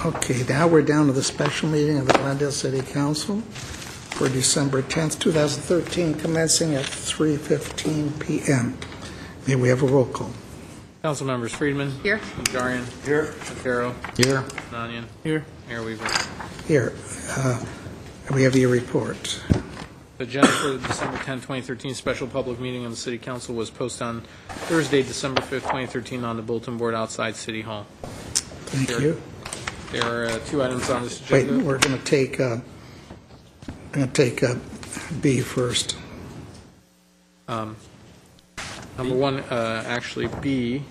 Okay, now we're down to the special meeting of the Glendale City Council for December 10th, 2013, commencing at 3:15 p.m. May we have a roll call? Council members: Friedman. Here. Najarian. Here. Otero. Here. Nanyan. Here. Mayor Weaver. Here. We have your report. The agenda for the December 10, 2013 special public meeting of the City Council was posted on Thursday, December 5th, 2013 on the bulletin board outside City Hall. Thank you. There are two items on this agenda. Wait, we're going to take B first. Number one, actually B,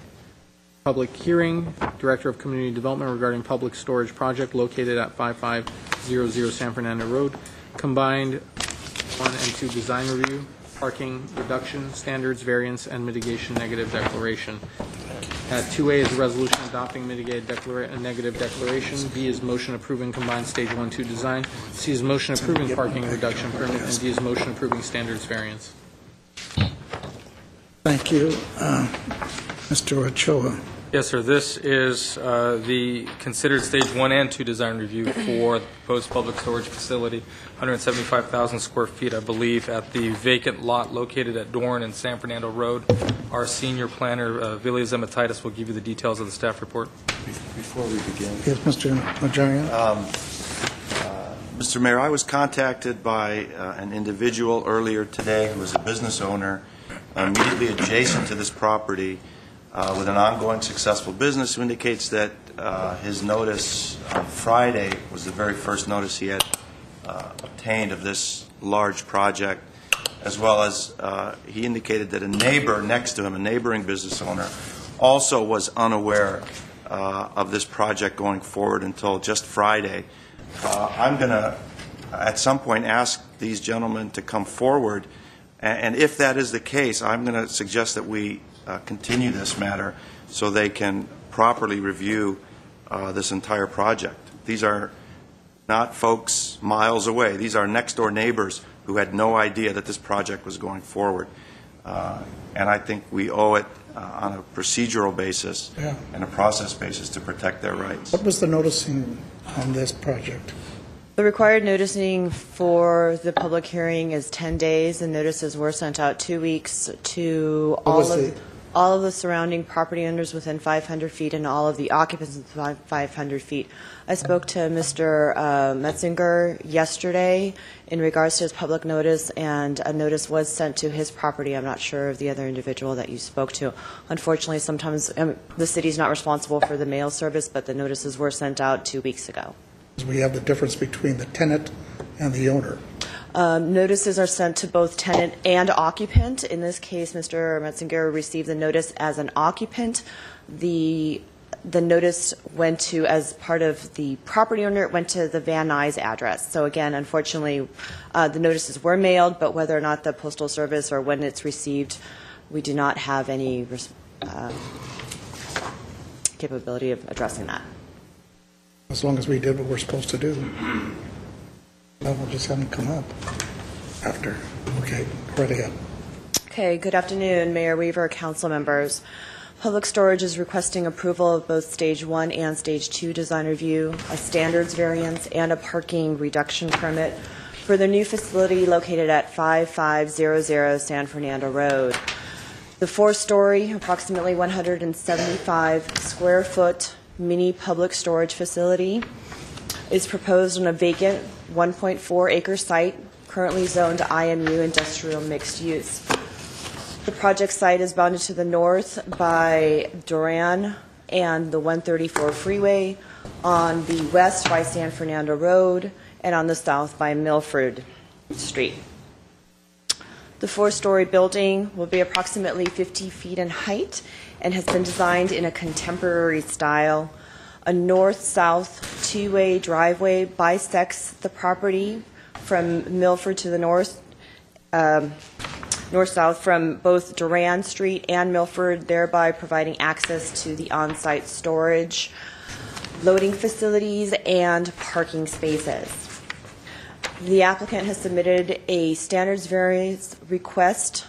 public hearing, Director of Community Development regarding public storage project located at 5500 San Fernando Road, combined 1 and 2 design review, parking reduction, standards, variance, and mitigation negative declaration. At 2A is a resolution adopting mitigated negative declaration. B is motion approving combined stage 1, 2 design. C is motion approving parking reduction permit, and D is motion approving standards variance. Thank you. Mr. Ochoa. Yes, sir. This is the considered stage 1 and 2 design review for the proposed public storage facility, 175,000 square feet, I believe, at the vacant lot located at Dorn and San Fernando Road. Our senior planner, Vilya Zematitis, will give you the details of the staff report. Before we begin, Yes, Mr. Najarian. Mr. Mayor, I was contacted by an individual earlier today who is a business owner immediately adjacent to this property with an ongoing successful business, who indicates that his notice on Friday was the very first notice he had obtained of this large project, as well as he indicated that a neighbor next to him, a neighboring business owner, also was unaware of this project going forward until just Friday. I'm going to, at some point, ask these gentlemen to come forward, and if that is the case, I'm going to suggest that we continue this matter so they can properly review this entire project. These are not folks miles away. These are next-door neighbors who had no idea that this project was going forward. And I think we owe it on a procedural basis and a process basis to protect their rights. What was the noticing on this project? The required noticing for the public hearing is 10 days, and notices were sent out 2 weeks to all of the surrounding property owners within 500 feet and all of the occupants within 500 feet. I spoke to Mr. Metzinger yesterday in regards to his public notice, and a notice was sent to his property. I'm not sure of the other individual that you spoke to. Unfortunately, sometimes the city's not responsible for the mail service, but the notices were sent out 2 weeks ago. We have the difference between the tenant and the owner. Notices are sent to both tenant and occupant. In this case, Mr. Metzinger received the notice as an occupant. The notice went to, as part of the property owner, it went to the Van Nuys address. So again, unfortunately, the notices were mailed, but whether or not the Postal Service or when it's received, we do not have any capability of addressing that. As long as we did what we're supposed to do. No, we'll just have them come up after. Okay, right ahead. Okay, good afternoon, Mayor Weaver, council members. Public Storage is requesting approval of both Stage 1 and Stage 2 design review, a standards variance, and a parking reduction permit for the new facility located at 5500 San Fernando Road. The 4-story, approximately 175 square foot mini public storage facility is proposed on a vacant 1.4 acre site currently zoned to IMU industrial mixed use. The project site is bounded to the north by Duran and the 134 freeway, on the west by San Fernando Road, and on the south by Milford Street. The 4-story building will be approximately 50 feet in height and has been designed in a contemporary style. A north-south 2-way driveway bisects the property from Milford to the north, north-south from both Duran Street and Milford, thereby providing access to the on-site storage, loading facilities, and parking spaces. The applicant has submitted a standards variance request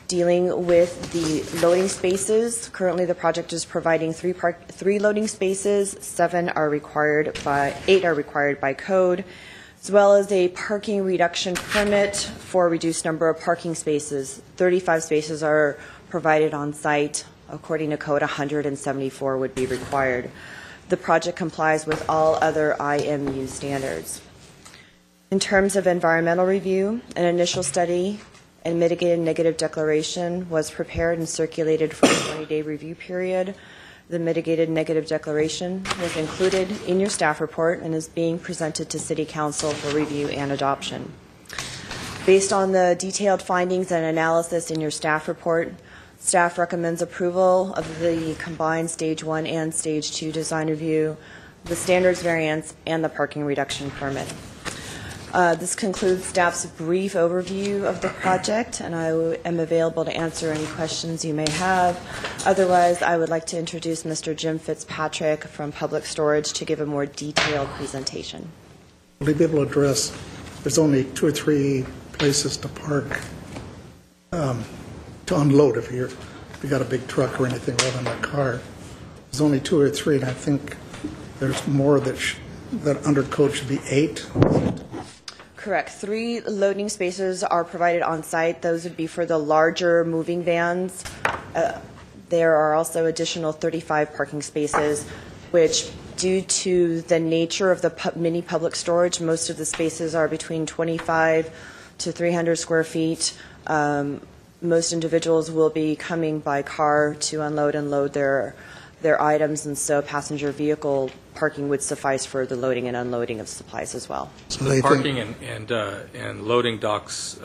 Dealing with the loading spaces, currently the project is providing three loading spaces, 8 are required by code, as well as a parking reduction permit for a reduced number of parking spaces. 35 spaces are provided on site. According to code, 174 would be required. The project complies with all other IMU standards. In terms of environmental review, an initial study and mitigated negative declaration was prepared and circulated for a 20-day review period. The mitigated negative declaration was included in your staff report and is being presented to City Council for review and adoption. Based on the detailed findings and analysis in your staff report, staff recommends approval of the combined Stage 1 and Stage 2 design review, the standards variance, and the parking reduction permit. This concludes staff's brief overview of the project, and I am available to answer any questions you may have. Otherwise, I would like to introduce Mr. Jim Fitzpatrick from Public Storage to give a more detailed presentation. Will you be able to address, there's only 2 or 3 places to park, to unload if you got a big truck or anything other than a car. There's only 2 or 3, and I think there's more that under code should be 8. Correct. 3 loading spaces are provided on site. Those would be for the larger moving vans. There are also additional 35 parking spaces, which, due to the nature of the mini public storage, most of the spaces are between 25 to 300 square feet. Most individuals will be coming by car to unload and load their items, and so passenger vehicle parking would suffice for the loading and unloading of supplies as well. So they Parking and loading docks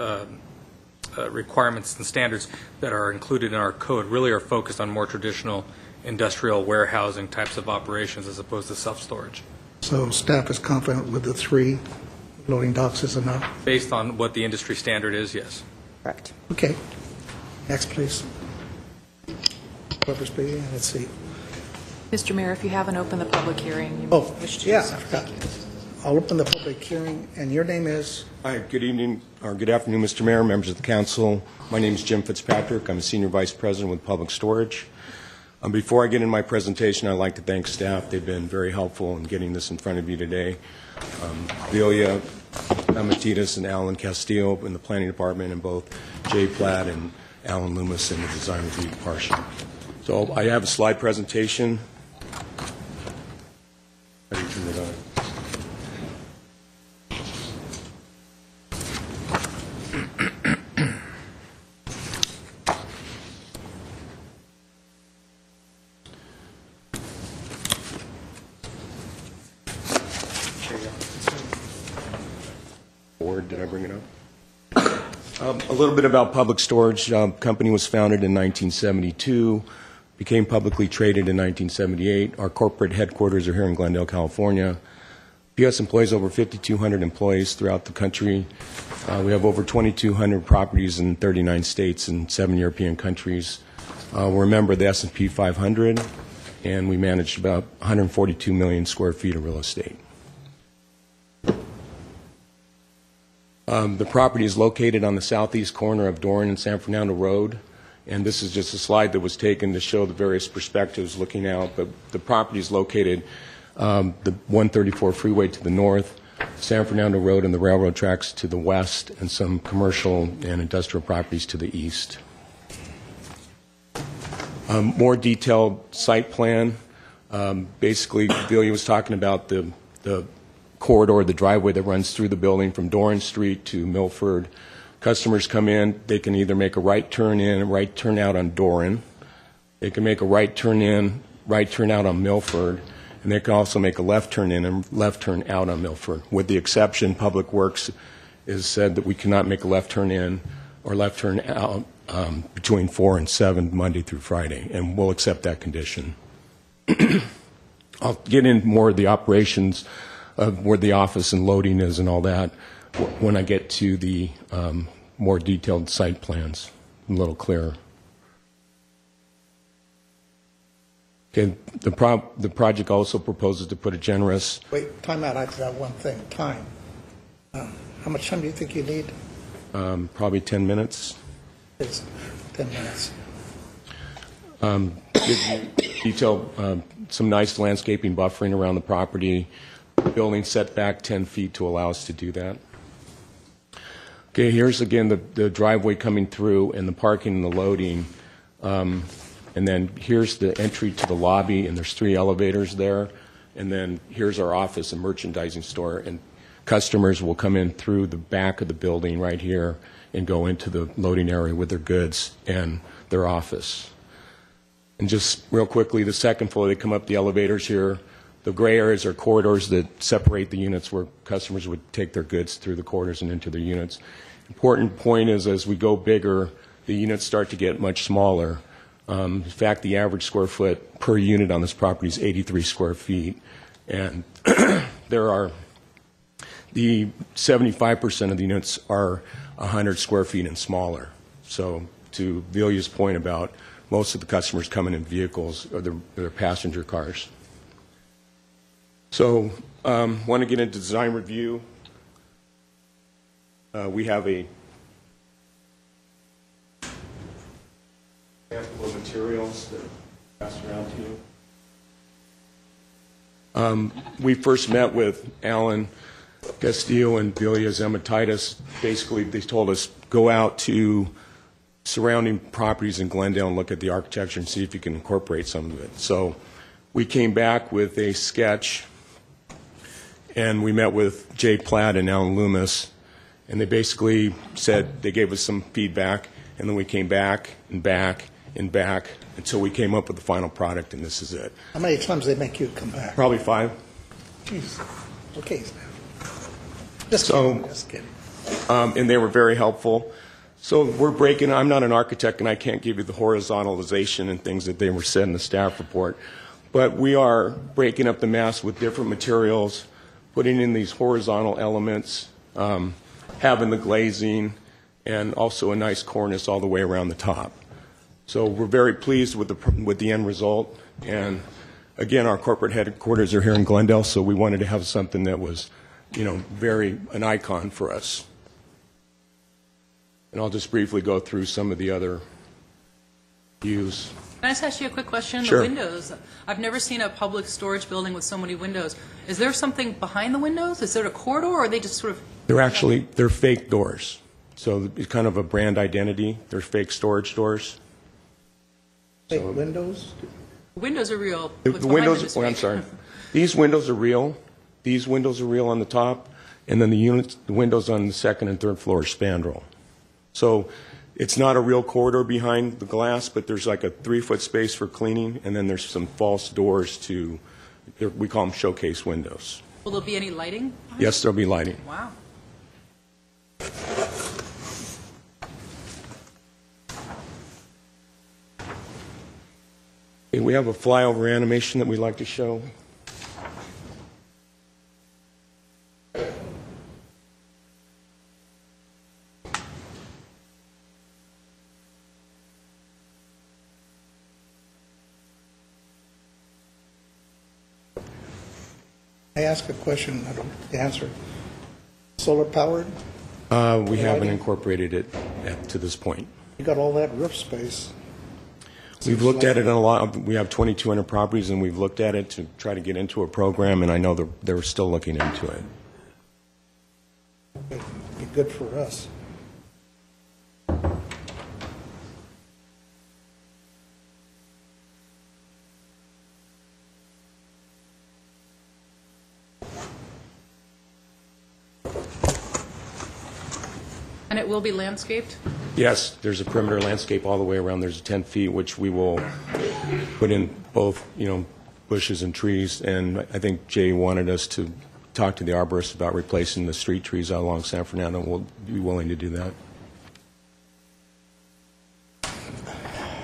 requirements and standards that are included in our code really are focused on more traditional industrial warehousing types of operations as opposed to self-storage. So staff is confident with the 3 loading docks is enough? Based on what the industry standard is, yes. Correct. Okay. Next, please. Whoever's speaking, let's see. Mr. Mayor, if you haven't opened the public hearing, you Oh, wish to do yeah, so. I forgot. I'll open the public hearing, and your name is? Hi, good evening, or good afternoon, Mr. Mayor, members of the council. My name is Jim Fitzpatrick. I'm a Senior Vice President with Public Storage. Before I get into my presentation, I'd like to thank staff. They've been very helpful in getting this in front of you today. Velia Amatitas and Alan Castillo in the Planning Department, and both Jay Platt and Alan Loomis in the Design Review Department. So I have a slide presentation. How do you turn it on? Did I bring it up? A little bit about Public Storage. Company was founded in 1972, became publicly traded in 1978. Our corporate headquarters are here in Glendale, California. PS employs over 5,200 employees throughout the country. We have over 2,200 properties in 39 states and 7 European countries. We're a member of the S&P 500, and we manage about 142 million square feet of real estate. The property is located on the southeast corner of Doran and San Fernando Road, and this is just a slide that was taken to show the various perspectives looking out, but the property is located the 134 freeway to the north, San Fernando Road and the railroad tracks to the west, and some commercial and industrial properties to the east. More detailed site plan. Basically, Velia was talking about the corridor, the driveway that runs through the building from Doran Street to Milford. Customers come in, they can either make a right turn in, a right turn out on Doran. They can make a right turn in, right turn out on Milford, and they can also make a left turn in and left turn out on Milford. With the exception, Public Works has said that we cannot make a left turn in or left turn out between 4 and 7 Monday through Friday, and we'll accept that condition. I'll get in more of the operations of where the office and loading is and all that when I get to the more detailed site plans, a little clearer. Okay, the project also proposes to put a generous... Wait, time out. I forgot one thing. Time. How much time do you think you need? Probably 10 minutes. They 10 minutes. Give you detail, some nice landscaping buffering around the property, building setback 10 feet to allow us to do that. Okay, here's again the driveway coming through and the parking and the loading. And then here's the entry to the lobby, and there's 3 elevators there. And then here's our office and merchandising store. And customers will come in through the back of the building right here and go into the loading area with their goods and their office. And just real quickly, the second floor, they come up the elevators here. The gray areas are corridors that separate the units where customers would take their goods through the corridors and into their units. Important point is as we go bigger, the units start to get much smaller. In fact, the average square foot per unit on this property is 83 square feet. And there are the 75% of the units are 100 square feet and smaller. So to Vilia's point about most of the customers coming in vehicles or their passenger cars. So want to get into design review. We have a sample of materials that are passed around to you. We first met with Alan Castillo and Vilia Zematitis. Basically, they told us, go out to surrounding properties in Glendale and look at the architecture and see if you can incorporate some of it. So we came back with a sketch, and we met with Jay Platt and Alan Loomis, and they basically said, they gave us some feedback, and then we came back and back and back until we came up with the final product, and this is it. How many times they make you come back? Probably 5. Jeez. Okay. Just kidding. Just kidding. And they were very helpful. So we're breaking, I'm not an architect and I can't give you the horizontalization and things that they were said in the staff report, but we are breaking up the mass with different materials, putting in these horizontal elements, having the glazing, and also a nice cornice all the way around the top. So we're very pleased with the end result. And again, our corporate headquarters are here in Glendale, so we wanted to have something that was, an icon for us. And I'll just briefly go through some of the other views. Can I just ask you a quick question? Sure. The windows. I've never seen a public storage building with so many windows. Is there something behind the windows? Is there a corridor, or are they just sort of... They're fake doors. So it's kind of a brand identity. They're fake storage doors. Fake windows? The windows are real. The What's behind them windows, is I'm fake. sorry. These windows are real. These windows are real on the top. And then the windows on the second and third floor are spandrel. So it's not a real corridor behind the glass, but there's like a 3-foot space for cleaning, and then there's some false doors we call them showcase windows. Will there be any lighting? Yes, there'll be lighting. Wow. Okay, we have a flyover animation that we'd like to show. I ask a question, I don't get the answer. Solar powered? We haven't incorporated it to this point. You got all that roof space. We've looked at it in a lot. We have 2,200 properties, and we've looked at it to try to get into a program, and I know they're still looking into it. It'd be good for us. And it will be landscaped? Yes, there's a perimeter landscape all the way around. There's 10 feet, which we will put in both, bushes and trees. And I think Jay wanted us to talk to the arborist about replacing the street trees out along San Fernando. We'll be willing to do that.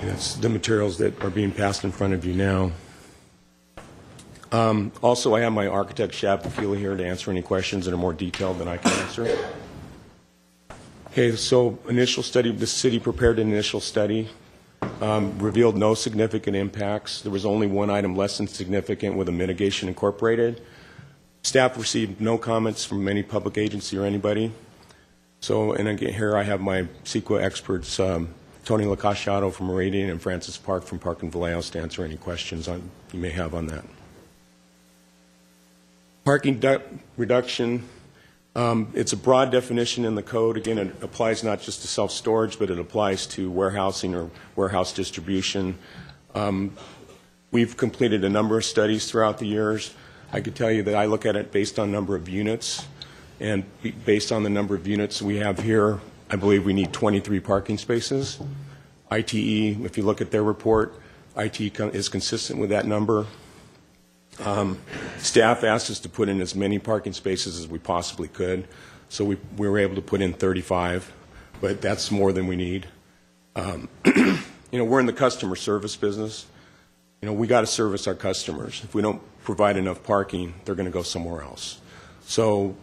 That's the materials that are being passed in front of you now. Also, I have my architect, Shab Fafila, here to answer any questions that are more detailed than I can answer. Okay, so initial study, the city prepared an initial study, revealed no significant impacts. There was only one item less than significant with a mitigation incorporated. Staff received no comments from any public agency or anybody. So, and again, here I have my CEQA experts' Tony Lacasciato from Meridian and Francis Park from Park and Vallejo's to answer any questions you may have on that. Parking reduction, it's a broad definition in the code. Again, it applies not just to self-storage, but it applies to warehousing or warehouse distribution. We've completed a number of studies throughout the years. I could tell you that I look at it based on number of units, and based on the number of units we have here, I believe we need 23 parking spaces. ITE, if you look at their report, ITE is consistent with that number. Staff asked us to put in as many parking spaces as we possibly could, so we were able to put in 35, but that's more than we need. We're in the customer service business. We got to service our customers. If we don't provide enough parking, they're going to go somewhere else. So,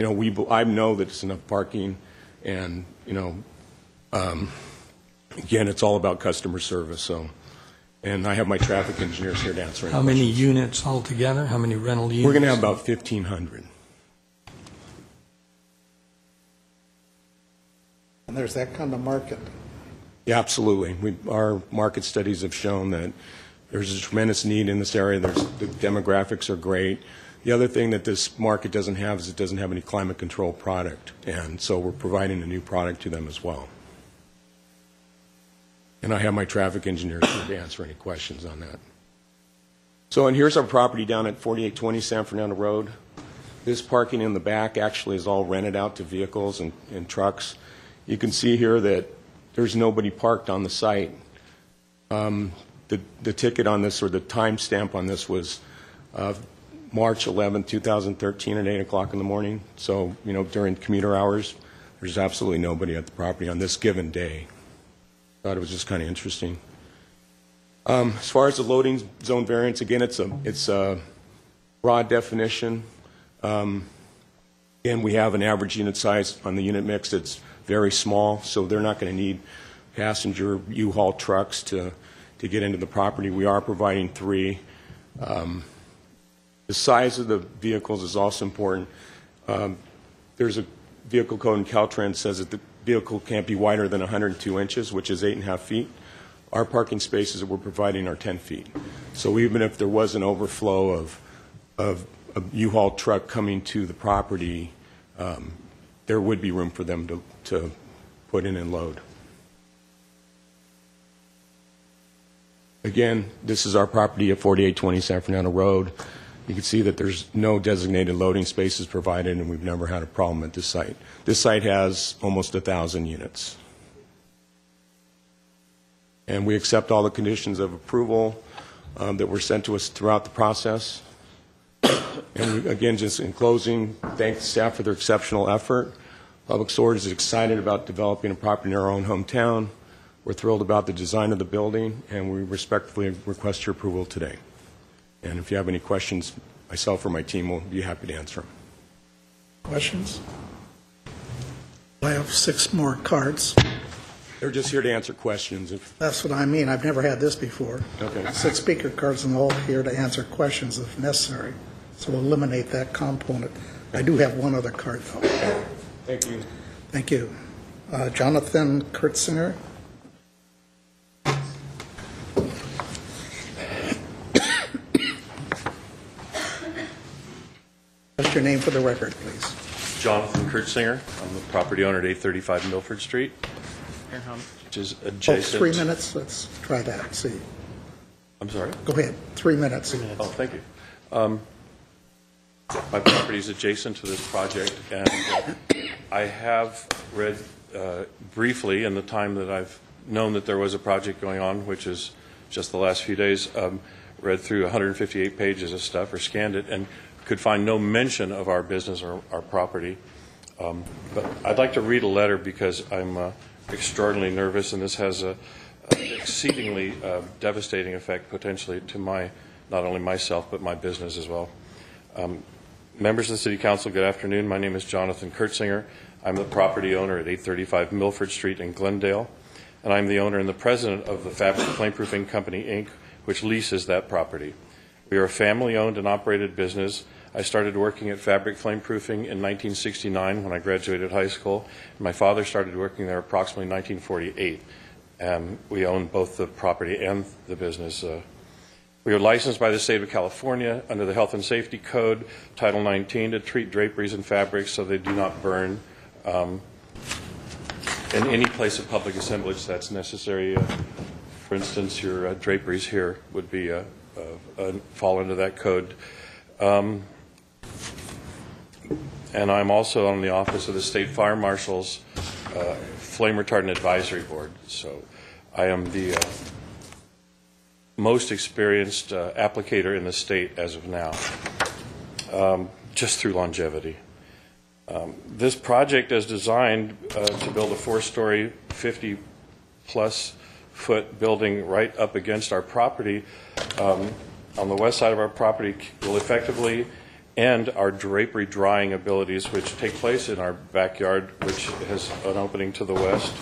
I know that it's enough parking, and again, it's all about customer service. So, and I have my traffic engineers here to answer any How many questions. units altogether? How many rental units? We're going to have about 1,500. And there's that kind of market. Yeah, absolutely. Our market studies have shown that there's a tremendous need in this area. The demographics are great. The other thing that this market doesn't have is it doesn't have any climate control product, and so we're providing a new product to them as well. And I have my traffic engineers here to answer any questions on that. So, and here's our property down at 4820 San Fernando Road. This parking in the back actually is all rented out to vehicles and trucks. You can see here that there's nobody parked on the site. The ticket on this, or the time stamp on this, was March 11, 2013 at 8 o'clock in the morning. So, during commuter hours, there's absolutely nobody at the property on this given day. Thought it was just kind of interesting. As far as the loading zone variance, again, it's a broad definition. And we have an average unit size on the unit mix that's very small, so they're not going to need passenger U-Haul trucks to get into the property. We are providing 3. The size of the vehicles is also important. There's a vehicle code in Caltrans says that the vehicle can't be wider than 102 inches, which is 8.5 feet. Our parking spaces that we're providing are 10 feet. So even if there was an overflow of a U-Haul truck coming to the property, there would be room for them to put in and load. Again, this is our property at 4820 San Fernando Road. You can see that there's no designated loading spaces provided, and we've never had a problem at this site. This site has almost 1,000 units. And we accept all the conditions of approval that were sent to us throughout the process. And again, just in closing, thank the staff for their exceptional effort. Public Storage is excited about developing a property in our own hometown. We're thrilled about the design of the building, and we respectfully request your approval today. And if you have any questions, myself or my team will be happy to answer them. Questions? I have 6 more cards. They're just here to answer questions. That's what I mean. I've never had this before. Okay. 6 speaker cards and all here to answer questions if necessary. So we'll eliminate that component. I do have one other card, though. Thank you. Thank you. Jonathan Kurtzinger. What's your name for the record, please? Jonathan Kurtzinger. I'm the property owner at 835 Milford Street, which is Oh, adjacent. 3 minutes. Let's try that. See. I'm sorry? Go ahead. 3 minutes. Oh, thank you. My property is adjacent to this project, and I have read briefly in the time that I've known that there was a project going on, which is just the last few days, read through 158 pages of stuff or scanned it and could find no mention of our business or our property. But I'd like to read a letter because I'm extraordinarily nervous, and this has an exceedingly devastating effect potentially to not only myself but my business as well. Members of the City Council, good afternoon. My name is Jonathan Kurtzinger. I'm the property owner at 835 Milford Street in Glendale, and I'm the owner and the president of the Fabric Flameproofing Company, Inc., which leases that property. We are a family-owned and operated business. I started working at Fabric Flameproofing in 1969 when I graduated high school. My father started working there approximately 1948. and we own both the property and the business. We are licensed by the state of California under the Health and Safety Code, Title 19, to treat draperies and fabrics so they do not burn in any place of public assemblage that's necessary. For instance, your draperies here would be fall into that code. And I'm also on the Office of the State Fire Marshal's Flame Retardant Advisory Board. So I am the most experienced applicator in the state as of now, just through longevity. This project is designed to build a 4-story, 50-plus foot building right up against our property. On the west side of our property will effectively end our drapery drying abilities, which take place in our backyard, which has an opening to the west.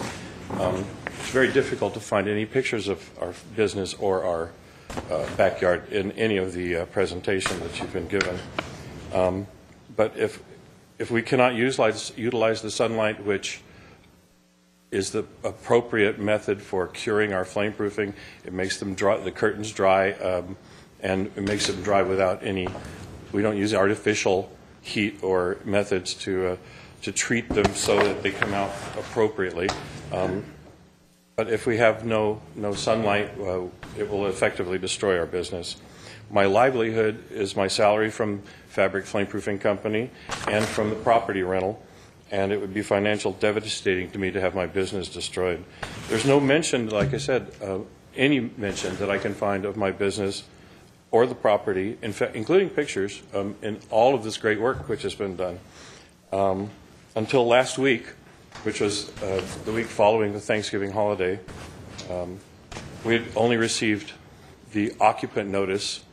It's very difficult to find any pictures of our business or our backyard in any of the presentation that you've been given. But if we cannot utilize the sunlight, which is the appropriate method for curing our flame proofing, it makes them dry, the curtains dry, and it makes them dry without any. We don't use artificial heat or methods to treat them so that they come out appropriately. But if we have no sunlight, it will effectively destroy our business. My livelihood is my salary from Fabric Flame Proofing Company and from the property rental, and it would be financial devastating to me to have my business destroyed. There's no mention, like I said, any mention that I can find of my business or the property, in fact, including pictures, in all of this great work which has been done. Until last week, which was the week following the Thanksgiving holiday, we had only received the occupant notice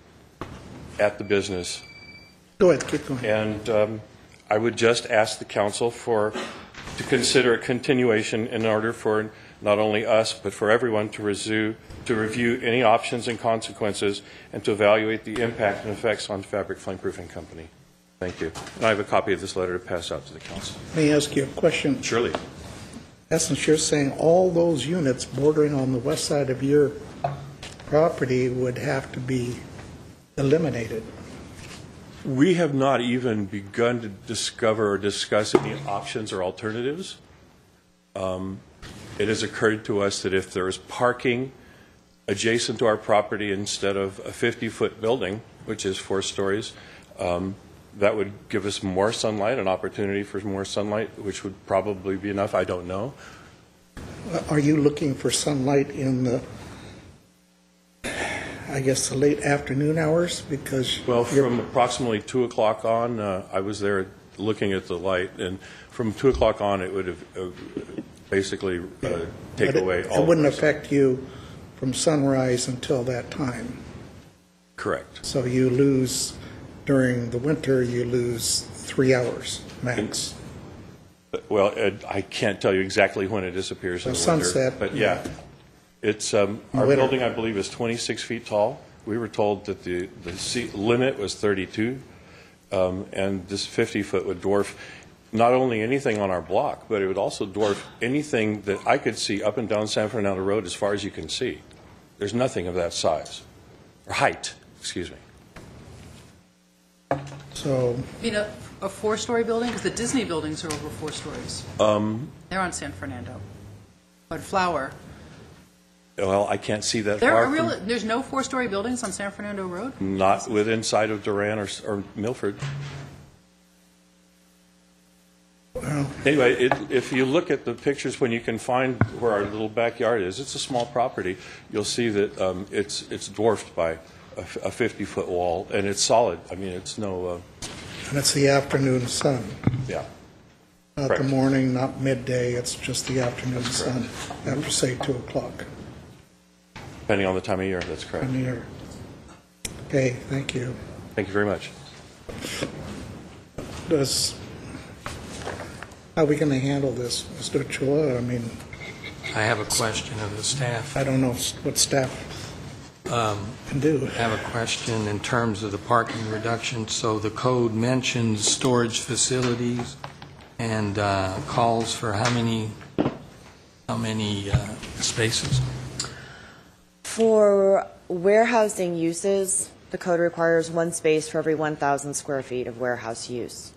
at the business. Go ahead, keep going. And I would just ask the council to consider a continuation in order for not only us, but for everyone to review any options and consequences and to evaluate the impact and effects on Fabric Flame Proofing Company. Thank you. And I have a copy of this letter to pass out to the council. Let me ask you a question. Surely. In essence, you're saying all those units bordering on the west side of your property would have to be eliminated. We have not even begun to discover or discuss any options or alternatives. It has occurred to us that if there is parking adjacent to our property instead of a 50-foot building, which is 4 stories, that would give us more sunlight, an opportunity for more sunlight, which would probably be enough. I don't know. Are you looking for sunlight in the, I guess, the late afternoon hours? Because well, from approximately 2 o'clock on, I was there looking at the light, and from 2 o'clock on, it would have basically take away all. It wouldn't affect you from sunrise until that time. Correct. So you lose, during the winter, you lose 3 hours max. Well, I can't tell you exactly when it disappears in the sunset, winter. But yeah, it's our building, I believe, is 26 feet tall. We were told that the limit was 32, and this 50-foot would dwarf not only anything on our block, but it would also dwarf anything that I could see up and down San Fernando Road as far as you can see. There's nothing of that size, or height, excuse me. So, You know, a 4-story building? Because the Disney buildings are over 4 stories. They're on San Fernando. But Flower. Well, I can't see that There far are from- there's no 4-story buildings on San Fernando Road? Not within sight of Duran or Milford. Anyway, if you look at the pictures when you can find where our little backyard is, it's a small property. You'll see that it's dwarfed by a 50-foot wall, and it's solid. I mean, it's no. and it's the afternoon sun. Yeah. Not Correct. the morning, not midday, it's just the afternoon sun after, say, 2 o'clock. Depending on the time of year, that's correct. in here. Okay, thank you. Thank you very much. How are we going to handle this, Mr. Chua? I mean, I have a question of the staff. I don't know what staff can do. I have a question in terms of the parking reduction. So the code mentions storage facilities and calls for how many How many spaces? For warehousing uses, the code requires one space for every 1,000 square feet of warehouse use.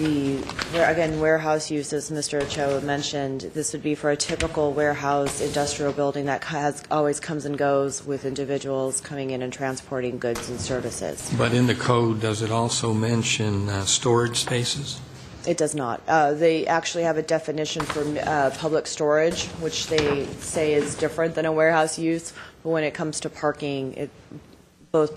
Again, warehouse uses, Mr. Cho mentioned, this would be for a typical warehouse industrial building that always comes and goes with individuals coming in and transporting goods and services. But in the code, does it also mention storage spaces? It does not. They actually have a definition for public storage, which they say is different than a warehouse use. But when it comes to parking, both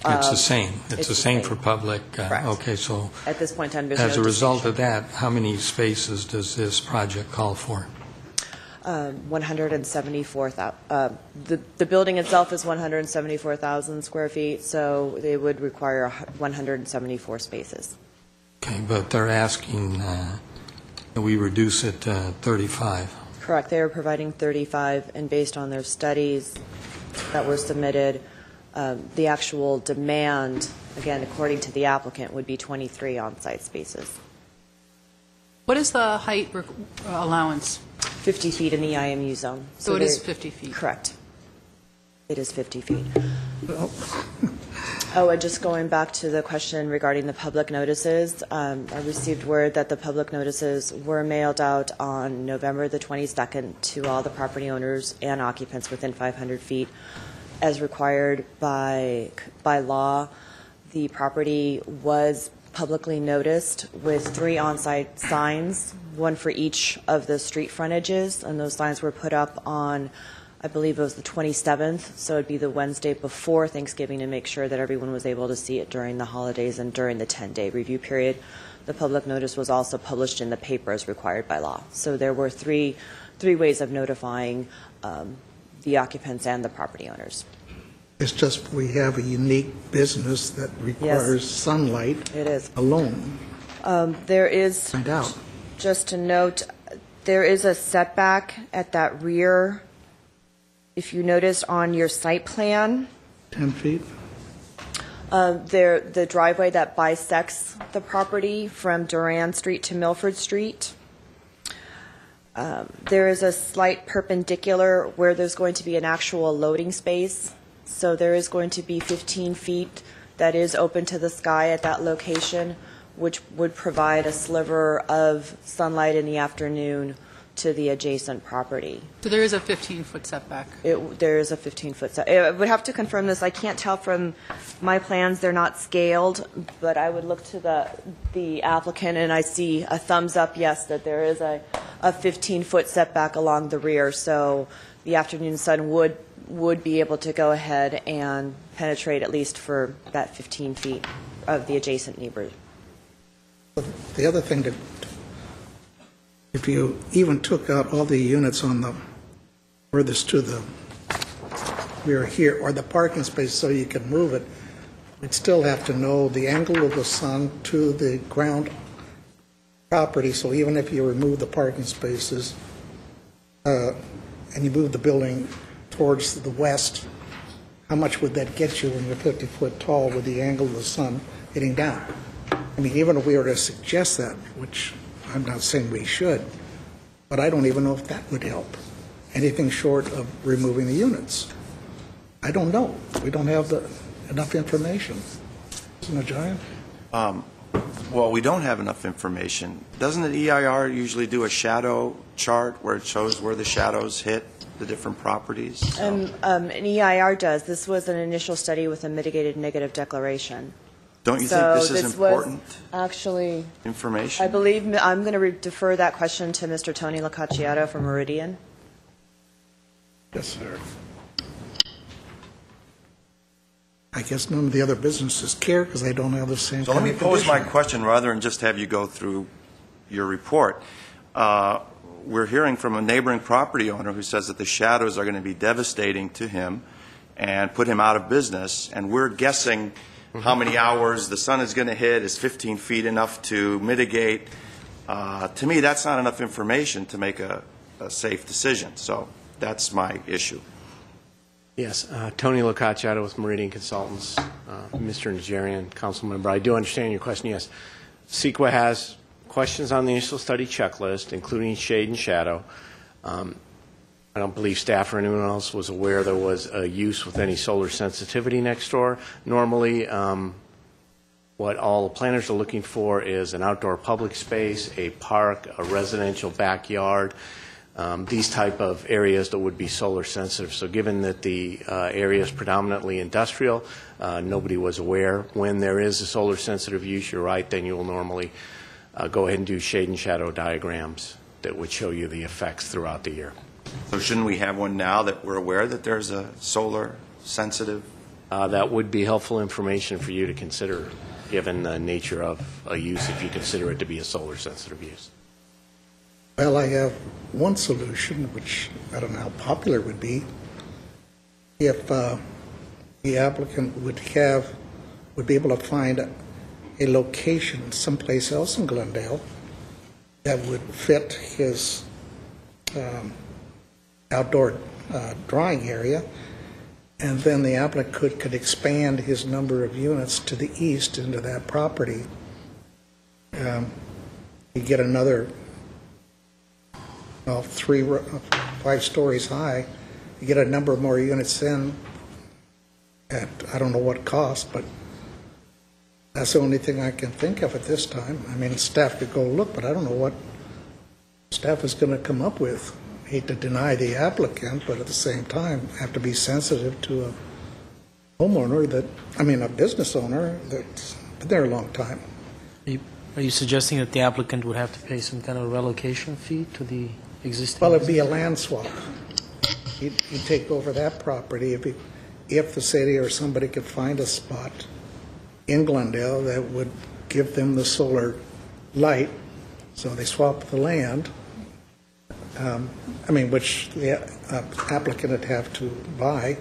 It's the same. It's the same for public. Correct. Okay, so At this point in time, there's as no a result distinction. of that, how many spaces does this project call for? 174,000. The building itself is 174,000 square feet, so they would require 174 spaces. Okay, but they're asking that we reduce it to 35. Correct. They are providing 35, and based on their studies that were submitted, the actual demand, again, according to the applicant, would be 23 on-site spaces. What is the height allowance? 50 feet in the IMU zone. So it is they're- 50 feet? Correct. It is 50 feet. Oh, and just going back to the question regarding the public notices, I received word that the public notices were mailed out on November the 22nd to all the property owners and occupants within 500 feet. As required by law, the property was publicly noticed with 3 on-site signs, one for each of the street frontages, and those signs were put up on, I believe it was the 27th, so it'd be the Wednesday before Thanksgiving to make sure that everyone was able to see it during the holidays and during the 10-day review period. The public notice was also published in the paper as required by law. So there were three ways of notifying the occupants and the property owners. It's just we have a unique business that requires sunlight It is. alone. There is, Find out. just to note, there is a setback at that rear. If you notice on your site plan, 10 feet? the driveway that bisects the property from Duran Street to Milford Street, there is a slight perpendicular where there's going to be an actual loading space. So there is going to be 15 feet that is open to the sky at that location, which would provide a sliver of sunlight in the afternoon to the adjacent property. So there is a 15-foot setback. There is a 15-foot set. I would have to confirm this. I can't tell from my plans. They're not scaled, but I would look to the applicant, and I see a thumbs up, yes, that there is a 15-foot setback along the rear. So the afternoon sun would be able to go ahead and penetrate at least for that 15 feet of the adjacent neighbor. The other thing that, if you even took out all the units on the furthest to the rear here, or the parking space so you could move it, we'd still have to know the angle of the sun to the ground property. So even if you remove the parking spaces and you move the building towards the west, how much would that get you when you're 50 foot tall with the angle of the sun hitting down? I mean, even if we were to suggest that, which I'm not saying we should, but I don't even know if that would help. Anything short of removing the units. I don't know. We don't have enough information. Isn't it, Giant? Well, we don't have enough information. Doesn't the EIR usually do a shadow chart where it shows where the shadows hit the different properties? An EIR does. This was an initial study with a mitigated negative declaration. Don't you So think this is important Actually, information? I believe I'm going to defer that question to Mr. Tony Locacciato from Meridian. Yes, sir. I guess none of the other businesses care because they don't have the same So let kind me of pose my condition. question rather than just have you go through your report. We're hearing from a neighboring property owner who says that the shadows are going to be devastating to him and put him out of business, and we're guessing how many hours the sun is going to hit. Is 15 feet enough to mitigate? To me, that's not enough information to make a safe decision. So that's my issue. Yes, Tony Locacciato with Meridian Consultants. Mr. Najarian, council member, I do understand your question, yes. CEQA has questions on the initial study checklist, including shade and shadow. I don't believe staff or anyone else was aware there was a use with any solar sensitivity next door. Normally, what all the planners are looking for is an outdoor public space, a park, a residential backyard, these type of areas that would be solar sensitive. So given that the area is predominantly industrial, nobody was aware. When there is a solar sensitive use, you're right, then you will normally go ahead and do shade and shadow diagrams that would show you the effects throughout the year. So shouldn't we have one now that we're aware that there's a solar sensitive? That would be helpful information for you to consider, given the nature of a use, if you consider it to be a solar sensitive use. Well, I have one solution, which I don't know how popular it would be. If the applicant would be able to find a location someplace else in Glendale that would fit his outdoor drawing area, and then the applicant could expand his number of units to the east into that property. You get another 5 stories high. You get a number more units in at, I don't know what cost, but that's the only thing I can think of at this time. I mean, staff could go look, but I don't know what staff is going to come up with. I hate to deny the applicant, but at the same time, have to be sensitive to a homeowner a business owner that's been there a long time. Are you suggesting that the applicant would have to pay some kind of relocation fee to the existing? Well, it'd be a land swap. He'd take over that property if the city or somebody could find a spot in Glendale that would give them the solar light, so they swap the land, which the applicant would have to buy,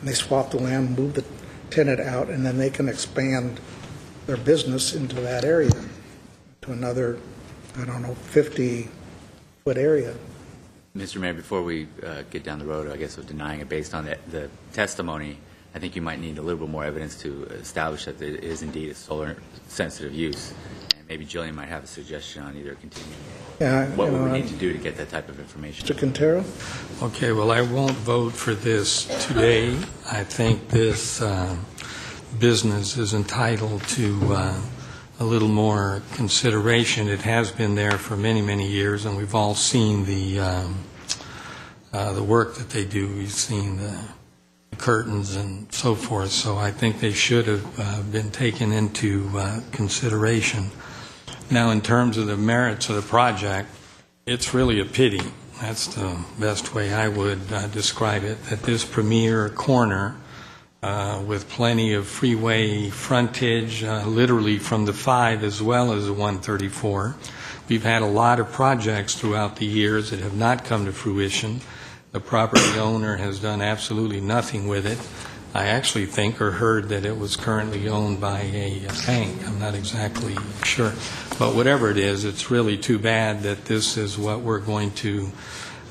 and they swap the land, move the tenant out, and then they can expand their business into that area, to another, 50-foot area. Mr. Mayor, before we get down the road, I guess, of denying it based on the testimony, I think you might need a little bit more evidence to establish that it is indeed a solar-sensitive use. And maybe Jillian might have a suggestion on either continuing. What would we need to do to get that type of information? Mr. Quintero? Okay, well, I won't vote for this today. I think this business is entitled to a little more consideration. It has been there for many, many years, and we've all seen the work that they do. We've seen the curtains and so forth, so I think they should have been taken into consideration. Now, in terms of the merits of the project, it's really a pity. That's the best way I would describe it, that this premier corner with plenty of freeway frontage, literally from the 5 as well as the 134. We've had a lot of projects throughout the years that have not come to fruition. The property owner has done absolutely nothing with it. I actually think or heard that it was currently owned by a bank. I'm not exactly sure. But whatever it is, it's really too bad that this is what we're going to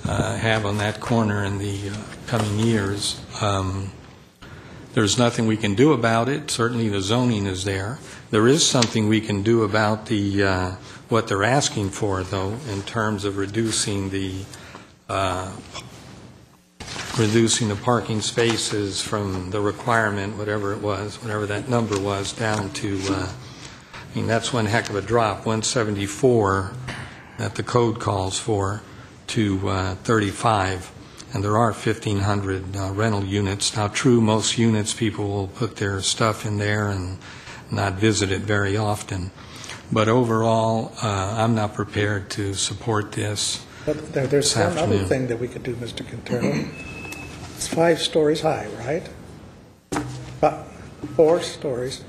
have on that corner in the coming years. There's nothing we can do about it. Certainly the zoning is there. There is something we can do about the what they're asking for, though, in terms of reducing the parking spaces from the requirement, whatever it was, whatever that number was, down to, that's one heck of a drop, 174 that the code calls for to 35. And there are 1,500 rental units. Now, true, most units people will put their stuff in there and not visit it very often. But overall, I'm not prepared to support this. But there's another thing that we could do, Mr. Quintero. It's 5 stories high, right? But 4 stories.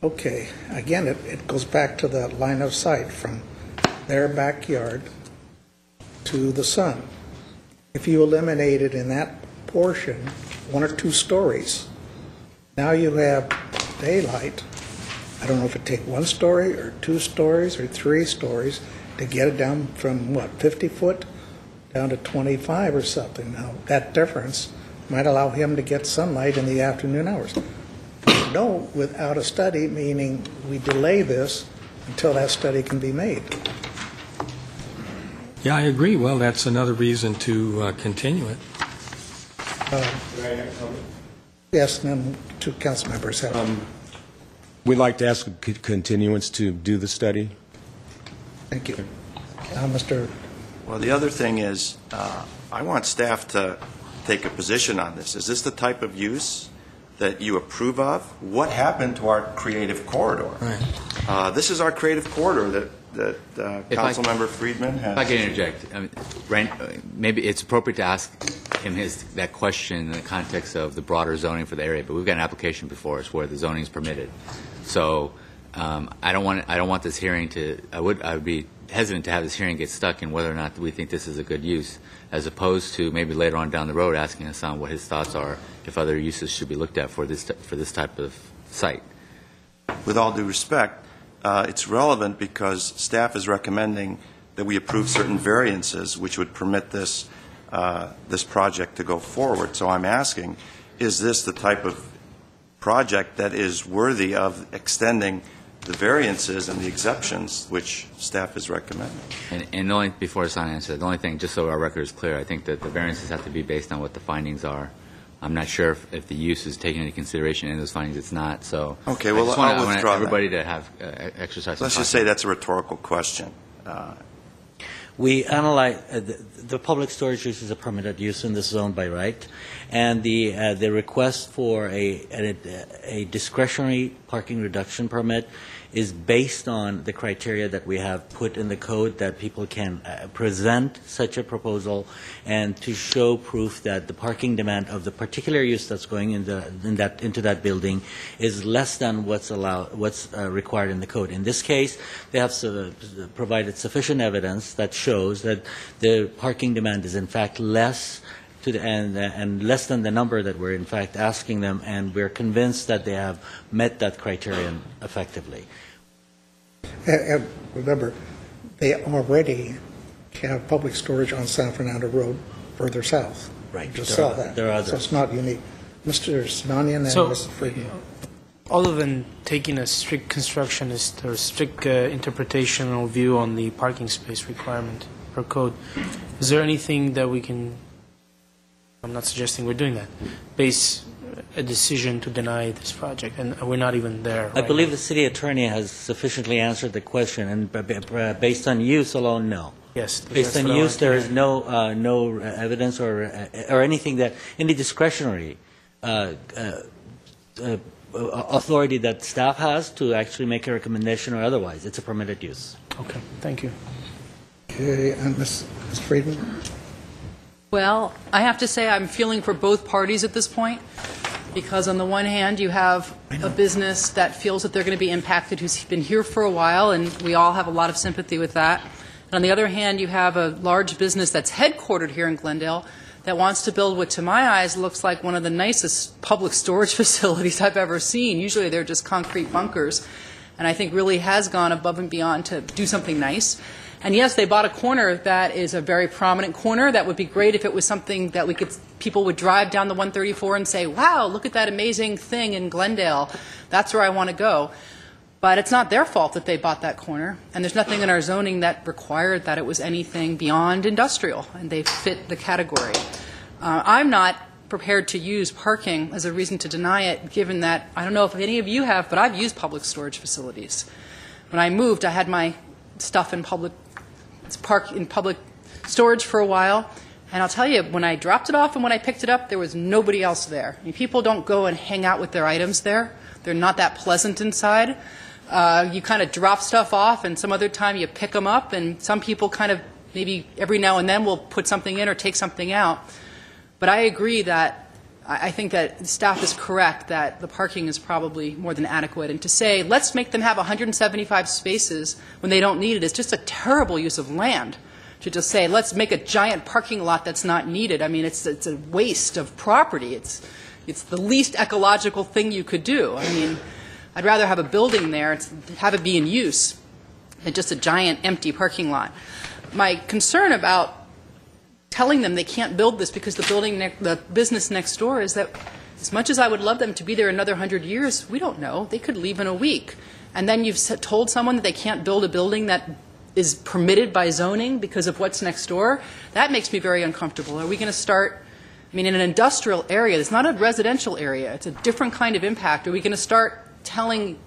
Okay, again, it goes back to the line of sight from their backyard to the sun. If you eliminated in that portion 1 or 2 stories, now you have daylight. I don't know if it take 1 story or 2 stories or 3 stories to get it down from, 50 foot down to 25 or something. Now, that difference might allow him to get sunlight in the afternoon hours. No, without a study, meaning we delay this until that study can be made. Yeah, I agree. Well, that's another reason to continue it. Yes, and then two council members have. We'd like to ask a continuance to do the study. Thank you. Mr. Well, the other thing is, I want staff to take a position on this. Is this the type of use that you approve of? What happened to our creative corridor? Right. This is our creative corridor that Councilmember Friedman has. If I can interject, maybe it's appropriate to ask him that question in the context of the broader zoning for the area, but we've got an application before us where the zoning is permitted. So I don't want this hearing to. I would be hesitant to have this hearing get stuck in whether or not we think this is a good use, as opposed to maybe later on down the road asking Hassan what his thoughts are if other uses should be looked at for this type of site. With all due respect, it's relevant because staff is recommending that we approve certain variances which would permit this project to go forward. So I'm asking, is this the type of project that is worthy of extending the variances and the exceptions which staff is recommending? And the only, before Hassan answers, the only thing, just so our record is clear, I think that the variances have to be based on what the findings are. I'm not sure if the use is taken into consideration in those findings. It's not. So okay, well, I I'll withdraw everybody that. to have exercise. Let's just say that's a rhetorical question. We analyze the public storage use is a permitted use in this zone by right, and the request for a discretionary parking reduction permit is based on the criteria that we have put in the code that people can present such a proposal and to show proof that the parking demand of the particular use that's going into that building is less than what's required in the code. In this case, they have provided sufficient evidence that shows that the parking demand is in fact less to the end and less than the number that we're in fact asking them, and we're convinced that they have met that criterion effectively. And remember, they already have public storage on San Fernando Road further south. Right. Just sell that. There are others. So it's not unique. Mr. Sinanian and Mr. Friedman. Other than taking a strict constructionist or strict interpretational view on the parking space requirement per code, is there anything that we can, I'm not suggesting we're doing that, base a decision to deny this project, and we're not even there. I believe the city attorney has sufficiently answered the question, and based on use alone, no. Yes. Based on use, there is no evidence or anything that any discretionary authority that staff has to actually make a recommendation or otherwise. It's a permitted use. Okay. Thank you. Okay, and Ms. Friedman? Well, I have to say I'm feeling for both parties at this point, because on the one hand you have a business that feels that they're going to be impacted, who's been here for a while, and we all have a lot of sympathy with that. And on the other hand, you have a large business that's headquartered here in Glendale that wants to build what, to my eyes, looks like one of the nicest public storage facilities I've ever seen. Usually they're just concrete bunkers, and I think really has gone above and beyond to do something nice. And yes, they bought a corner that is a very prominent corner. That would be great if it was something that people would drive down the 134 and say, wow, look at that amazing thing in Glendale. That's where I want to go. But it's not their fault that they bought that corner. And there's nothing in our zoning that required that it was anything beyond industrial. And they fit the category. I'm not prepared to use parking as a reason to deny it, given that, I don't know if any of you have, but I've used public storage facilities. When I moved, I had my stuff in public storage for a while, and I'll tell you, when I dropped it off and when I picked it up, there was nobody else there. I mean, people don't go and hang out with their items there. They're not that pleasant inside. You kind of drop stuff off, and some other time you pick them up, and some people kind of maybe every now and then will put something in or take something out. But I agree that I think that staff is correct that the parking is probably more than adequate. And to say, let's make them have 175 spaces when they don't need it is just a terrible use of land. To just say, let's make a giant parking lot that's not needed. I mean, it's a waste of property. It's the least ecological thing you could do. I mean, I'd rather have a building there, have it be in use, than just a giant empty parking lot. My concern about telling them they can't build this because the business next door is that as much as I would love them to be there another 100 years, we don't know. They could leave in a week. And then you've told someone that they can't build a building that is permitted by zoning because of what's next door, that makes me very uncomfortable. Are we going to start, I mean, in an industrial area, it's not a residential area, it's a different kind of impact. Are we going to start telling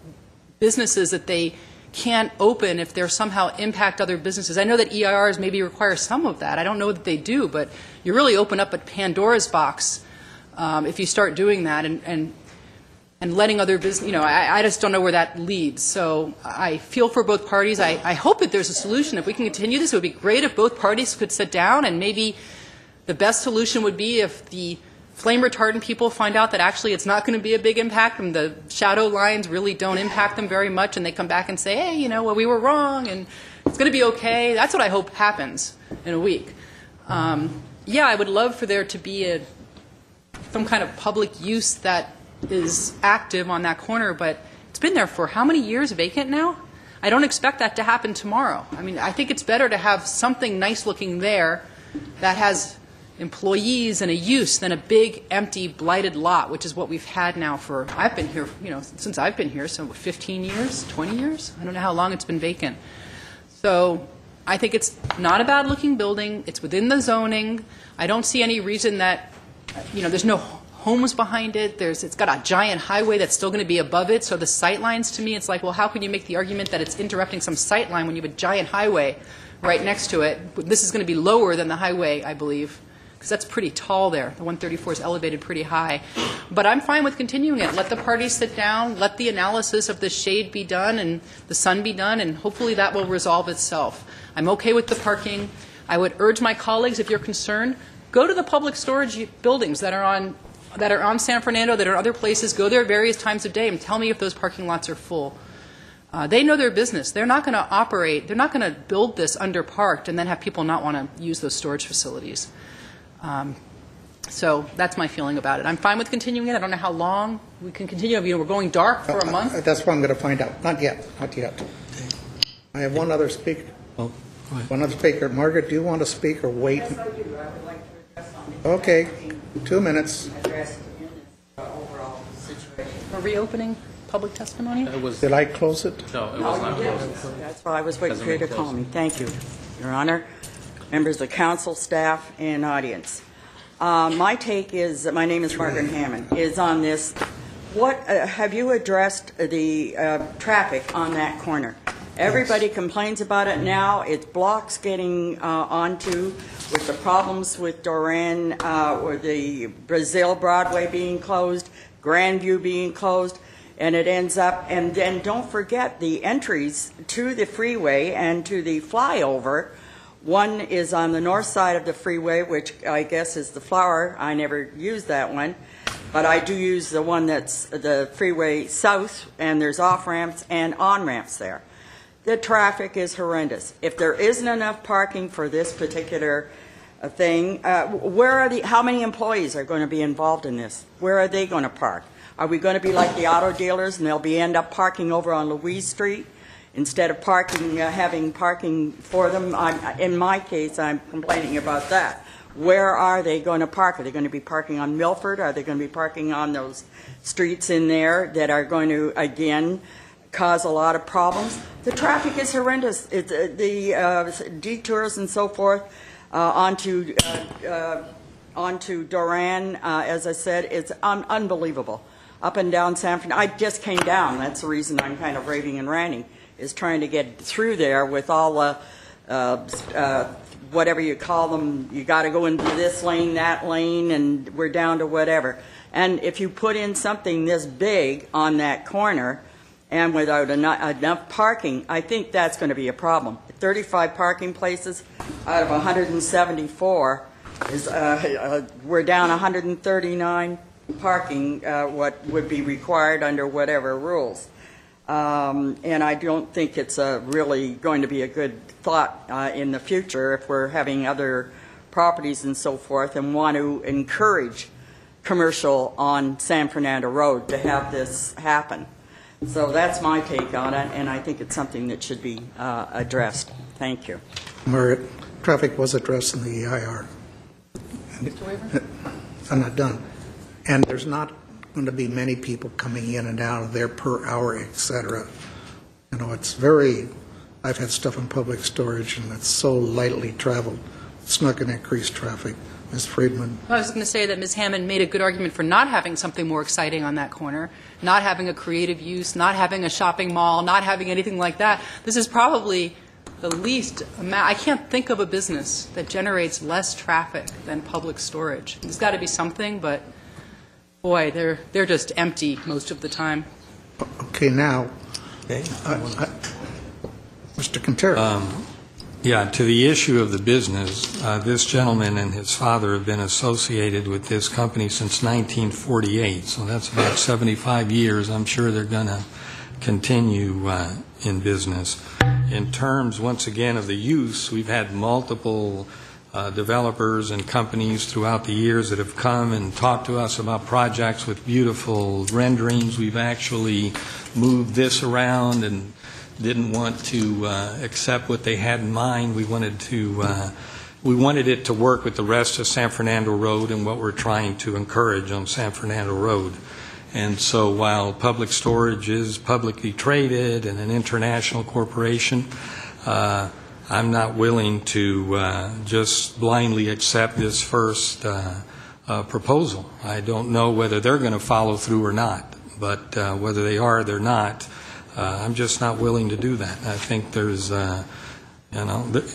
businesses that they can't open if they're somehow impact other businesses? I know that EIRs maybe require some of that. I don't know that they do, but you really open up a Pandora's box if you start doing that and letting other business, I just don't know where that leads. So I feel for both parties. I hope that there's a solution. If we can continue this, it would be great if both parties could sit down, and maybe the best solution would be if the flame retardant people find out that actually it's not going to be a big impact and the shadow lines really don't impact them very much, and they come back and say, hey, well, we were wrong and it's going to be okay. That's what I hope happens in a week. Yeah, I would love for there to be some kind of public use that is active on that corner, but it's been there for how many years vacant now? I don't expect that to happen tomorrow. I mean, I think it's better to have something nice looking there that has employees and a use than a big, empty, blighted lot, which is what we've had now for, I've been here, since I've been here, so 15 years, 20 years? I don't know how long it's been vacant. So I think it's not a bad-looking building. It's within the zoning. I don't see any reason that, there's no homes behind it. It's got a giant highway that's still going to be above it. So the sight lines, to me, it's like, well, how can you make the argument that it's interrupting some sight line when you have a giant highway right next to it? This is going to be lower than the highway, I believe, because that's pretty tall there. The 134 is elevated pretty high. But I'm fine with continuing it. Let the parties sit down. Let the analysis of the shade be done and the sun be done, and hopefully that will resolve itself. I'm okay with the parking. I would urge my colleagues, if you're concerned, go to the public storage buildings that are on San Fernando, that are other places. Go there various times of day and tell me if those parking lots are full. They know their business. They're not going to operate. They're not going to build this underparked and then have people not want to use those storage facilities. So that's my feeling about it. I'm fine with continuing it. I don't know how long we can continue. We're going dark for a month. That's what I'm going to find out. Not yet. Not yet. I have one other speaker. Oh, go ahead. One other speaker. Margaret, do you want to speak or wait? Yes, I do. I would like to address on the Okay. 2 minutes. address in this overall situation. We're reopening public testimony? Did I close it? No, it was not closed. That's why I was waiting Hasn't for you to been call closed. me. Thank you, Your Honor, members of council, staff, and audience. My take is, my name is Margaret Hammond, is on this. What have you addressed the traffic on that corner? Everybody complains about it now. It's blocks getting onto with the problems with Doran, or the Brazil Broadway being closed, Grandview being closed, and it ends up, and then don't forget the entries to the freeway and to the flyover. One is on the north side of the freeway, which I guess is the Flower. I never use that one, but I do use the one that's the freeway south, and there's off-ramps and on-ramps there. The traffic is horrendous. If there isn't enough parking for this particular thing, how many employees are going to be involved in this? Where are they going to park? Are we going to be like the auto dealers, and they'll end up parking over on Louise Street instead of having parking for them? In my case, I'm complaining about that. Where are they going to park? Are they going to be parking on Milford? Are they going to be parking on those streets in there that are going to, again, cause a lot of problems? The traffic is horrendous. The detours and so forth onto Doran, as I said, it's unbelievable. Up and down San Fernando. I just came down. That's the reason I'm kind of raving and ranting, is trying to get through there with all the, whatever you call them, you got to go into this lane, that lane, and we're down to whatever. And if you put in something this big on that corner and without enough parking, I think that's going to be a problem. 35 parking places out of 174 is, we're down 139 parking, what would be required under whatever rules. And I don't think it's really going to be a good thought in the future if we're having other properties and so forth and want to encourage commercial on San Fernando Road to have this happen. So that's my take on it, and I think it's something that should be addressed. Thank you. Margaret, traffic was addressed in the EIR. I'm not done. And there's not going to be many people coming in and out of there per hour, et cetera. It's very I've had stuff in public storage, and it's so lightly traveled, it's not going to increase traffic. Ms. Friedman? I was going to say that Ms. Hammond made a good argument for not having something more exciting on that corner, not having a creative use, not having a shopping mall, not having anything like that. This is probably the least amount. I can't think of a business that generates less traffic than public storage. There's got to be something, but boy, they're just empty most of the time. Okay, now, Mr. Quintero. Yeah, to the issue of the business, this gentleman and his father have been associated with this company since 1948, so that's about 75 years. I'm sure they're going to continue in business. In terms, once again, of the use, we've had multiple developers and companies throughout the years that have come and talked to us about projects with beautiful renderings. We've actually moved this around and didn't want to accept what they had in mind. We wanted it to work with the rest of San Fernando Road and what we're trying to encourage on San Fernando Road. And so while Public Storage is publicly traded and an international corporation, I'm not willing to just blindly accept this first proposal. I don't know whether they're going to follow through or not, but whether they are or they're not, I'm just not willing to do that. I think there's,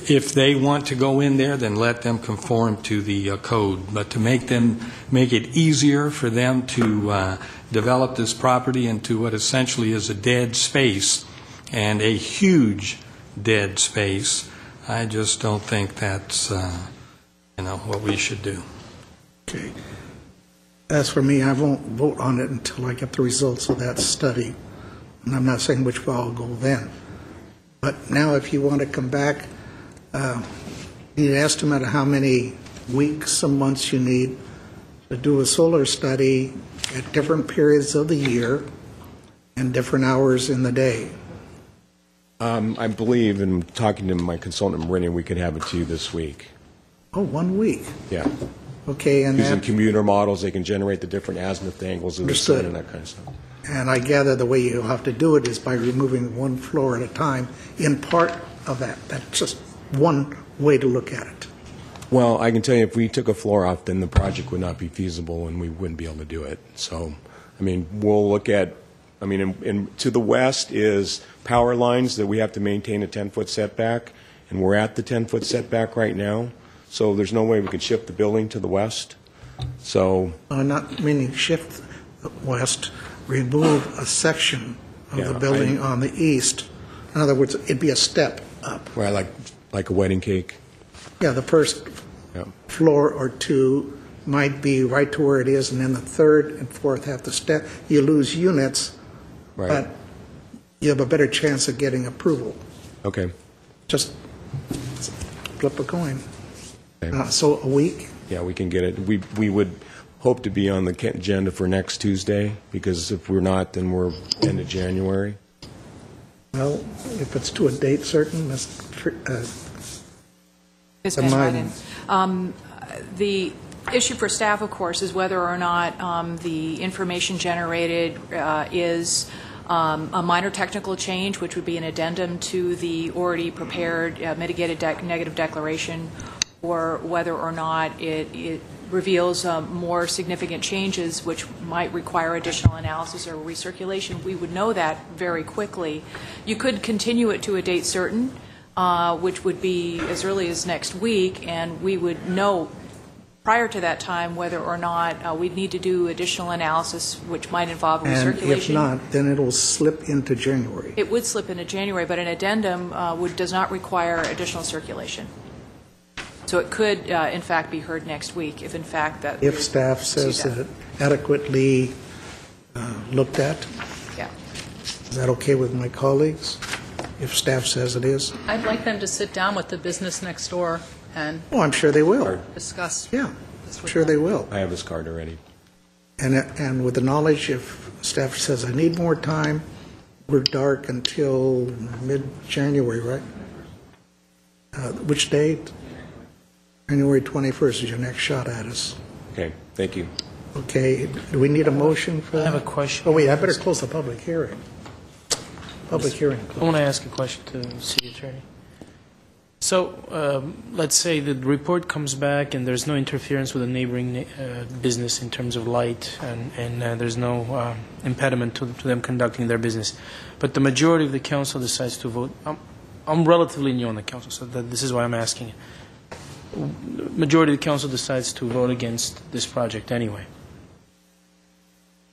if they want to go in there, then let them conform to the code. But to make it easier for them to develop this property into what essentially is a dead space, and a huge dead space, I just don't think that's, what we should do. Okay. As for me, I won't vote on it until I get the results of that study. And I'm not saying which way I'll go then. But now if you want to come back, you need an estimate of how many weeks or months you need to do a solar study at different periods of the year and different hours in the day. I believe, in talking to my consultant, Meridian, we could have it to you this week. Oh, 1 week? Yeah. Okay, and Using that, computer models, they can generate the different azimuth angles of the sun and that kind of stuff. and I gather the way you'll have to do it is by removing one floor at a time in part of that. That's just one way to look at it. Well, I can tell you, if we took a floor off, then the project would not be feasible and we wouldn't be able to do it. So, I mean, we'll look at, I mean, to the west is power lines that we have to maintain a 10-foot setback, and we're at the 10-foot setback right now. So there's no way we could shift the building to the west. So, Not meaning shift west, remove a section of the building on the east. In other words, it'd be a step up. right, like a wedding cake. Yeah, the first floor or two might be right to where it is, and then the third and fourth have to step. You lose units, Right. but you have a better chance of getting approval. Okay. Just flip a coin. Okay. So a week? Yeah, we can get it. We would hope to be on the agenda for next Tuesday, because if we're not, then we're end of January. Well, if it's to a date certain, Ms. Van Ryden, the issue for staff, of course, is whether or not the information generated is a minor technical change, which would be an addendum to the already prepared mitigated negative declaration, or whether or not it reveals more significant changes which might require additional analysis or recirculation. We would know that very quickly. You could continue it to a date certain, which would be as early as next week, and we would know prior to that time whether or not we'd need to do additional analysis, which might involve recirculation. and if not, then it'll slip into January. It would slip into January, but an addendum does not require additional circulation. So it could, in fact, be heard next week, if in fact that... If staff says that it adequately looked at? Yeah. Is that okay with my colleagues? If staff says it is? I'd like them to sit down with the business next door and Oh, I'm sure they will. discuss. Yeah, this I'm with sure them. they will. I have his card already. And with the knowledge, if staff says, I need more time, we're dark until mid-January, right? Which date? January 21st is your next shot at us. Okay, thank you. Okay, do we need a motion for that? I have a question. Oh, wait, I better close the public hearing. Public hearing. I want to ask a question to the city attorney. So let's say the report comes back and there's no interference with a neighboring business in terms of light, and there's no impediment to them conducting their business. But the majority of the council decides to vote. I'm relatively new on the council, so this is why I'm asking. Majority of the council decides to vote against this project anyway.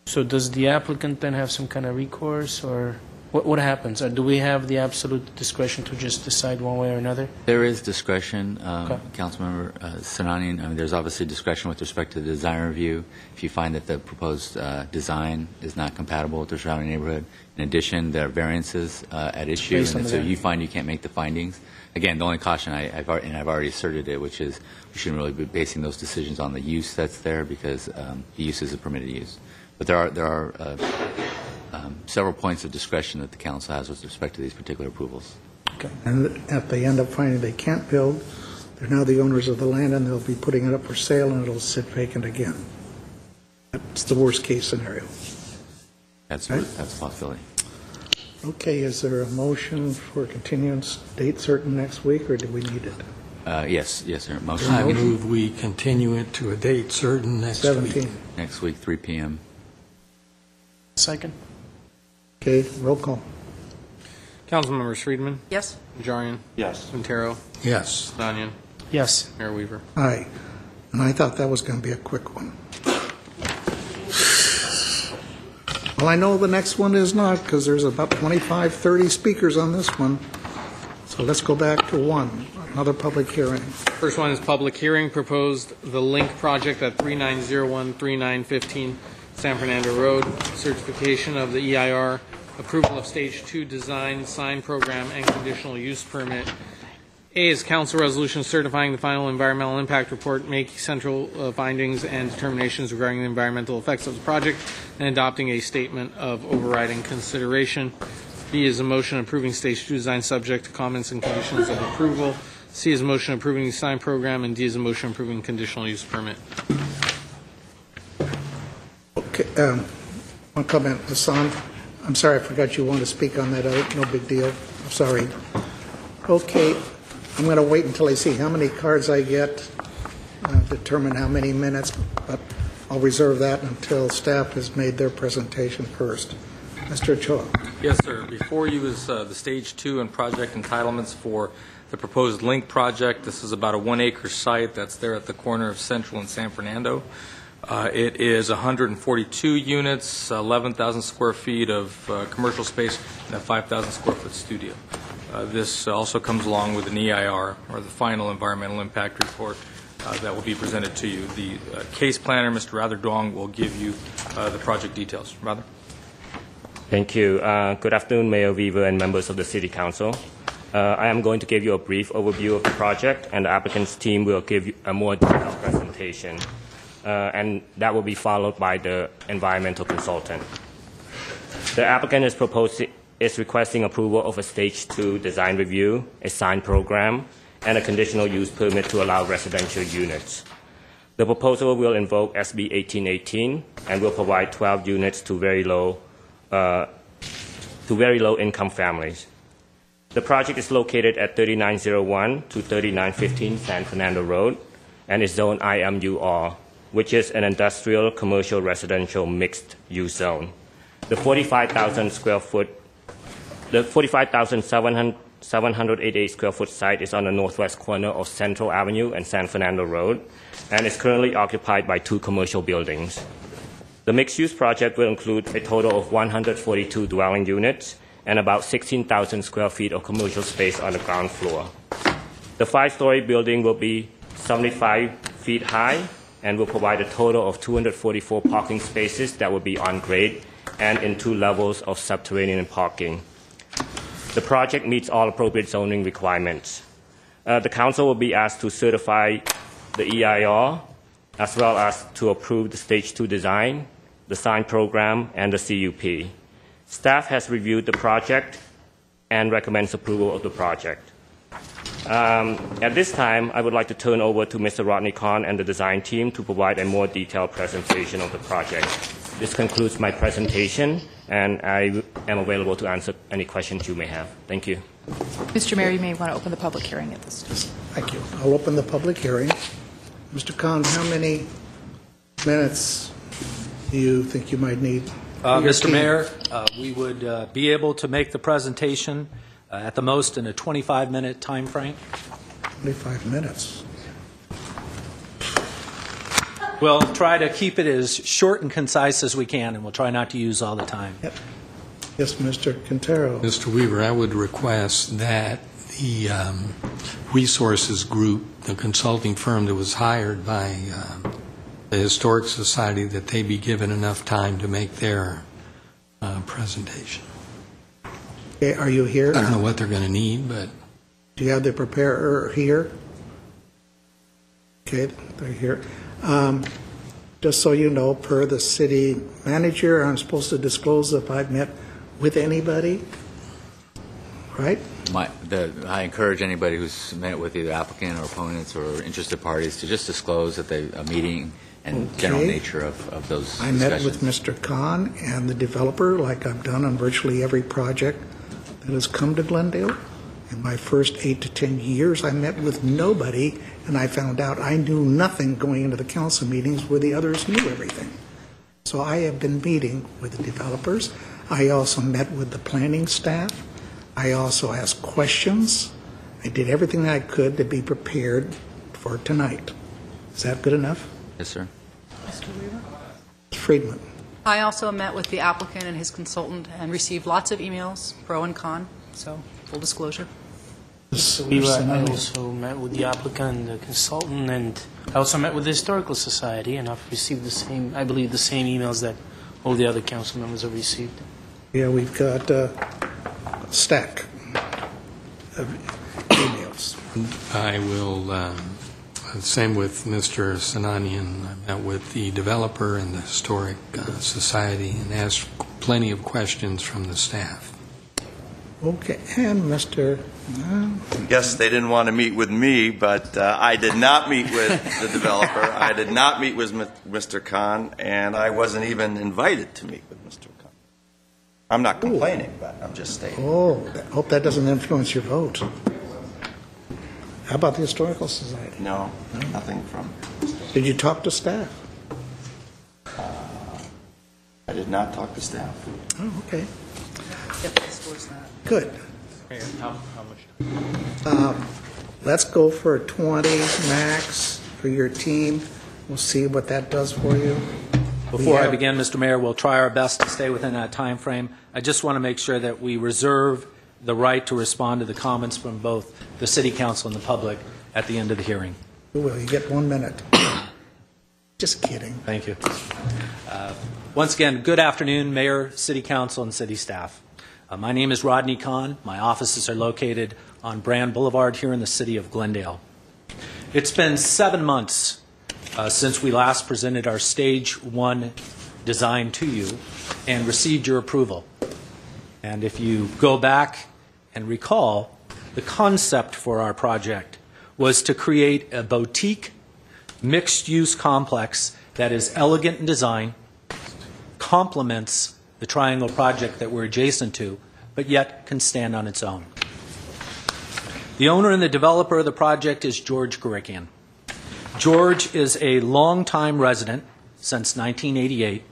So does the applicant then have some kind of recourse, or what happens? Do we have the absolute discretion to just decide one way or another? There is discretion, Okay. Councilmember Sinani. I mean, there's obviously discretion with respect to the design review. If you find that the proposed design is not compatible with the surrounding neighborhood, in addition, there are variances at issue, Based on and the so variance. you find you can't make the findings. Again, the only caution I've already asserted it, which is we shouldn't really be basing those decisions on the use that's there, because the use is a permitted use. But there are several points of discretion that the council has with respect to these particular approvals. Okay. And if they end up finding they can't build, they're now the owners of the land, and they'll be putting it up for sale, and it'll sit vacant again. That's the worst-case scenario. That's Right. that's a possibility. Okay, is there a motion for continuance, date certain next week, or do we need it? Yes, sir. Motion. I move we continue it to a date certain next 17. week. Next week, 3 p.m. Second. Okay, roll call. Councilmembers Friedman, Yes? Najarian, Yes. Quintero, Yes. Sinanian, Yes. Mayor Weaver. Aye. And I thought that was going to be a quick one. Well, I know the next one is not, because there's about 25, 30 speakers on this one. So let's go back to one, another public hearing. First one is public hearing, proposed the Link project at 3901, 3915 San Fernando Road, certification of the EIR, approval of Stage 2 design, sign program, and conditional use permit. A is council resolution certifying the final environmental impact report, making central findings and determinations regarding the environmental effects of the project, and adopting a statement of overriding consideration. B is a motion approving Stage 2 design subject to comments and conditions of approval. C is a motion approving the sign program, and D is a motion approving conditional use permit. Okay, one comment, Hassan. I'm sorry, I forgot you wanted to speak on that. No big deal. I'm sorry. Okay, I'm going to wait until I see how many cards I get, determine how many minutes, but I'll reserve that until staff has made their presentation first. Mr. Ochoa. Yes, sir. Before you is the Stage 2 and project entitlements for the proposed Link project. This is about a 1-acre site that's there at the corner of Central and San Fernando. It is 142 units, 11,000 square feet of commercial space, and a 5,000 square foot studio. This also comes along with an EIR, or the final environmental impact report, that will be presented to you. The case planner, Mr. Rather Dong, will give you the project details. Rather? Thank you. Good afternoon, Mayor Weaver and members of the City Council. I am going to give you a brief overview of the project, and the applicant's team will give you a more detailed presentation. And that will be followed by the environmental consultant. The applicant is requesting approval of a Stage 2 design review, a sign program, and a conditional use permit to allow residential units. The proposal will invoke SB 1818 and will provide 12 units to very low income families. The project is located at 3901 to 3915 San Fernando Road and is zoned IMUR, which is an industrial, commercial, residential mixed-use zone. The 45,788 square foot site is on the northwest corner of Central Avenue and San Fernando Road, and is currently occupied by 2 commercial buildings. The mixed-use project will include a total of 142 dwelling units and about 16,000 square feet of commercial space on the ground floor. The 5-story building will be 75 feet high and will provide a total of 244 parking spaces that will be on grade and in 2 levels of subterranean parking. The project meets all appropriate zoning requirements. The council will be asked to certify the EIR, as well as to approve the Stage 2 design, the sign program, and the CUP. Staff has reviewed the project and recommends approval of the project. At this time, I would like to turn over to Mr. Rodney Kahn and the design team to provide a more detailed presentation of the project. This concludes my presentation, and I am available to answer any questions you may have. Thank you. Mr. Mayor, you may want to open the public hearing at this time. Thank you. I'll open the public hearing. Mr. Khan, how many minutes do you think you might need? Mr. Mayor, we would be able to make the presentation at the most in a 25-minute time frame. 25 minutes. We'll try to keep it as short and concise as we can, and we'll try not to use all the time. Yep. Yes, Mr. Quintero. Mr. Weaver, I would request that the resources group, the consulting firm that was hired by the Historic Society, that they be given enough time to make their presentation. Okay, are you here? I don't know what they're going to need, but... Do you have the preparer here? Okay, they're here. Just so you know, per the city manager, I'm supposed to disclose if I've met with anybody, right? I encourage anybody who's met with either applicant or opponents or interested parties to just disclose that they a meeting and general nature of those I met with Mr. Khan and the developer, like I've done on virtually every project that has come to Glendale. In my first 8 to 10 years, I met with nobody, and I found out I knew nothing going into the council meetings where the others knew everything. So I have been meeting with the developers. I also met with the planning staff. I also asked questions. I did everything I could to be prepared for tonight. Is that good enough? Yes, sir. Mr. Weaver? Friedman. I also met with the applicant and his consultant and received lots of emails, pro and con, so full disclosure. Mr. Weaver, I also met with the applicant and the consultant, and I also met with the Historical Society, and I've received the same, I believe, the same emails that all the other council members have received. Yeah, we've got a stack of emails. I will, same with Mr. Sinanian. I met with the developer and the Historic Society and asked plenty of questions from the staff. Okay, and Mr. Yes, they didn't want to meet with me, but I did not meet with the developer. I did not meet with Mr. Khan, and I wasn't even invited to meet with Mr. Khan. I'm not complaining, but I'm just stating. Oh, I hope that doesn't influence your vote. How about the Historical Society? No, nothing from. Did you talk to staff? I did not talk to staff. Oh, okay. Good. How much? Let's go for 20 max for your team. We'll see what that does for you. Before I begin, Mr. Mayor, we'll try our best to stay within that time frame. I just want to make sure that we reserve the right to respond to the comments from both the City Council and the public at the end of the hearing. You will. You get 1 minute. Just kidding. Thank you. Once again, good afternoon, Mayor, City Council, and City staff. My name is Rodney Kahn. My offices are located on Brand Boulevard here in the city of Glendale. It's been 7 months since we last presented our Stage 1 design to you and received your approval. And if you go back and recall, the concept for our project was to create a boutique mixed-use complex that is elegant in design, complements the Triangle project that we're adjacent to, but yet can stand on its own. The owner and the developer of the project is George Garikian. George is a longtime resident since 1988,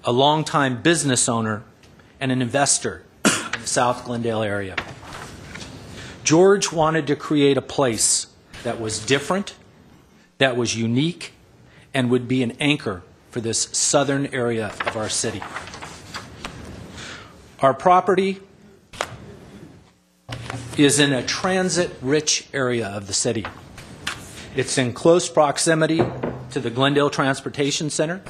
a longtime business owner, and an investor in the South Glendale area. George wanted to create a place that was different, that was unique, and would be an anchor for this southern area of our city. Our property is in a transit-rich area of the city. It's in close proximity to the Glendale Transportation Center,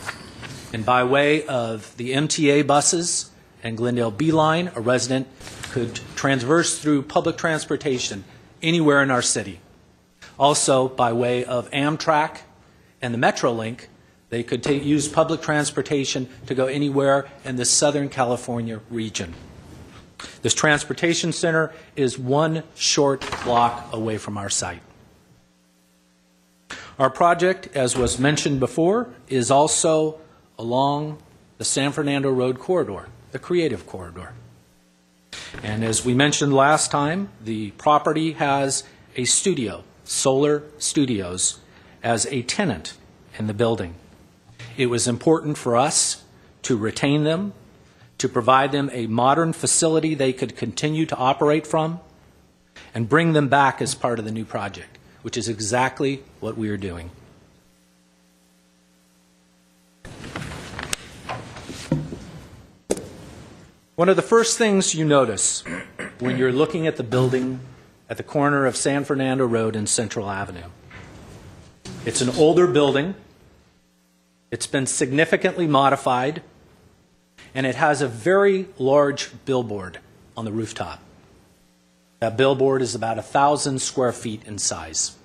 and by way of the MTA buses and Glendale B-Line, a resident could transverse through public transportation anywhere in our city. Also, by way of Amtrak and the Metrolink, they could use public transportation to go anywhere in the Southern California region. This transportation center is 1 short block away from our site. Our project, as was mentioned before, is also along the San Fernando Road corridor, the creative corridor. And as we mentioned last time, the property has a studio, Solar Studios, as a tenant in the building. It was important for us to retain them, to provide them a modern facility they could continue to operate from, and bring them back as part of the new project, which is exactly what we are doing. One of the first things you notice when you're looking at the building at the corner of San Fernando Road and Central Avenue, it's an older building, it's been significantly modified, and it has a very large billboard on the rooftop. That billboard is about 1,000 square feet in size.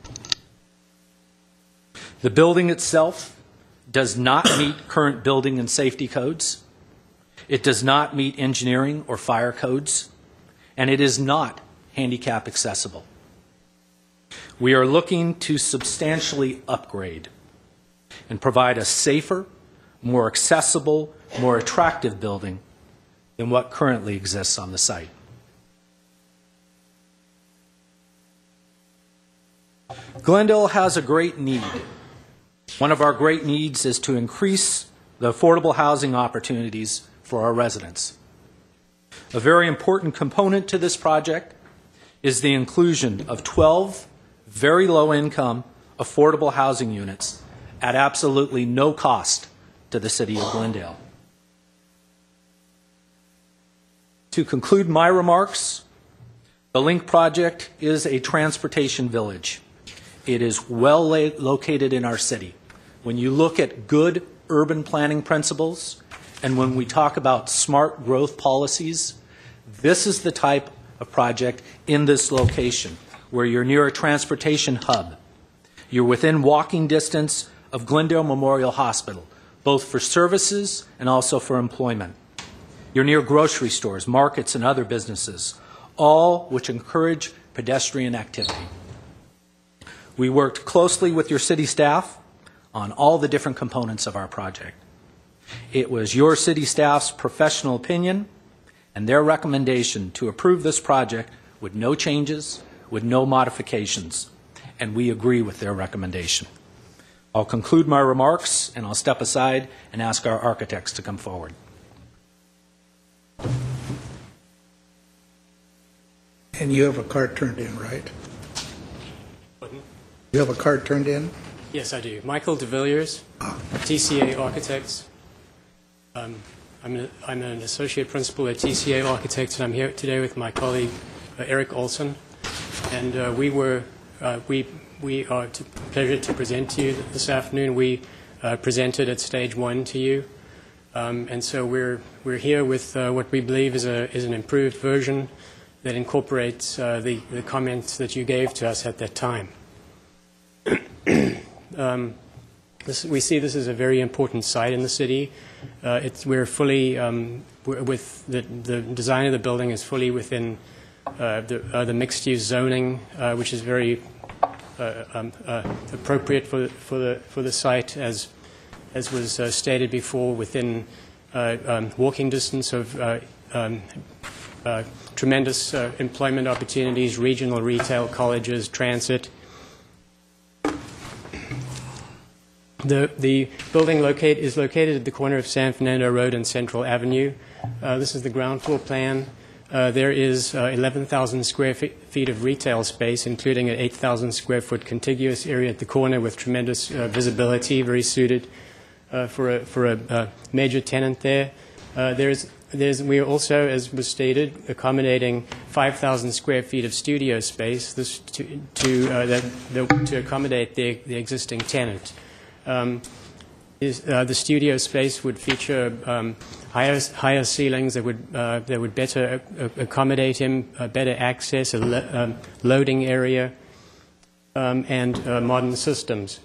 The building itself does not meet current building and safety codes. It does not meet engineering or fire codes, and it is not handicap accessible. We are looking to substantially upgrade and provide a safer, more accessible, more attractive building than what currently exists on the site. Glendale has a great need. One of our great needs is to increase the affordable housing opportunities for our residents. A very important component to this project is the inclusion of 12 very low-income affordable housing units at absolutely no cost to the city of Glendale. To conclude my remarks, the LINK project is a transportation village. It is well located in our city. When you look at good urban planning principles, and when we talk about smart growth policies, this is the type of project in this location where you're near a transportation hub. You're within walking distance of Glendale Memorial Hospital, both for services and also for employment. You're near grocery stores, markets, and other businesses, all which encourage pedestrian activity. We worked closely with your city staff on all the different components of our project. It was your city staff's professional opinion and their recommendation to approve this project with no changes, with no modifications, and we agree with their recommendation. I'll conclude my remarks, and I'll step aside and ask our architects to come forward. And you have a card turned in, right? Pardon? You have a card turned in? Yes, I do. Michael de Villiers, TCA Architects. I'm an associate principal at TCA Architects, and I'm here today with my colleague Eric Olson. And we are it's a pleasure to present to you this afternoon. We presented at stage 1 to you, and so we're here with what we believe is an improved version that incorporates the comments that you gave to us at that time. We see this as a very important site in the city. We're fully, with the design of the building is fully within the mixed-use zoning, which is very appropriate for the site, as was stated before, within walking distance of tremendous employment opportunities, regional retail, colleges, transit. The building is located at the corner of San Fernando Road and Central Avenue. This is the ground floor plan. There is 11,000 square feet of retail space, including an 8,000 square foot contiguous area at the corner with tremendous visibility, very suited for a major tenant there. We are also, as was stated, accommodating 5,000 square feet of studio space to accommodate the existing tenant. The studio space would feature higher ceilings that would better accommodate him, better access, a loading area, and modern systems.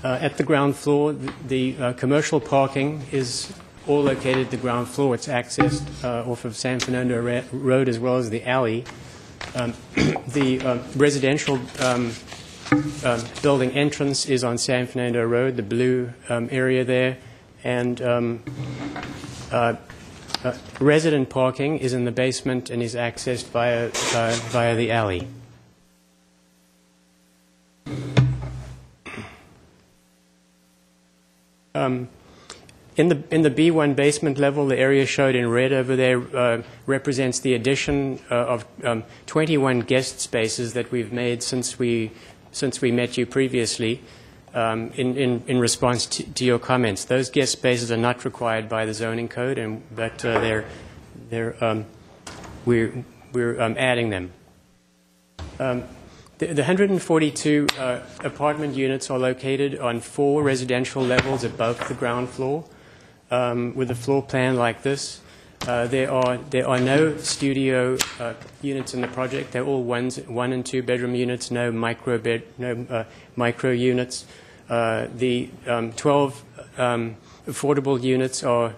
At the ground floor, the commercial parking is all located at the ground floor. It's accessed off of San Fernando Road as well as the alley. The residential building entrance is on San Fernando Road, the blue area there, and resident parking is in the basement and is accessed via the alley. In the B1 basement level, the area showed in red over there represents the addition of 21 guest spaces that we've made since we met you previously in response to your comments. Those guest spaces are not required by the zoning code, but we're adding them. The 142 apartment units are located on 4 residential levels above the ground floor, with a floor plan like this. There are no studio units in the project. They're all 1 and 2 bedroom units. No micro units. The 12 affordable units are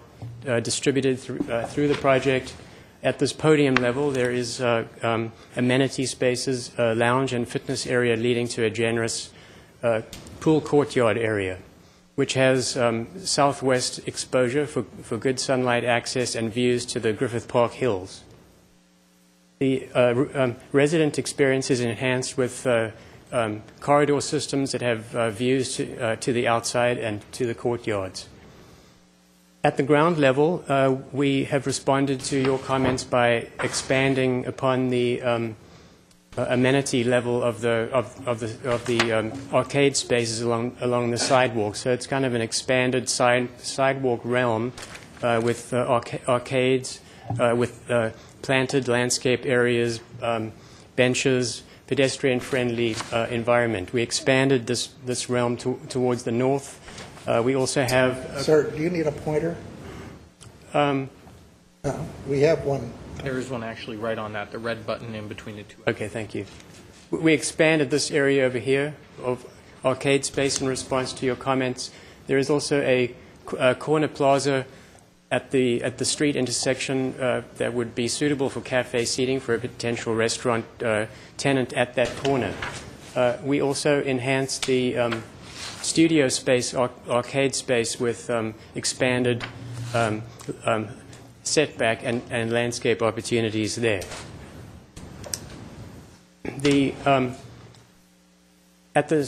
distributed through the project. At this podium level, there is amenity spaces, lounge and fitness area leading to a generous pool courtyard area, which has southwest exposure for good sunlight access and views to the Griffith Park Hills. The resident experience is enhanced with corridor systems that have views to the outside and to the courtyards. At the ground level, we have responded to your comments by expanding upon the amenity level of the arcade spaces along the sidewalk. So it's kind of an expanded sidewalk realm with arcades, with planted landscape areas, benches, pedestrian-friendly environment. We expanded this realm towards the north. We also have... Sir, do you need a pointer? We have one. There is one actually right on that, the red button in between the two. Okay, thank you. We expanded this area over here of arcade space in response to your comments. There is also a corner plaza at the street intersection that would be suitable for cafe seating for a potential restaurant tenant at that corner. We also enhanced the studio space, arcade space, with expanded setback and landscape opportunities there. At the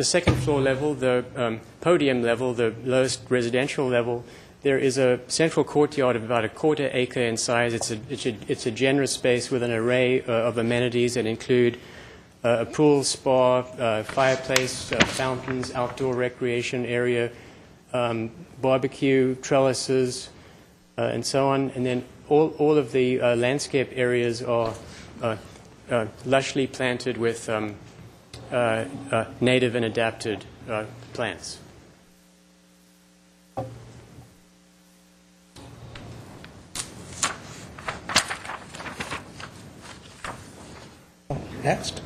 second floor level, the podium level, the lowest residential level, there is a central courtyard of about a quarter acre in size. It's a generous space with an array of amenities that include a pool, spa, fireplace, fountains, outdoor recreation area, barbecue, trellises, and so on. And then all of the landscape areas are lushly planted with native and adapted plants. Next,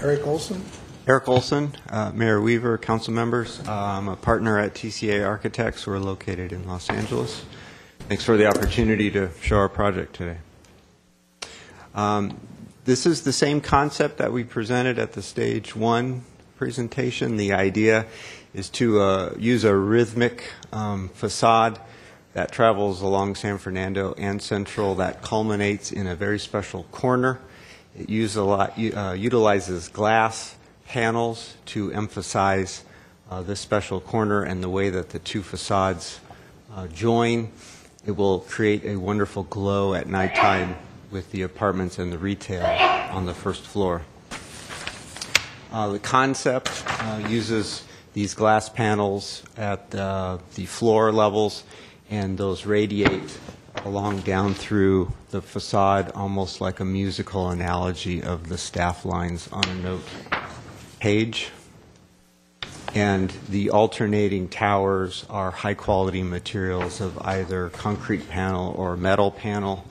Eric Olson. Eric Olson, Mayor Weaver, council members. I'm a partner at TCA Architects. We're located in Los Angeles. Thanks for the opportunity to show our project today. This is the same concept that we presented at the Stage 1 presentation. The idea is to use a rhythmic facade that travels along San Fernando and Central that culminates in a very special corner. It utilizes glass panels to emphasize this special corner and the way that the two facades join. It will create a wonderful glow at nighttime with the apartments and the retail on the first floor. The concept uses these glass panels at the floor levels, and those radiate along down through the facade, almost like a musical analogy of the staff lines on a note page. And the alternating towers are high-quality materials of either concrete panel or metal panel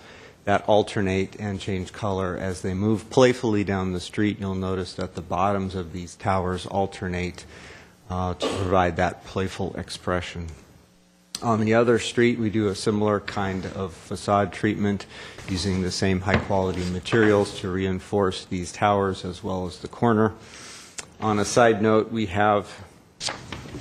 that alternate and change color as they move playfully down the street. You'll notice that the bottoms of these towers alternate to provide that playful expression. On the other street, we do a similar kind of facade treatment using the same high-quality materials to reinforce these towers as well as the corner. On a side note, we have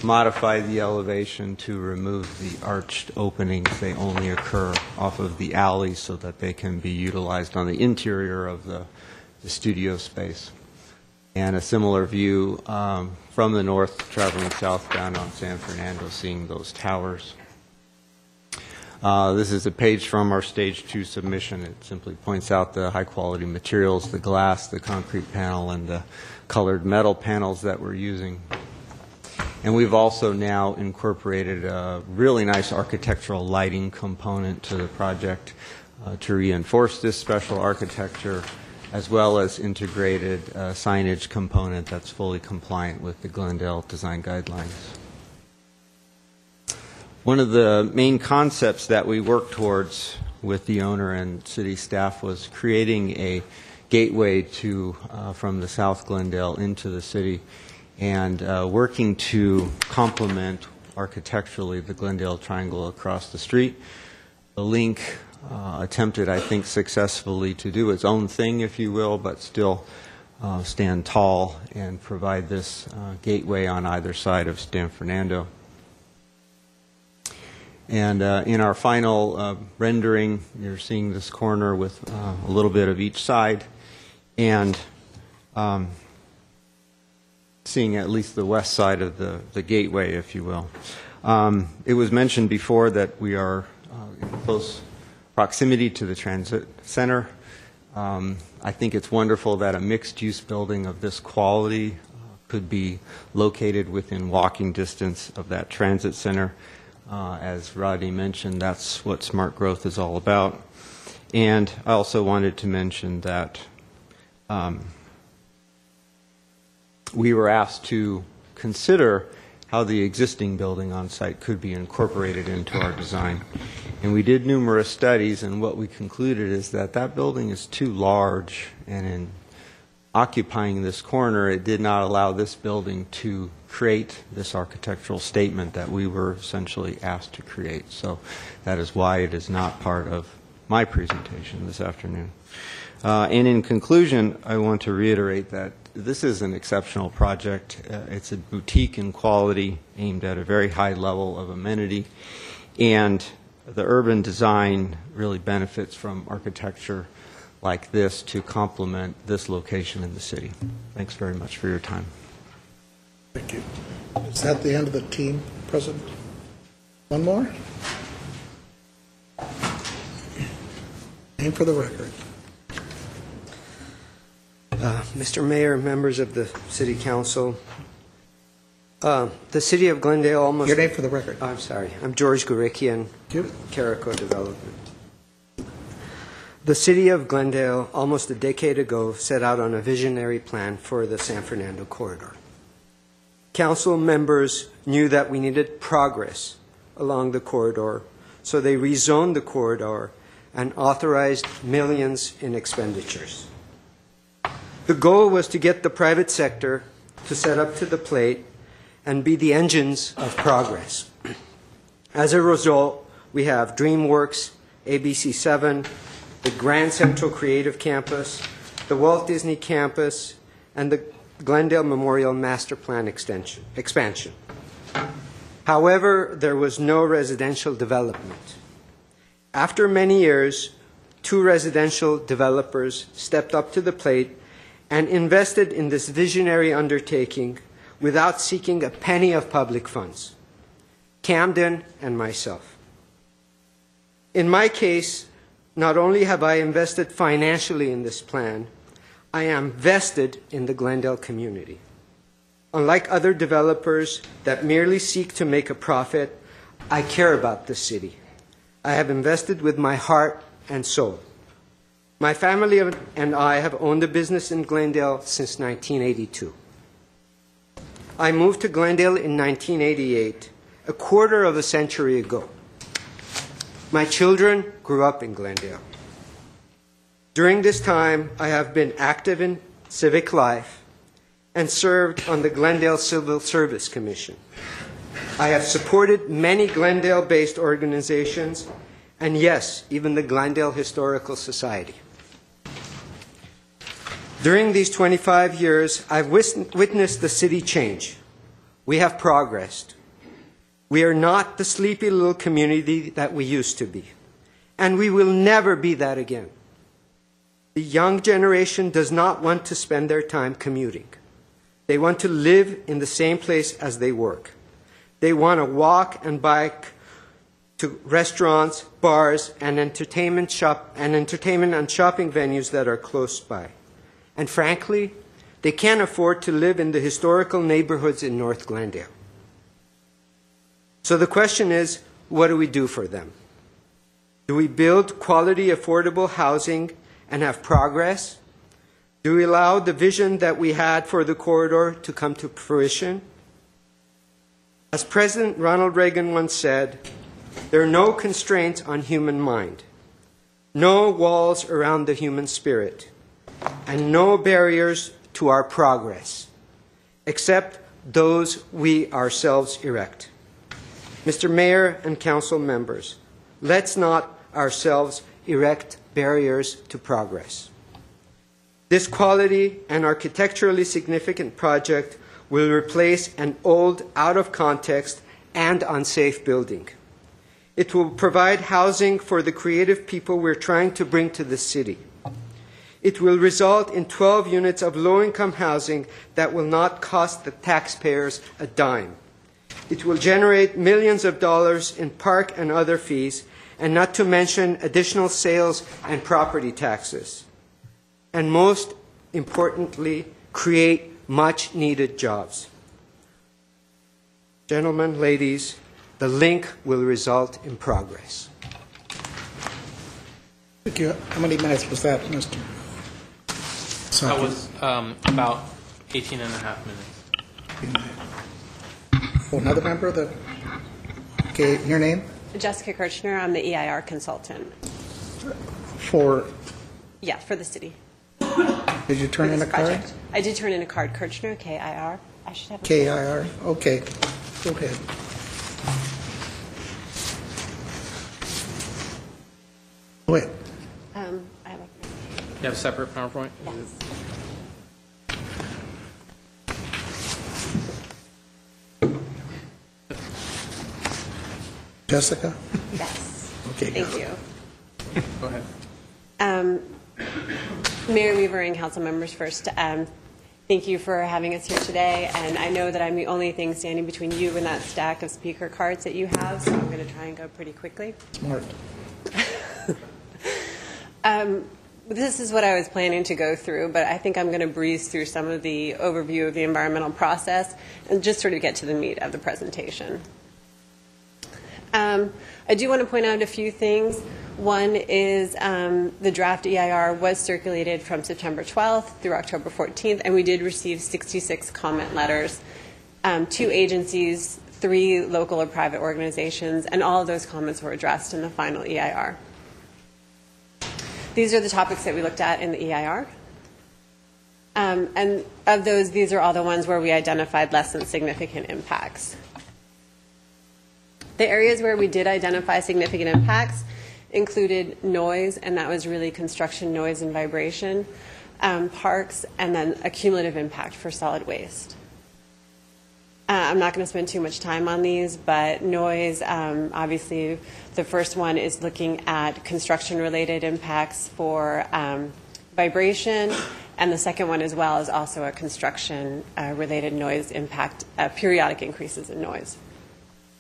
modify the elevation to remove the arched openings. They only occur off of the alley so that they can be utilized on the interior of the studio space. And a similar view from the north, traveling southbound on San Fernando, seeing those towers. This is a page from our Stage 2 submission. It simply points out the high-quality materials, the glass, the concrete panel, and the colored metal panels that we're using. And we've also now incorporated a really nice architectural lighting component to the project to reinforce this special architecture, as well as integrated signage component that's fully compliant with the Glendale design guidelines. One of the main concepts that we worked towards with the owner and city staff was creating a gateway to from the South Glendale into the city, and working to complement architecturally the Glendale Triangle across the street. The link attempted, I think, successfully to do its own thing, if you will, but still stand tall and provide this gateway on either side of San Fernando. And in our final rendering, you're seeing this corner with a little bit of each side, and seeing at least the west side of the gateway, if you will. It was mentioned before that we are in close proximity to the transit center. I think it's wonderful that a mixed-use building of this quality could be located within walking distance of that transit center. As Rodney mentioned, that's what smart growth is all about. And I also wanted to mention that we were asked to consider how the existing building on site could be incorporated into our design. And we did numerous studies, and what we concluded is that that building is too large, and in occupying this corner, it did not allow this building to create this architectural statement that we were essentially asked to create. So that is why it is not part of my presentation this afternoon. And in conclusion, I want to reiterate that this is an exceptional project. It's a boutique in quality aimed at a very high level of amenity, and the urban design really benefits from architecture like this to complement this location in the city. Thanks very much for your time. Thank you. Is that the end of the team, President? One more? Name for the record. Mr. Mayor, members of the City Council, the City of Glendale almost... Your name for the record. I'm sorry. I'm George Gurikian, Carico Development. The City of Glendale, almost a decade ago, set out on a visionary plan for the San Fernando corridor. Council members knew that we needed progress along the corridor, so they rezoned the corridor and authorized millions in expenditures. The goal was to get the private sector to set up to the plate and be the engines of progress. As a result, we have DreamWorks, ABC7, the Grand Central Creative Campus, the Walt Disney Campus, and the Glendale Memorial Master Plan expansion. However, there was no residential development. After many years, 2 residential developers stepped up to the plate and invested in this visionary undertaking without seeking a penny of public funds, Camden and myself. In my case, not only have I invested financially in this plan, I am vested in the Glendale community. Unlike other developers that merely seek to make a profit, I care about the city. I have invested with my heart and soul. My family and I have owned a business in Glendale since 1982. I moved to Glendale in 1988, a quarter of a century ago. My children grew up in Glendale. During this time, I have been active in civic life and served on the Glendale Civil Service Commission. I have supported many Glendale-based organizations, and yes, even the Glendale Historical Society. During these 25 years, I've witnessed the city change. We have progressed. We are not the sleepy little community that we used to be, and we will never be that again. The young generation does not want to spend their time commuting. They want to live in the same place as they work. They want to walk and bike to restaurants, bars, and entertainment and shopping venues that are close by. And frankly, they can't afford to live in the historical neighborhoods in North Glendale. So the question is, what do we do for them? Do we build quality, affordable housing and have progress? Do we allow the vision that we had for the corridor to come to fruition? As President Ronald Reagan once said, there are no constraints on human mind, no walls around the human spirit, and no barriers to our progress, except those we ourselves erect. Mr. Mayor and council members, let's not ourselves erect barriers to progress. This quality and architecturally significant project will replace an old, out-of-context, and unsafe building. It will provide housing for the creative people we're trying to bring to the city. It will result in 12 units of low-income housing that will not cost the taxpayers a dime. It will generate millions of dollars in park and other fees, and not to mention additional sales and property taxes. And most importantly, create much-needed jobs. Gentlemen, ladies, the link will result in progress. Thank you. How many minutes was that, Mr.? That was about 18 and a half minutes. Oh, another member of the, okay, your name? Jessica Kirchner. I'm the EIR consultant. For? Yeah, for the city. Did you turn in a card? Project. I did turn in a card. Kirchner, K-I-R. I should have a K-I-R, okay. Go ahead. Wait. I have a... You have a separate PowerPoint? Yes. Jessica? Yes. Okay. Thank you. Go ahead. Mayor Weaver and council members, first, thank you for having us here today. And I know that I'm the only thing standing between you and that stack of speaker cards that you have, so I'm going to try and go pretty quickly. Smart. This is what I was planning to go through, but I think I'm going to breeze through some of the overview of the environmental process and just sort of get to the meat of the presentation. I do want to point out a few things. One is the draft EIR was circulated from September 12th through October 14th, and we did receive 66 comment letters, 2 agencies, 3 local or private organizations, and all of those comments were addressed in the final EIR. These are the topics that we looked at in the EIR. And of those, these are all the ones where we identified less than significant impacts. The areas where we did identify significant impacts included noise, and that was really construction noise and vibration, parks, and then a cumulative impact for solid waste. I'm not going to spend too much time on these, but noise, obviously the first one is looking at construction-related impacts for vibration, and the second one as well is also a construction-related noise impact, periodic increases in noise.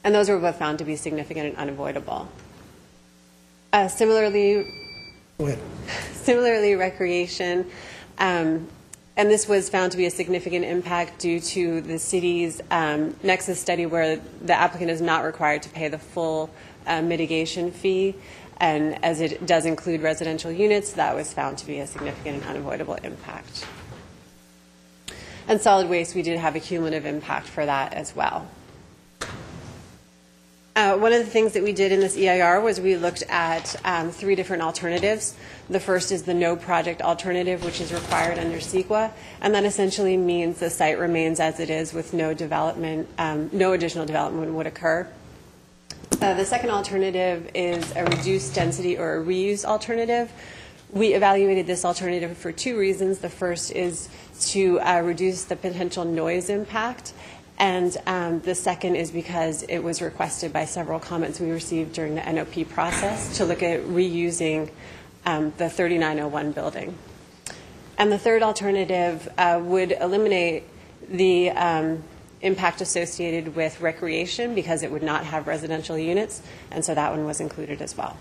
And those were both found to be significant and unavoidable. Similarly, recreation, and this was found to be a significant impact due to the city's nexus study where the applicant is not required to pay the full mitigation fee. And as it does include residential units, that was found to be a significant and unavoidable impact. And solid waste, we did have a cumulative impact for that as well. One of the things that we did in this EIR was we looked at 3 different alternatives. The first is the no project alternative, which is required under CEQA, and that essentially means the site remains as it is with no development, no additional development would occur. The second alternative is a reduced density or a reuse alternative. We evaluated this alternative for 2 reasons. The first is to reduce the potential noise impact, And the second is because it was requested by several comments we received during the NOP process to look at reusing the 3901 building. And the third alternative would eliminate the impact associated with recreation because it would not have residential units, and so that one was included as well.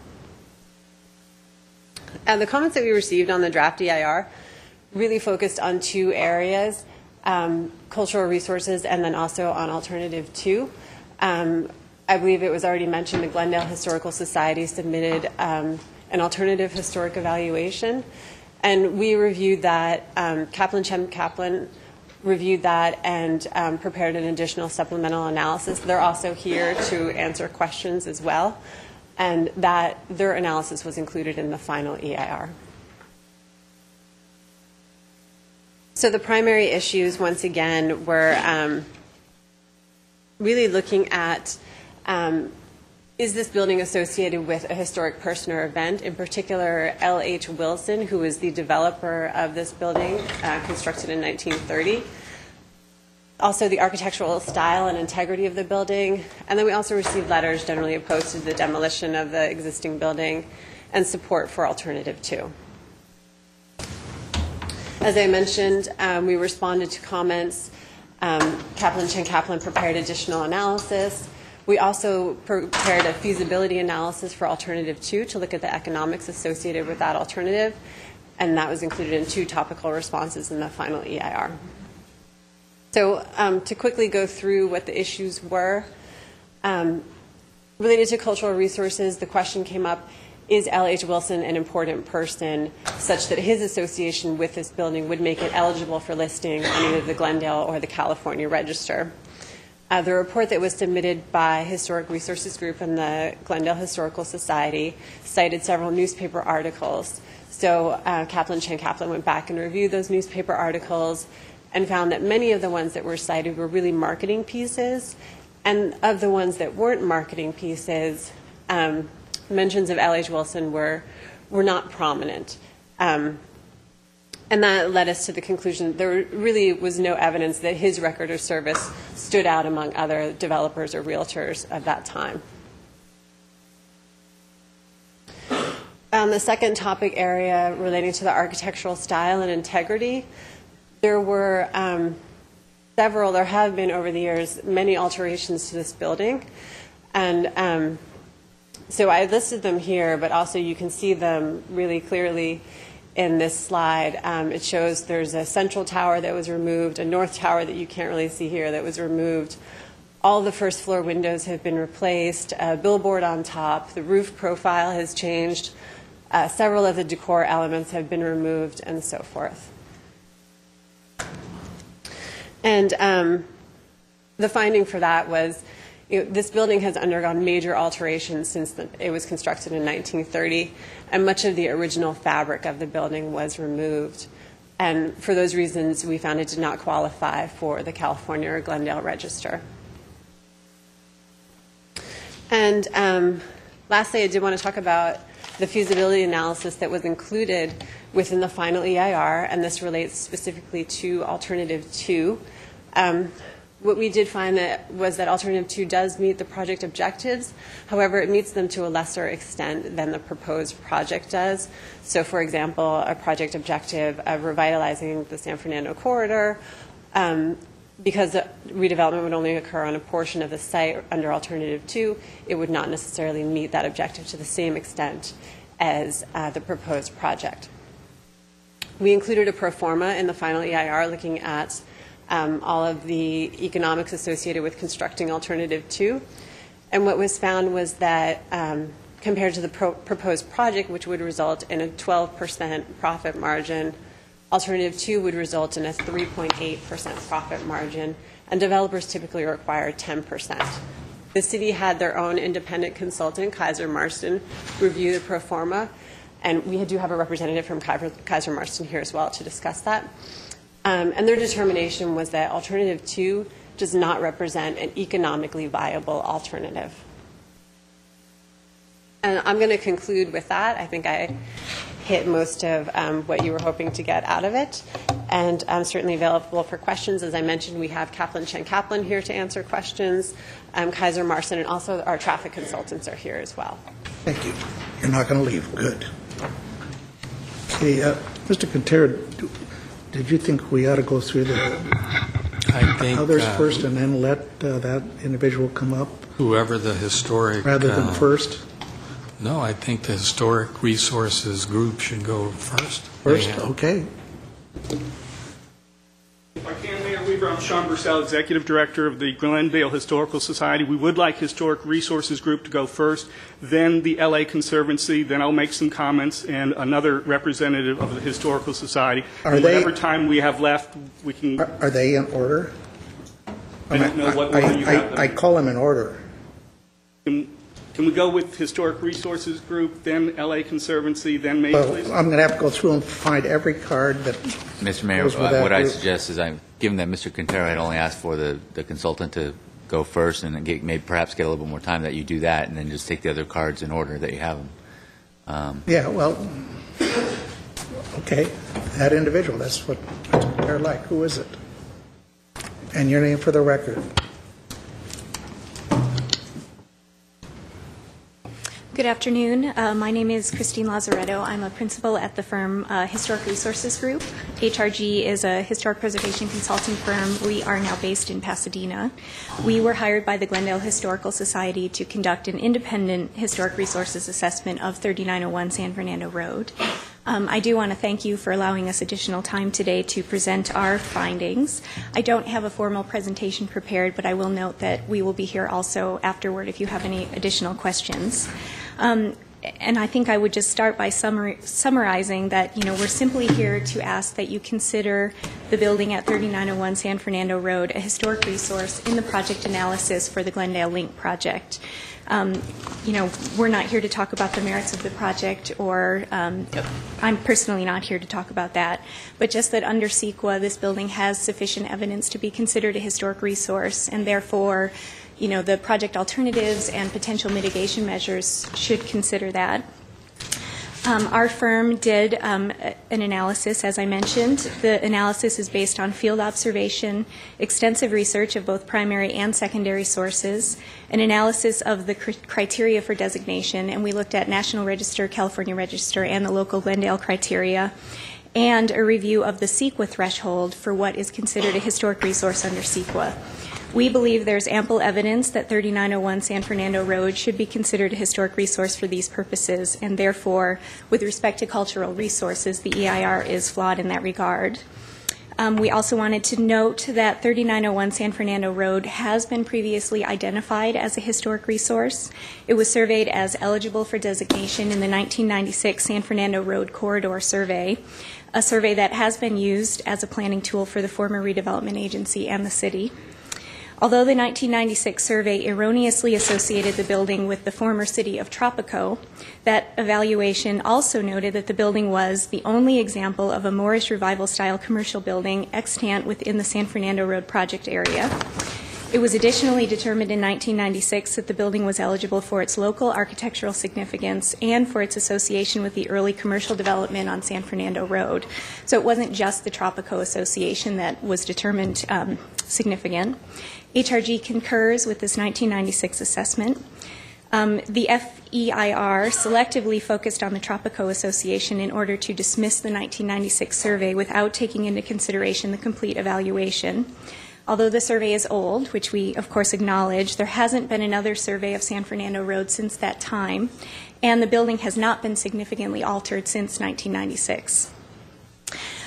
And the comments that we received on the draft EIR really focused on two areas, cultural resources and then also on alternative 2. I believe it was already mentioned the Glendale Historical Society submitted an alternative historic evaluation, and we reviewed that. Kaplan reviewed that and prepared an additional supplemental analysis. They're also here to answer questions as well, and that their analysis was included in the final EIR. So the primary issues, once again, were really looking at is this building associated with a historic person or event, in particular L.H. Wilson, who was the developer of this building, constructed in 1930. Also the architectural style and integrity of the building. And then we also received letters generally opposed to the demolition of the existing building and support for alternative 2. As I mentioned, we responded to comments. Chen Kaplan prepared additional analysis. We also prepared a feasibility analysis for alternative 2 to look at the economics associated with that alternative, and that was included in 2 topical responses in the final EIR. So to quickly go through what the issues were, related to cultural resources, the question came up, is L.H. Wilson an important person such that his association with this building would make it eligible for listing on either the Glendale or the California Register? The report that was submitted by Historic Resources Group and the Glendale Historical Society cited several newspaper articles. So Chen Kaplan went back and reviewed those newspaper articles and found that many of the ones that were cited were really marketing pieces. And of the ones that weren't marketing pieces, mentions of L.H. Wilson were not prominent. And that led us to the conclusion there really was no evidence that his record of service stood out among other developers or realtors of that time. The second topic area relating to the architectural style and integrity, there were there have been over the years many alterations to this building. And so I listed them here, but also you can see them really clearly in this slide. It shows there's a central tower that was removed, a north tower that you can't really see here that was removed. All the first floor windows have been replaced, a billboard on top, the roof profile has changed, several of the decor elements have been removed, and so forth. And the finding for that was this building has undergone major alterations since it was constructed in 1930, and much of the original fabric of the building was removed. And for those reasons, we found it did not qualify for the California or Glendale Register. And lastly, I did want to talk about the feasibility analysis that was included within the final EIR, and this relates specifically to Alternative 2. What we did find was that Alternative 2 does meet the project objectives. However, it meets them to a lesser extent than the proposed project does. So, for example, a project objective of revitalizing the San Fernando corridor, because the redevelopment would only occur on a portion of the site under Alternative 2, it would not necessarily meet that objective to the same extent as the proposed project. We included a pro forma in the final EIR looking at all of the economics associated with constructing Alternative 2. And what was found was that compared to the proposed project, which would result in a 12% profit margin, Alternative 2 would result in a 3.8% profit margin, and developers typically require 10%. The city had their own independent consultant, Kaiser Marston, review the pro forma, and we do have a representative from Kaiser Marston here as well to discuss that. And their determination was that Alternative 2 does not represent an economically viable alternative. And I'm going to conclude with that. I think I hit most of what you were hoping to get out of it. And I'm certainly available for questions. As I mentioned, we have Kaplan Chen Kaplan here to answer questions. Kaiser Marson, and also our traffic consultants are here as well. Thank you. You're not going to leave. Good. Okay, Mr. Quintero, did you think we ought to go through the others first and then let that individual come up? Whoever the historic... Rather than first? No, I think the Historic Resources Group should go first. First? Okay. If I can, Mayor Weaver, I'm Sean Bursell, Executive Director of the Glendale Historical Society. We would like Historic Resources Group to go first, then the LA Conservancy, then I'll make some comments, and another representative of the Historical Society. Whatever time we have left, we can... Are they in order? I don't know what order you have them. I call them in order. Can we go with Historic Resources Group, then LA Conservancy, then Maine, please? I'm going to have to go through and find every card that Mr. Mayor, goes with that what I group. suggest is, given that Mr. Quintero had only asked for the consultant to go first and then maybe perhaps get a little bit more time, that you do that and then just take the other cards in order that you have them. Yeah, well, okay, that individual, that's what they're like. Who is it? And your name for the record. Good afternoon. My name is Christine Lazaretto. I'm a principal at the firm Historic Resources Group. HRG is a historic preservation consulting firm. We are now based in Pasadena. We were hired by the Glendale Historical Society to conduct an independent historic resources assessment of 3901 San Fernando Road. I do want to thank you for allowing us additional time today to present our findings. I don't have a formal presentation prepared, but I will note that we will be here also afterward if you have any additional questions. And I think I would just start by summarizing that, we're simply here to ask that you consider the building at 3901 San Fernando Road a historic resource in the project analysis for the Glendale Link project. We're not here to talk about the merits of the project, or I'm personally not here to talk about that, but just that under CEQA, this building has sufficient evidence to be considered a historic resource, and therefore, the project alternatives and potential mitigation measures should consider that. Our firm did an analysis, as I mentioned. The analysis is based on field observation, extensive research of both primary and secondary sources, an analysis of the criteria for designation, and we looked at National Register, California Register, and the local Glendale criteria, and a review of the CEQA threshold for what is considered a historic resource under CEQA. We believe there's ample evidence that 3901 San Fernando Road should be considered a historic resource for these purposes, and therefore, with respect to cultural resources, the EIR is flawed in that regard. We also wanted to note that 3901 San Fernando Road has been previously identified as a historic resource. It was surveyed as eligible for designation in the 1996 San Fernando Road Corridor Survey, a survey that has been used as a planning tool for the former redevelopment agency and the city. Although the 1996 survey erroneously associated the building with the former city of Tropico, that evaluation also noted that the building was the only example of a Moorish Revival-style commercial building extant within the San Fernando Road project area. It was additionally determined in 1996 that the building was eligible for its local architectural significance and for its association with the early commercial development on San Fernando Road. So it wasn't just the Tropico Association that was determined significant. HRG concurs with this 1996 assessment. The FEIR selectively focused on the Tropico Association in order to dismiss the 1996 survey without taking into consideration the complete evaluation. Although the survey is old, which we of course acknowledge, there hasn't been another survey of San Fernando Road since that time, and the building has not been significantly altered since 1996.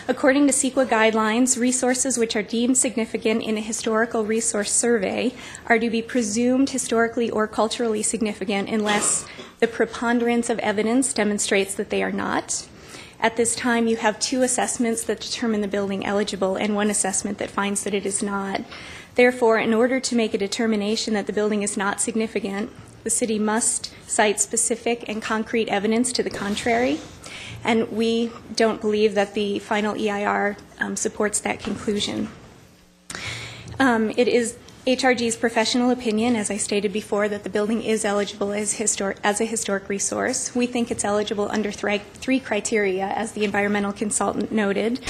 According to CEQA guidelines, resources which are deemed significant in a historical resource survey are to be presumed historically or culturally significant unless the preponderance of evidence demonstrates that they are not. At this time, you have two assessments that determine the building eligible and one assessment that finds that it is not. Therefore, in order to make a determination that the building is not significant, the city must cite specific and concrete evidence to the contrary. And we don't believe that the final EIR supports that conclusion. It is HRG's professional opinion, as I stated before, that the building is eligible as a historic resource. We think it's eligible under three criteria, as the environmental consultant noted.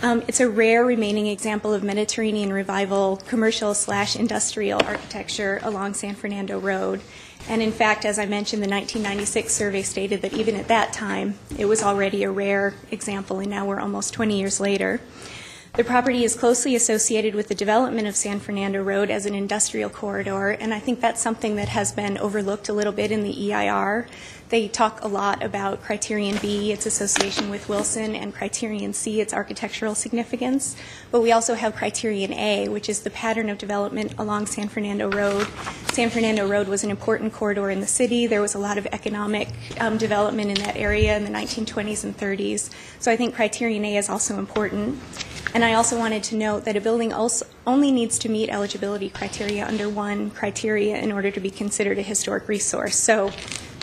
It's a rare remaining example of Mediterranean revival commercial/industrial architecture along San Fernando Road. And in fact, as I mentioned, the 1996 survey stated that even at that time, it was already a rare example, and now we're almost 20 years later. The property is closely associated with the development of San Fernando Road as an industrial corridor, and I think that's something that has been overlooked a little bit in the EIR. They talk a lot about Criterion B, its association with Wilson, and Criterion C, its architectural significance. But we also have Criterion A, which is the pattern of development along San Fernando Road. San Fernando Road was an important corridor in the city. There was a lot of economic development in that area in the 1920s and 30s. So I think Criterion A is also important. And I also wanted to note that a building also only needs to meet eligibility criteria under one criteria in order to be considered a historic resource. So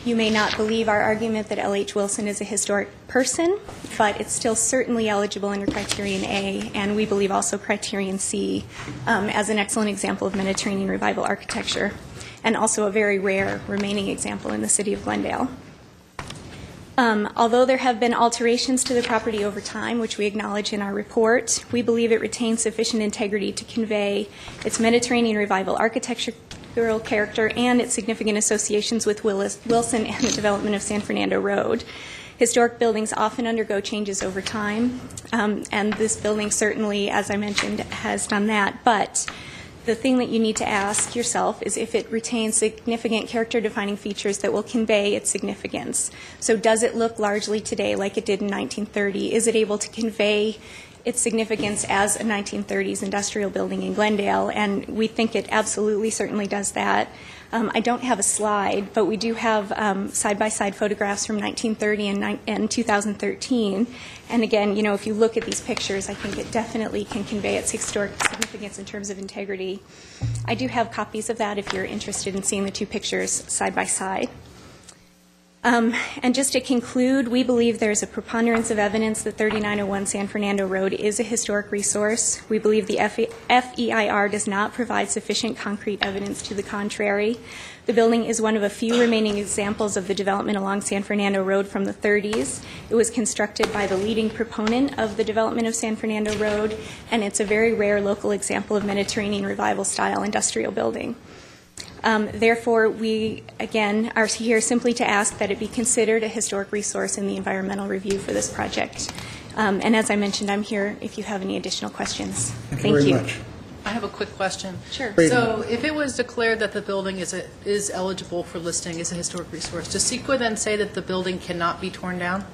you may not believe our argument that L.H. Wilson is a historic person, but it's still certainly eligible under Criterion A, and we believe also Criterion C as an excellent example of Mediterranean revival architecture, and also a very rare remaining example in the city of Glendale. Although there have been alterations to the property over time, which we acknowledge in our report, we believe it retains sufficient integrity to convey its Mediterranean revival architectural character and its significant associations with Wilson and the development of San Fernando Road. Historic buildings often undergo changes over time, and this building certainly, as I mentioned, has done that. But the thing that you need to ask yourself is if it retains significant character-defining features that will convey its significance. So does it look largely today like it did in 1930? Is it able to convey its significance as a 1930s industrial building in Glendale? And we think it absolutely certainly does that. I don't have a slide, but we do have side-by-side photographs from 1930 and 2013. And again, you know, if you look at these pictures, I think it definitely can convey its historic significance in terms of integrity. I do have copies of that if you're interested in seeing the two pictures side by side. And just to conclude, we believe there's a preponderance of evidence that 3901 San Fernando Road is a historic resource. We believe the FEIR does not provide sufficient concrete evidence to the contrary. The building is one of a few remaining examples of the development along San Fernando Road from the 30s. It was constructed by the leading proponent of the development of San Fernando Road, and it's a very rare local example of Mediterranean revival-style industrial building. Therefore, we, again, are here simply to ask that it be considered a historic resource in the environmental review for this project. And as I mentioned, I'm here if you have any additional questions. Thank you very much. I have a quick question. Sure. So if it was declared that the building is eligible for listing as a historic resource, does CEQA then say that the building cannot be torn down?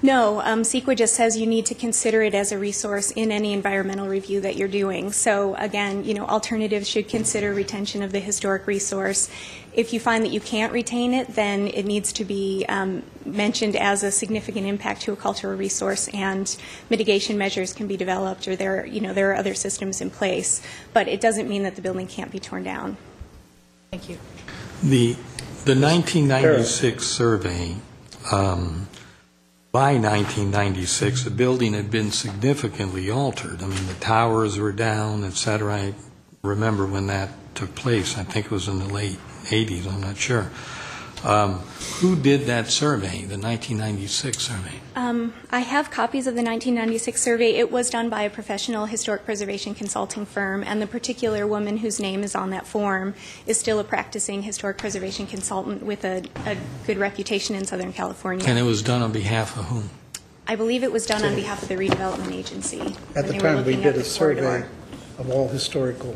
No, CEQA just says you need to consider it as a resource in any environmental review that you're doing. So again, you know, alternatives should consider retention of the historic resource. If you find that you can't retain it, then it needs to be mentioned as a significant impact to a cultural resource, and mitigation measures can be developed, or there are other systems in place. But it doesn't mean that the building can't be torn down. Thank you. The 1996 survey. By 1996, the building had been significantly altered. I mean, the towers were down, et cetera. I remember when that took place. I think it was in the late 80s. I'm not sure. Who did that survey, the 1996 survey? I have copies of the 1996 survey. It was done by a professional historic preservation consulting firm, and the particular woman whose name is on that form is still a practicing historic preservation consultant with a good reputation in Southern California. And it was done on behalf of whom? I believe it was done on behalf of the redevelopment agency. At the time, we did a survey of all historical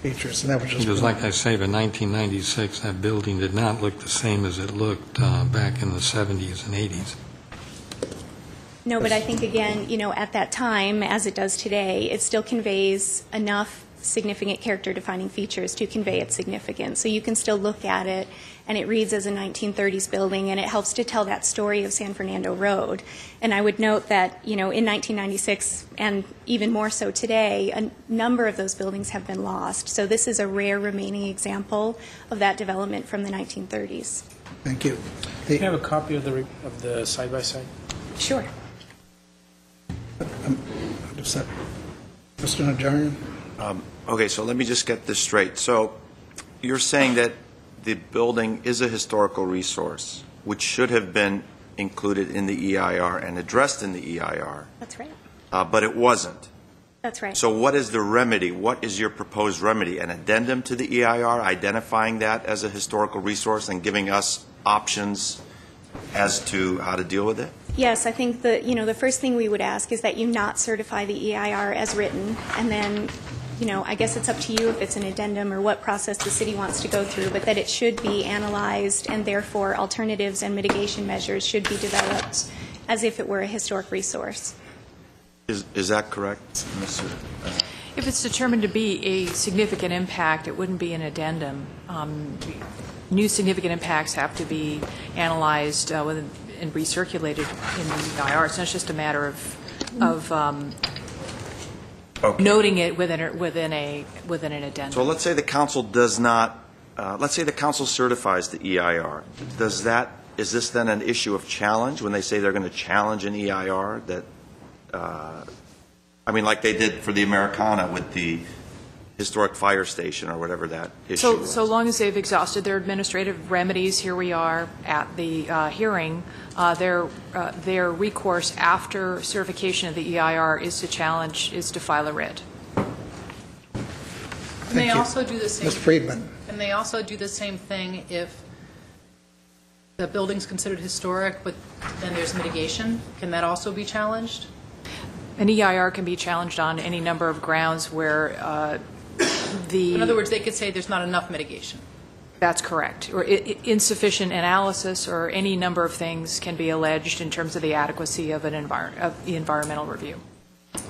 features, and that was just... Because like I say, the 1996, that building did not look the same as it looked back in the 70s and 80s. No, but I think, again, you know, at that time, as it does today, it still conveys enough significant character-defining features to convey its significance. So you can still look at it, and it reads as a 1930s building, and it helps to tell that story of San Fernando Road. And I would note that, you know, in 1996, and even more so today, a number of those buildings have been lost. So this is a rare remaining example of that development from the 1930s. Thank you. Do you have a copy of the side-by-side? Sure. Mr. Najarian? Okay, so let me just get this straight. So you're saying that the building is a historical resource, which should have been included in the EIR and addressed in the EIR. That's right. But it wasn't. That's right. So what is the remedy? What is your proposed remedy? An addendum to the EIR identifying that as a historical resource and giving us options as to how to deal with it? Yes, I think the first thing we would ask is that you not certify the EIR as written, and then, I guess it's up to you if it's an addendum or what process the city wants to go through, but that it should be analyzed, and therefore alternatives and mitigation measures should be developed as if it were a historic resource. Is that correct, Mr.? If it's determined to be a significant impact, it wouldn't be an addendum. New significant impacts have to be analyzed and recirculated in the EIR. It's not just a matter of noting it within an addendum. So let's say the council does not. Let's say the council certifies the EIR. Is this then an issue of challenge when they say they're going to challenge an EIR that? Like they did for the Americana with the historic fire station or whatever that issue was. So long as they've exhausted their administrative remedies, here we are at the hearing, their recourse after certification of the EIR is to file a writ. And they also do the same. Ms. Friedman. And they also do the same thing if the building's considered historic, but then there's mitigation. Can that also be challenged? An EIR can be challenged on any number of grounds where In other words, they could say there's not enough mitigation. That's correct. Or insufficient analysis or any number of things can be alleged in terms of the adequacy of the environmental review.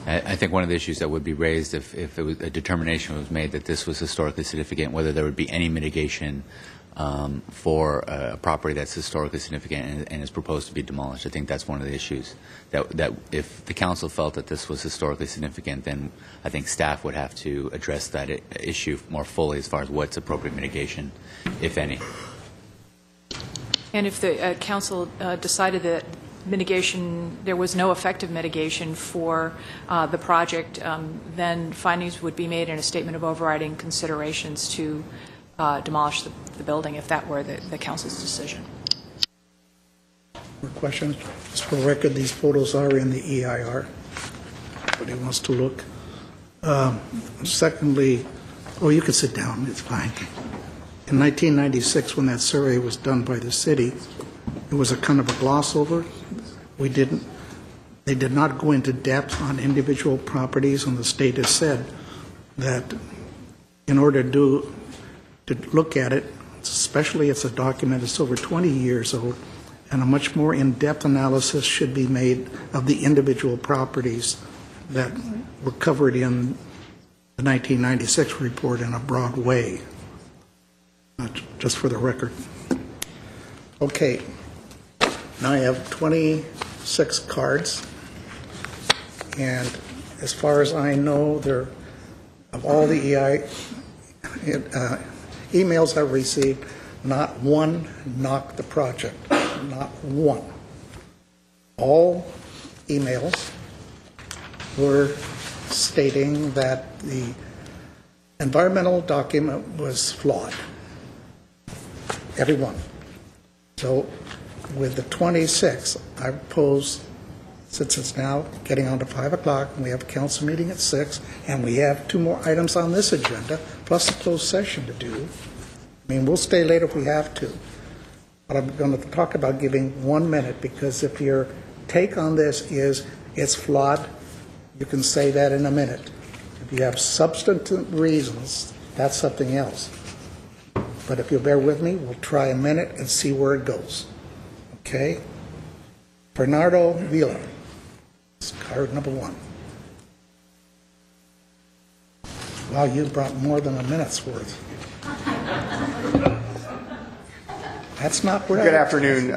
I think one of the issues that would be raised if it was, a determination was made that this was historically significant, whether there would be any mitigation for a property that's historically significant and is proposed to be demolished. I think that's one of the issues. That if the council felt that this was historically significant, then I think staff would have to address that issue more fully as far as what's appropriate mitigation, if any. And if the council decided that there was no effective mitigation for the project, then findings would be made in a statement of overriding considerations to demolish the building if that were the council's decision. More questions? Just for the record, these photos are in the EIR. Anybody wants to look? Secondly, you can sit down, it's fine. In 1996, when that survey was done by the city, it was a kind of a gloss over. They did not go into depth on individual properties, and the state has said that in order to look at it, especially if it's a document that's over 20 years old, and a much more in-depth analysis should be made of the individual properties that were covered in the 1996 report in a broad way. Just for the record. Okay. Now I have 26 cards, and as far as I know, of all the emails I've received, not one knocked the project. Not one. All emails were stating that the environmental document was flawed. Every one. So with the 26, I propose, since it's now getting on to 5 o'clock, and we have a council meeting at 6, and we have 2 more items on this agenda, plus a closed session to do. We'll stay late if we have to. But I'm going to talk about giving 1 minute, because if your take on this is it's flawed, you can say that in a minute. If you have substantive reasons, that's something else. But if you'll bear with me, we'll try a minute and see where it goes. Okay? Bernardo Vila. It's card number 1. Wow, you brought more than a minute's worth. That's not where Good afternoon,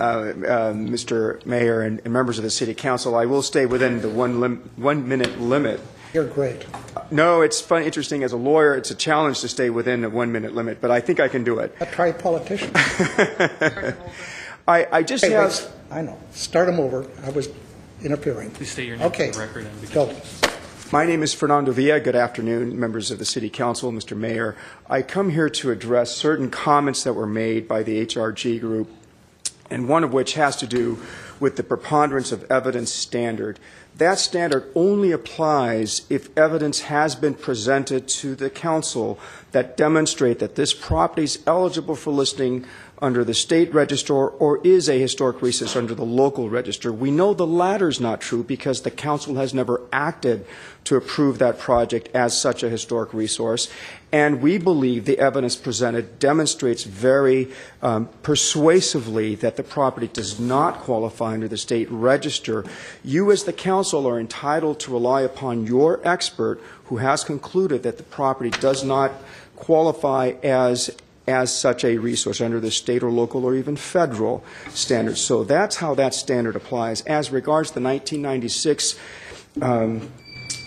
Mr. Mayor and members of the City Council. I will stay within the 1 minute limit. You're great. No, it's fun, interesting. As a lawyer, it's a challenge to stay within the 1 minute limit, but I think I can do it. Try politicians. I just have. I know. Start them over. I was interfering. Please state your name for the record. Go. My name is Fernando Villa. Good afternoon, members of the City Council, Mr. Mayor. I come here to address certain comments that were made by the HRG group, and one of which has to do with the preponderance of evidence standard. That standard only applies if evidence has been presented to the council that demonstrate that this property is eligible for listing under the state register or is a historic resource under the local register. We know the latter is not true because the council has never acted to approve that project as such a historic resource. And we believe the evidence presented demonstrates very persuasively that the property does not qualify under the state register. You as the council are entitled to rely upon your expert who has concluded that the property does not qualify as such a resource under the state or local or even federal standards. So that's how that standard applies. As regards the 1996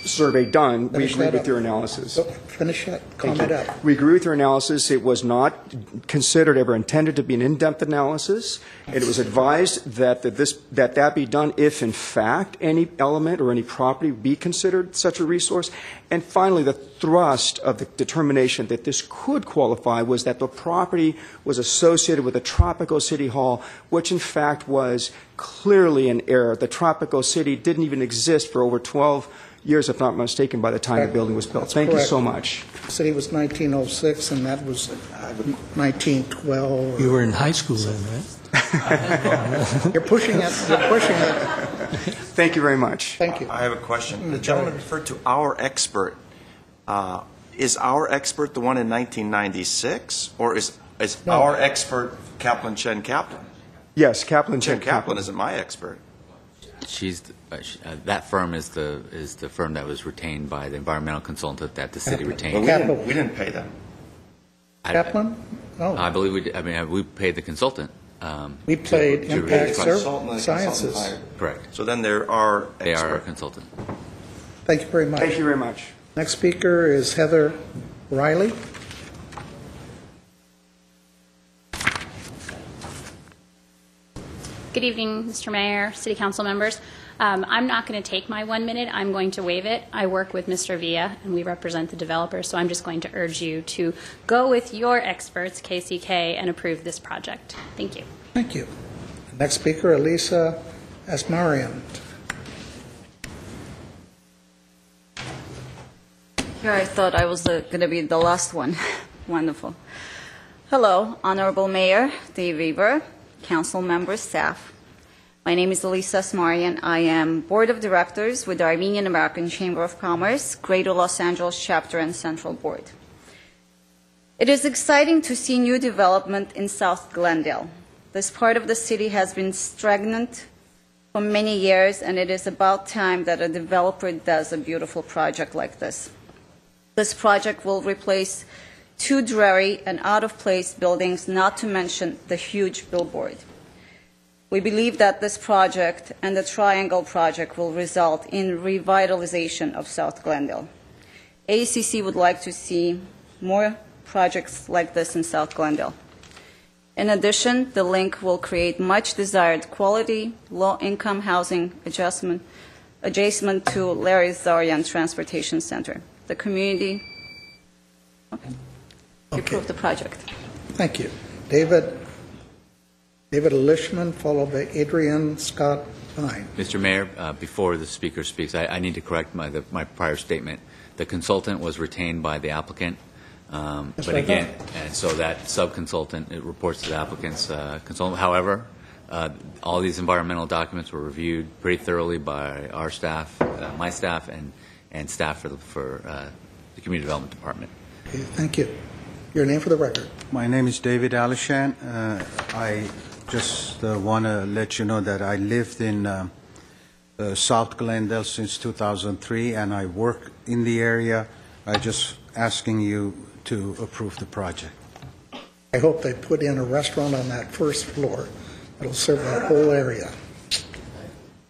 survey done, we agree with your analysis. Finish that. Comment up. We agree with your analysis. It was not considered ever intended to be an in-depth analysis. It was advised that that be done if, in fact, any element or any property be considered such a resource. And finally, the thrust of the determination that this could qualify was that the property was associated with the Tropico City Hall, which in fact was clearly an error. The Tropico City didn't even exist for over 12 years, if not mistaken, by the time the building was built. Thank you so much. The city was 1906, and that was 1912. You were in high school then, right? You're pushing it. You're pushing it. Thank you very much. Thank you. I have a question. The gentleman referred to our expert. Is our expert the one in 1996, or is our expert Kaplan Chen Kaplan? Yes, Kaplan Chen Kaplan isn't my expert. That firm is the firm that was retained by the environmental consultant that the city retained. But we didn't pay them. Kaplan? Oh. I believe we did. I mean, we paid the consultant. We paid Impact Sciences. Correct. So then there are They are a consultant. Thank you very much. Thank you very much. Next speaker is Heather Riley. Good evening, Mr. Mayor, City Council members. I'm not going to take my 1 minute. I'm going to waive it. I work with Mr. Villa, and we represent the developers, so I'm just going to urge you to go with your experts, KCK, and approve this project. Thank you. Thank you. Next speaker, Elisa Asmarian. Here, I thought I was going to be the last one. Wonderful. Hello, Honorable Mayor Dave Weaver, council members, staff. My name is Elisa Asmarian. I am Board of Directors with the Armenian American Chamber of Commerce, Greater Los Angeles Chapter and Central Board. It is exciting to see new development in South Glendale. This part of the city has been stagnant for many years, and it is about time that a developer does a beautiful project like this. This project will replace 2 dreary and out-of-place buildings, not to mention the huge billboard. We believe that this project and the Triangle project will result in revitalization of South Glendale. ACC would like to see more projects like this in South Glendale. In addition, the link will create much desired quality, low-income housing adjacent to Larry Zarian Transportation Center. The community approve the project. Thank you. David Lishman, followed by Adrian Scott Fine. Mr. Mayor, before the speaker speaks, I need to correct my prior statement. The consultant was retained by the applicant, but again, and so that sub-consultant, it reports to the applicant's consultant. However, all these environmental documents were reviewed pretty thoroughly by our staff, my staff, and staff for the Community Development Department. Okay, thank you. Your name for the record. My name is David Alishan. I just want to let you know that I lived in South Glendale since 2003, and I work in the area. I'm just asking you to approve the project. I hope they put in a restaurant on that first floor. It'll serve that whole area,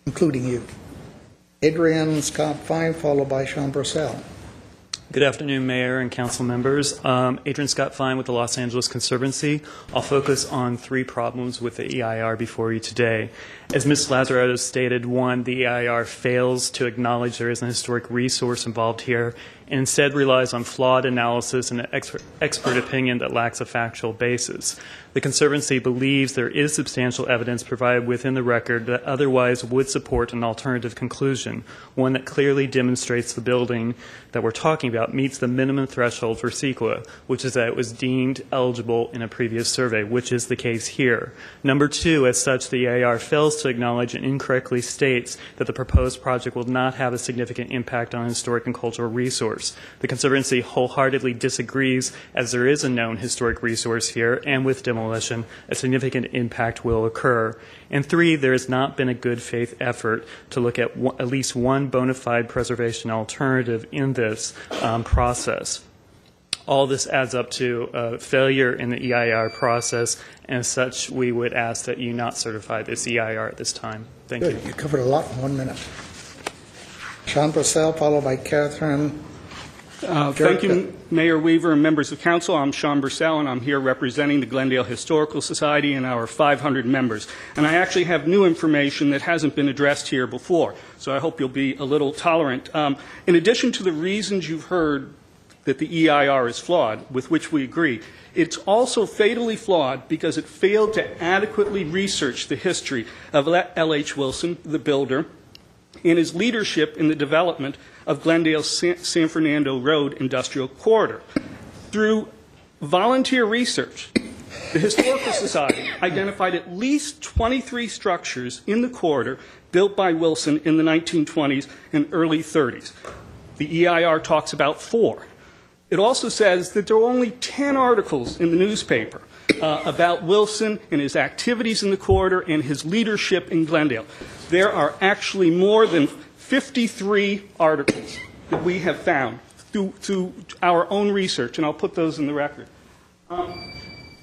including you. Adrian Scott Fine, followed by Sean Brissell. Good afternoon, Mayor and Council members. Adrian Scott Fine with the Los Angeles Conservancy. I'll focus on 3 problems with the EIR before you today. As Ms. Lazaretto stated, 1, the EIR fails to acknowledge there is an historic resource involved here and instead relies on flawed analysis and an expert opinion that lacks a factual basis. The Conservancy believes there is substantial evidence provided within the record that otherwise would support an alternative conclusion, one that clearly demonstrates the building that we're talking about meets the minimum threshold for CEQA, which is that it was deemed eligible in a previous survey, which is the case here. Number 2, as such, the EIR fails to acknowledge and incorrectly states that the proposed project will not have a significant impact on a historic and cultural resource. The Conservancy wholeheartedly disagrees, as there is a known historic resource here, and with demolition, a significant impact will occur. And 3, there has not been a good faith effort to look at at least one bona fide preservation alternative in this process. All this adds up to a failure in the EIR process, and as such, we would ask that you not certify this EIR at this time. Thank you. You covered a lot in 1 minute. Sean Purcell, followed by Catherine. Thank you, Mayor Weaver and members of council. I'm Sean Bursell, and I'm here representing the Glendale Historical Society and our 500 members. And I actually have new information that hasn't been addressed here before, so I hope you'll be a little tolerant. In addition to the reasons you've heard that the EIR is flawed, with which we agree, it's also fatally flawed because it failed to adequately research the history of L.H. Wilson, the builder, and his leadership in the development of Glendale's San Fernando Road Industrial Corridor. Through volunteer research, the Historical Society identified at least 23 structures in the corridor built by Wilson in the 1920s and early 30s. The EIR talks about 4. It also says that there were only 10 articles in the newspaper about Wilson and his activities in the corridor and his leadership in Glendale. There are actually more than 53 articles that we have found through our own research, and I'll put those in the record. And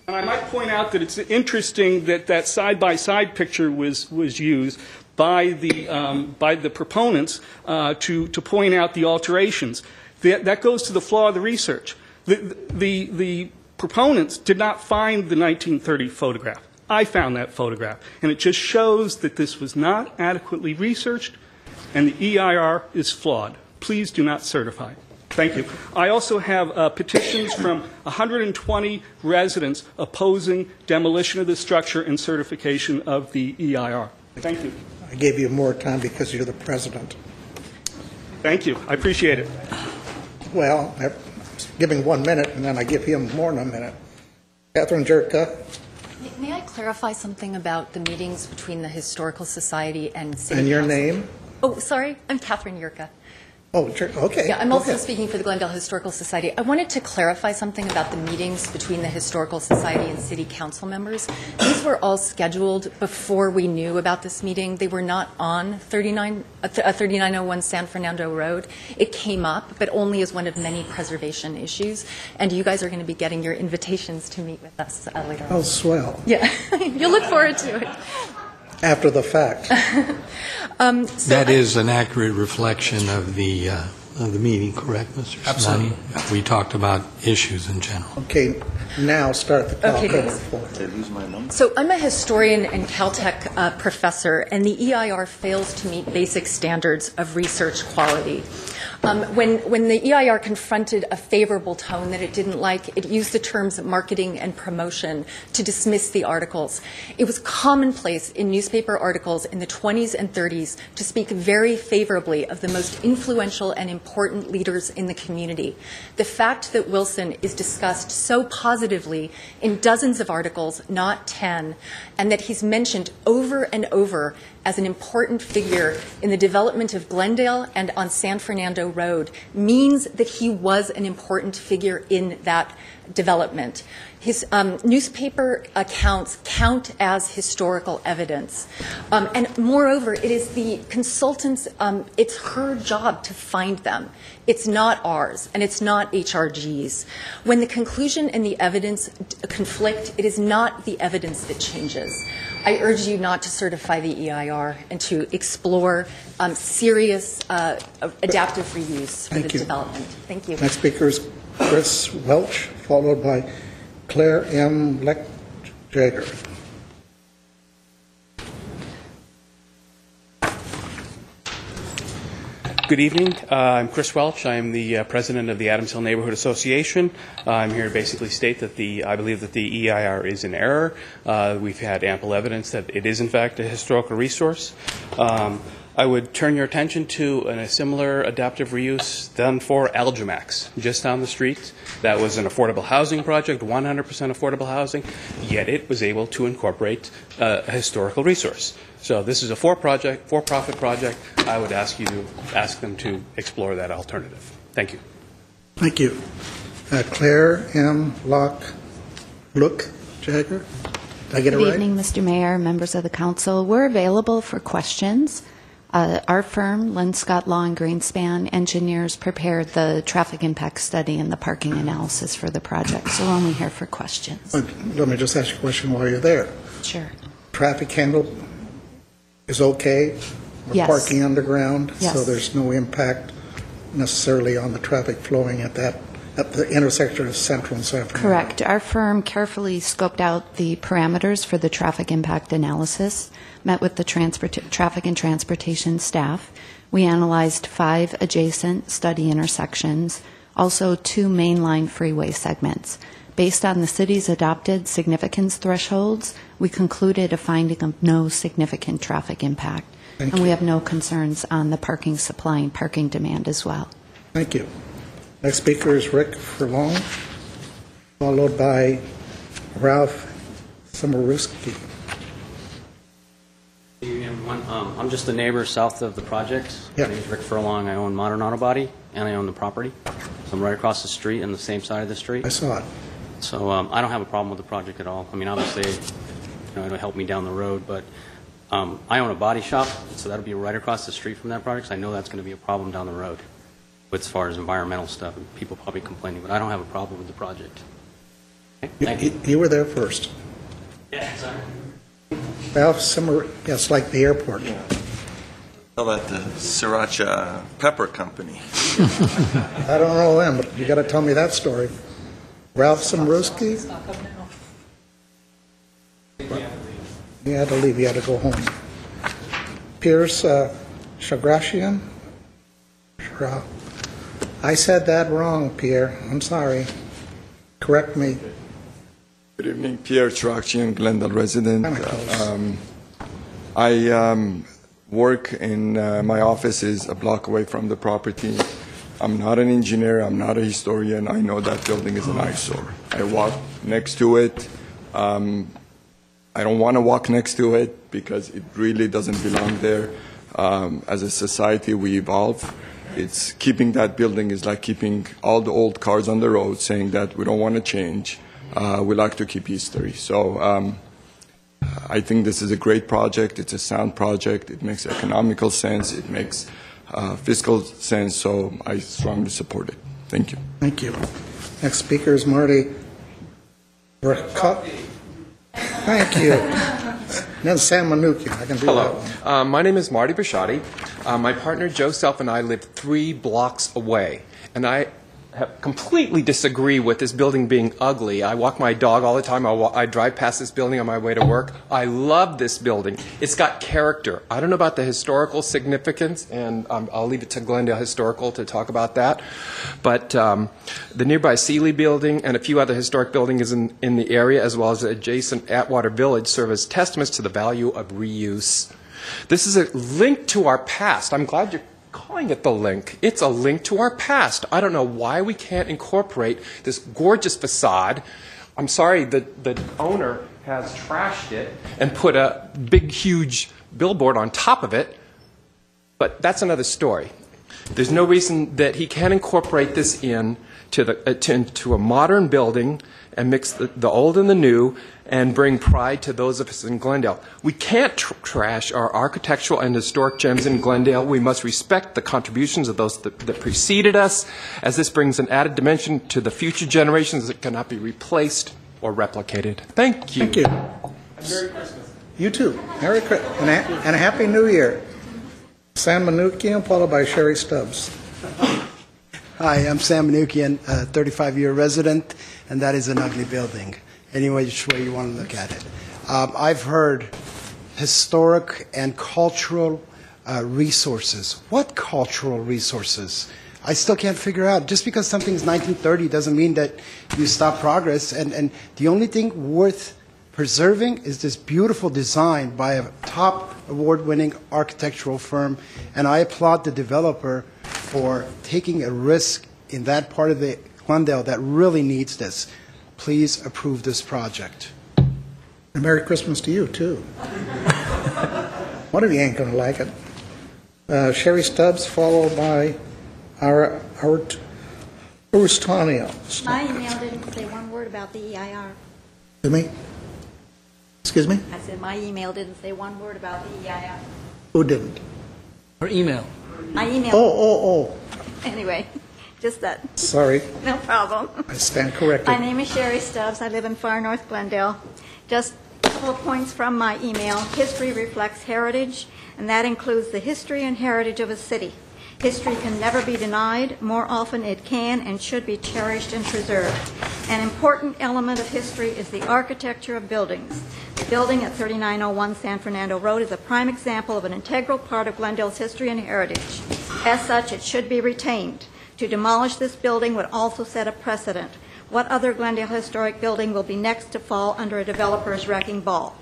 I might point out that it's interesting that that side-by-side picture was used by the proponents to point out the alterations. That goes to the flaw of the research. The proponents did not find the 1930 photograph. I found that photograph, and it just shows that this was not adequately researched, and the EIR is flawed. Please do not certify. Thank you. I also have petitions from 120 residents opposing demolition of the structure and certification of the EIR. Thank you. I gave you more time because you're the president. Thank you. I appreciate it. Well, I'm giving 1 minute, and then I give him more than a minute. Catherine Jerka. May I clarify something about the meetings between the Historical Society and City And your Council? name? Oh, sorry. I'm Catherine Yurka. Oh, okay. Yeah, I'm also speaking for the Glendale Historical Society. I wanted to clarify something about the meetings between the Historical Society and City Council members. These were all scheduled before we knew about this meeting. They were not on 3901 San Fernando Road. It came up, but only as one of many preservation issues. And you guys are going to be getting your invitations to meet with us later on. Oh, swell. Yeah, you'll look forward to it. After the fact. That is an accurate reflection of the meeting, correct, Mr. Absolutely. Sinani? We talked about issues in general. Okay, now start the call. Okay, thanks. Did I lose my number? So I'm a historian and Caltech professor, and the EIR fails to meet basic standards of research quality. When the EIR confronted a favorable tone that it didn't like, it used the terms marketing and promotion to dismiss the articles. It was commonplace in newspaper articles in the 20s and 30s to speak very favorably of the most influential and important leaders in the community. The fact that Wilson is discussed so positively in dozens of articles, not 10, and that he's mentioned over and over as an important figure in the development of Glendale and on San Fernando Road means that he was an important figure in that development. His newspaper accounts count as historical evidence. And moreover, it is the consultant's, it's her job to find them. It's not ours, and it's not HRG's. When the conclusion and the evidence conflict, it is not the evidence that changes. I urge you not to certify the EIR and to explore serious adaptive reuse for the development. Thank you. Next speaker is Chris Welch, followed by Claire M. Leck-Jagger. Good evening. I'm Chris Welch. I'm the president of the Adams Hill Neighborhood Association. I'm here to basically state that I believe that the EIR is in error. We've had ample evidence that it is in fact a historical resource. I would turn your attention to a similar adaptive reuse done for Algemax, just down the street. That was an affordable housing project, 100% affordable housing, yet it was able to incorporate a historical resource. So this is a for-profit project. I would ask them to explore that alternative. Thank you. Thank you. Claire M. Leck-Jagger. Did I get it right? Good evening, Mr. Mayor, members of the council. We're available for questions. Our firm, Linscott Law and Greenspan Engineers, prepared the traffic impact study and the parking analysis for the project, so we're only here for questions. Let me just ask you a question while you're there. Sure. Traffic handle is okay? We're Yes. parking underground, Yes. so there's no impact necessarily on the traffic flowing at the intersection of Central and San Fernando. Correct. Our firm carefully scoped out the parameters for the traffic impact analysis, met with the traffic and transportation staff. We analyzed 5 adjacent study intersections, also 2 mainline freeway segments. Based on the city's adopted significance thresholds, we concluded a finding of no significant traffic impact. Thank and you. we have no concerns on the parking supply and parking demand as well. Thank you. Next speaker is Rick Furlong, followed by Ralph Samaruski. Good evening, everyone. I'm just a neighbor south of the project. Yeah. My name is Rick Furlong. I own Modern Auto Body, and I own the property. So I'm right across the street on the same side of the street. I saw it. So I don't have a problem with the project at all. I mean, obviously, it'll help me down the road, but I own a body shop, so that'll be right across the street from that project. So I know that's going to be a problem down the road as far as environmental stuff and people probably complaining, but I don't have a problem with the project. Okay, thank you. You were there first. Yeah, sorry. Ralph Samaruski, yes, like the airport. How about the Sriracha Pepper Company? I don't know them, but you got to tell me that story. Ralph Samaruski? He had to leave. He had to go home. Pierce Shagrashian? I said that wrong, Pierre. I'm sorry. Correct me. Good evening, Pierre Trachian, Glendale resident. Kinda close. I work in my office is a block away from the property. I'm not an engineer. I'm not a historian. I know that building is an eyesore. I walk next to it. I don't want to walk next to it because it really doesn't belong there. As a society, we evolve. It's keeping that building is like keeping all the old cars on the road, saying that we don't want to change. We like to keep history. So I think this is a great project. It's a sound project. It makes economical sense. It makes fiscal sense. So I strongly support it. Thank you. Thank you. Next speaker is Marty Burkott. Thank you. Then Sam Manukian. I can do Hello. that one. My name is Marty Bishotti. My partner Joe Self and I live 3 blocks away, and I completely disagree with this building being ugly. I walk my dog all the time. I drive past this building on my way to work. I love this building. It's got character. I don't know about the historical significance, and I'll leave it to Glendale Historical to talk about that. But the nearby Sealy building and a few other historic buildings in the area, as well as the adjacent Atwater Village, serve as testaments to the value of reuse. This is a link to our past. I'm glad you're calling it the link. It's a link to our past. I don't know why we can't incorporate this gorgeous facade. I'm sorry, the owner has trashed it and put a big, huge billboard on top of it, but that's another story. There's no reason that he can't incorporate this in to a modern building and mix the old and the new and bring pride to those of us in Glendale. We can't trash our architectural and historic gems in Glendale. We must respect the contributions of those that preceded us, as this brings an added dimension to the future generations that cannot be replaced or replicated. Thank you. Thank you. Merry Christmas. You too. Merry Christmas and a Happy New Year. Sam Manukian, followed by Sherry Stubbs. Hi, I'm Sam Manukian, a 35-year resident, and that is an ugly building, any which way you want to look at it. I've heard historic and cultural resources. What cultural resources? I still can't figure out. Just because something's 1930 doesn't mean that you stop progress, and the only thing worth preserving is this beautiful design by a top award-winning architectural firm, and I applaud the developer for taking a risk in that part of the Glendale that really needs this. Please approve this project. And Merry Christmas to you, too. One of you ain't going to like it. Sherry Stubbs, followed by our Urustania. My email didn't say one word about the EIR. To me? Excuse me? I said my email didn't say one word about the EIR. Who didn't? Or email. My email. Oh. Anyway, just that. Sorry. No problem. I stand corrected. My name is Sherry Stubbs. I live in far north Glendale. Just a couple of points from my email. History reflects heritage, and that includes the history and heritage of a city. History can never be denied. More often it can and should be cherished and preserved. An important element of history is the architecture of buildings. The building at 3901 San Fernando Road is a prime example of an integral part of Glendale's history and heritage. As such, it should be retained. To demolish this building would also set a precedent. What other Glendale historic building will be next to fall under a developer's wrecking ball?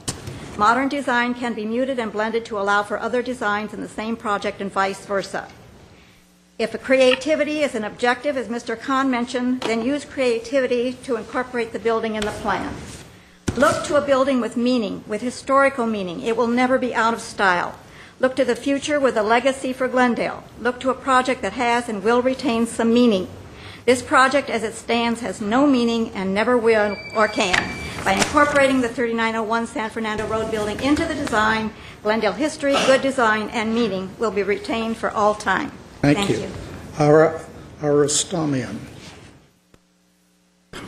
Modern design can be muted and blended to allow for other designs in the same project and vice versa. If a creativity is an objective, as Mr. Khan mentioned, then use creativity to incorporate the building in the plan. Look to a building with meaning, with historical meaning. It will never be out of style. Look to the future with a legacy for Glendale. Look to a project that has and will retain some meaning. This project, as it stands, has no meaning and never will or can. By incorporating the 3901 San Fernando Road building into the design, Glendale history, good design, and meaning will be retained for all time. Thank you. Aristamian. I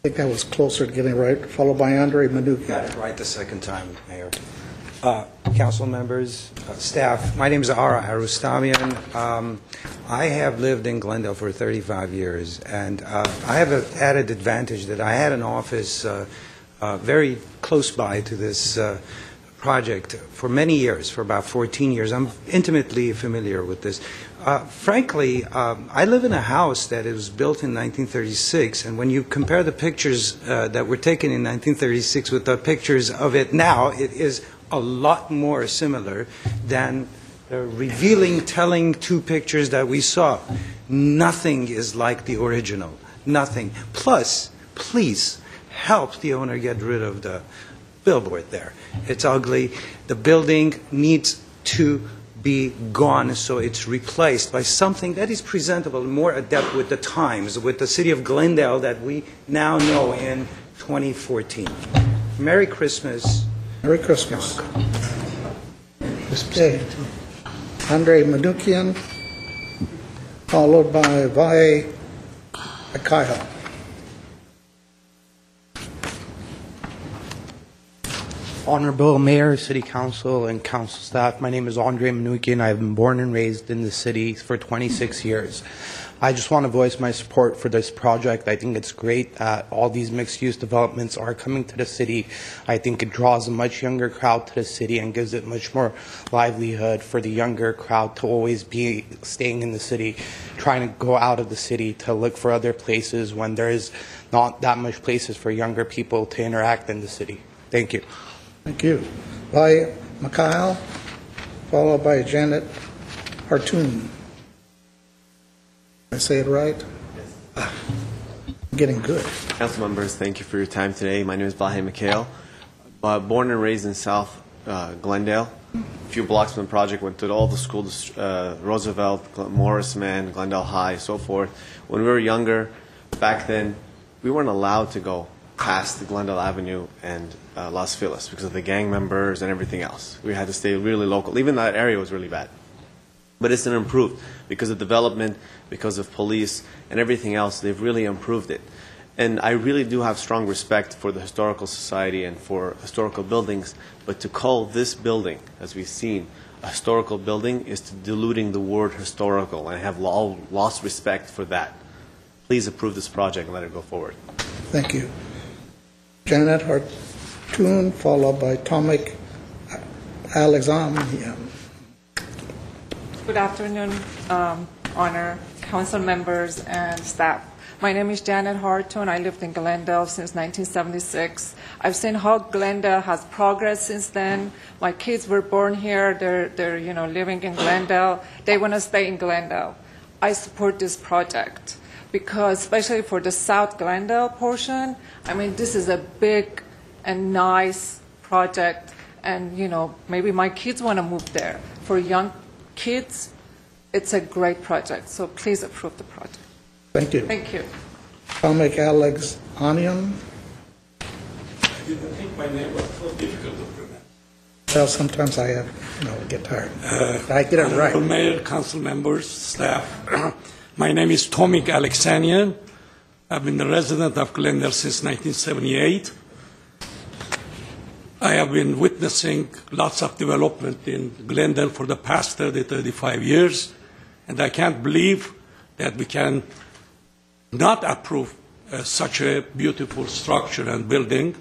think that was closer to getting it right, followed by Andre Manukian. Got it right the second time, Mayor. Council members, staff, my name is Ara Arustamian. I have lived in Glendale for 35 years, and I have an added advantage that I had an office very close by to this project for many years, for about 14 years. I'm intimately familiar with this. Frankly, I live in a house that was built in 1936, and when you compare the pictures that were taken in 1936 with the pictures of it now, it is a lot more similar than the revealing, telling two pictures that we saw. Nothing is like the original. Nothing. Plus, please help the owner get rid of the billboard there. It's ugly. The building needs to be gone, so it's replaced by something that is presentable, more adept with the times, with the city of Glendale that we now know in 2014. Merry Christmas. Merry Christmas. Okay. Andre Manukian, followed by Vahe Akaiha. Honorable Mayor, City Council, and Council staff, my name is Andre Manukian. I've been born and raised in the city for 26 years. I just want to voice my support for this project. I think it's great that all these mixed-use developments are coming to the city. I think it draws a much younger crowd to the city and gives it much more livelihood for the younger crowd to always be staying in the city, trying to go out of the city to look for other places when there is not that much places for younger people to interact in the city. Thank you. Thank you. By Mikhail, followed by Janet Hartoon. Did I say it right? Yes. I'm getting good. Council members, thank you for your time today. My name is Vahe Mikhail. Born and raised in South Glendale. A few blocks from the project, went to all the schools, Roosevelt, Morrisman, Glendale High, so forth. When we were younger, back then, we weren't allowed to go past the Glendale Avenue and Las Feliz because of the gang members and everything else. We had to stay really local. Even that area was really bad. But it's been improved because of development, because of police, and everything else. They've really improved it. And I really do have strong respect for the Historical Society and for historical buildings, but to call this building, as we've seen, a historical building is diluting the word historical, and I have lost respect for that. Please approve this project and let it go forward. Thank you. Janet Hartoon, followed by Tomek Alexanian. Good afternoon, honor council members and staff. My name is Janet Hartoon. I lived in Glendale since 1976. I've seen how Glendale has progressed since then. My kids were born here. They're living in Glendale. They want to stay in Glendale. I support this project because, especially for the South Glendale portion, I mean, this is a big and nice project, and maybe my kids want to move there. For young kids, it's a great project. So please approve the project. Thank you. Thank you. Tomek Alexanian. I didn't think my name was so difficult to pronounce. Well, sometimes I get tired. I get it right. Honorable Mayor, council members, staff. My name is Tomek Alexanian. I've been a resident of Glendale since 1978. I have been witnessing lots of development in Glendale for the past 35 years, and I can't believe that we can not approve such a beautiful structure and building.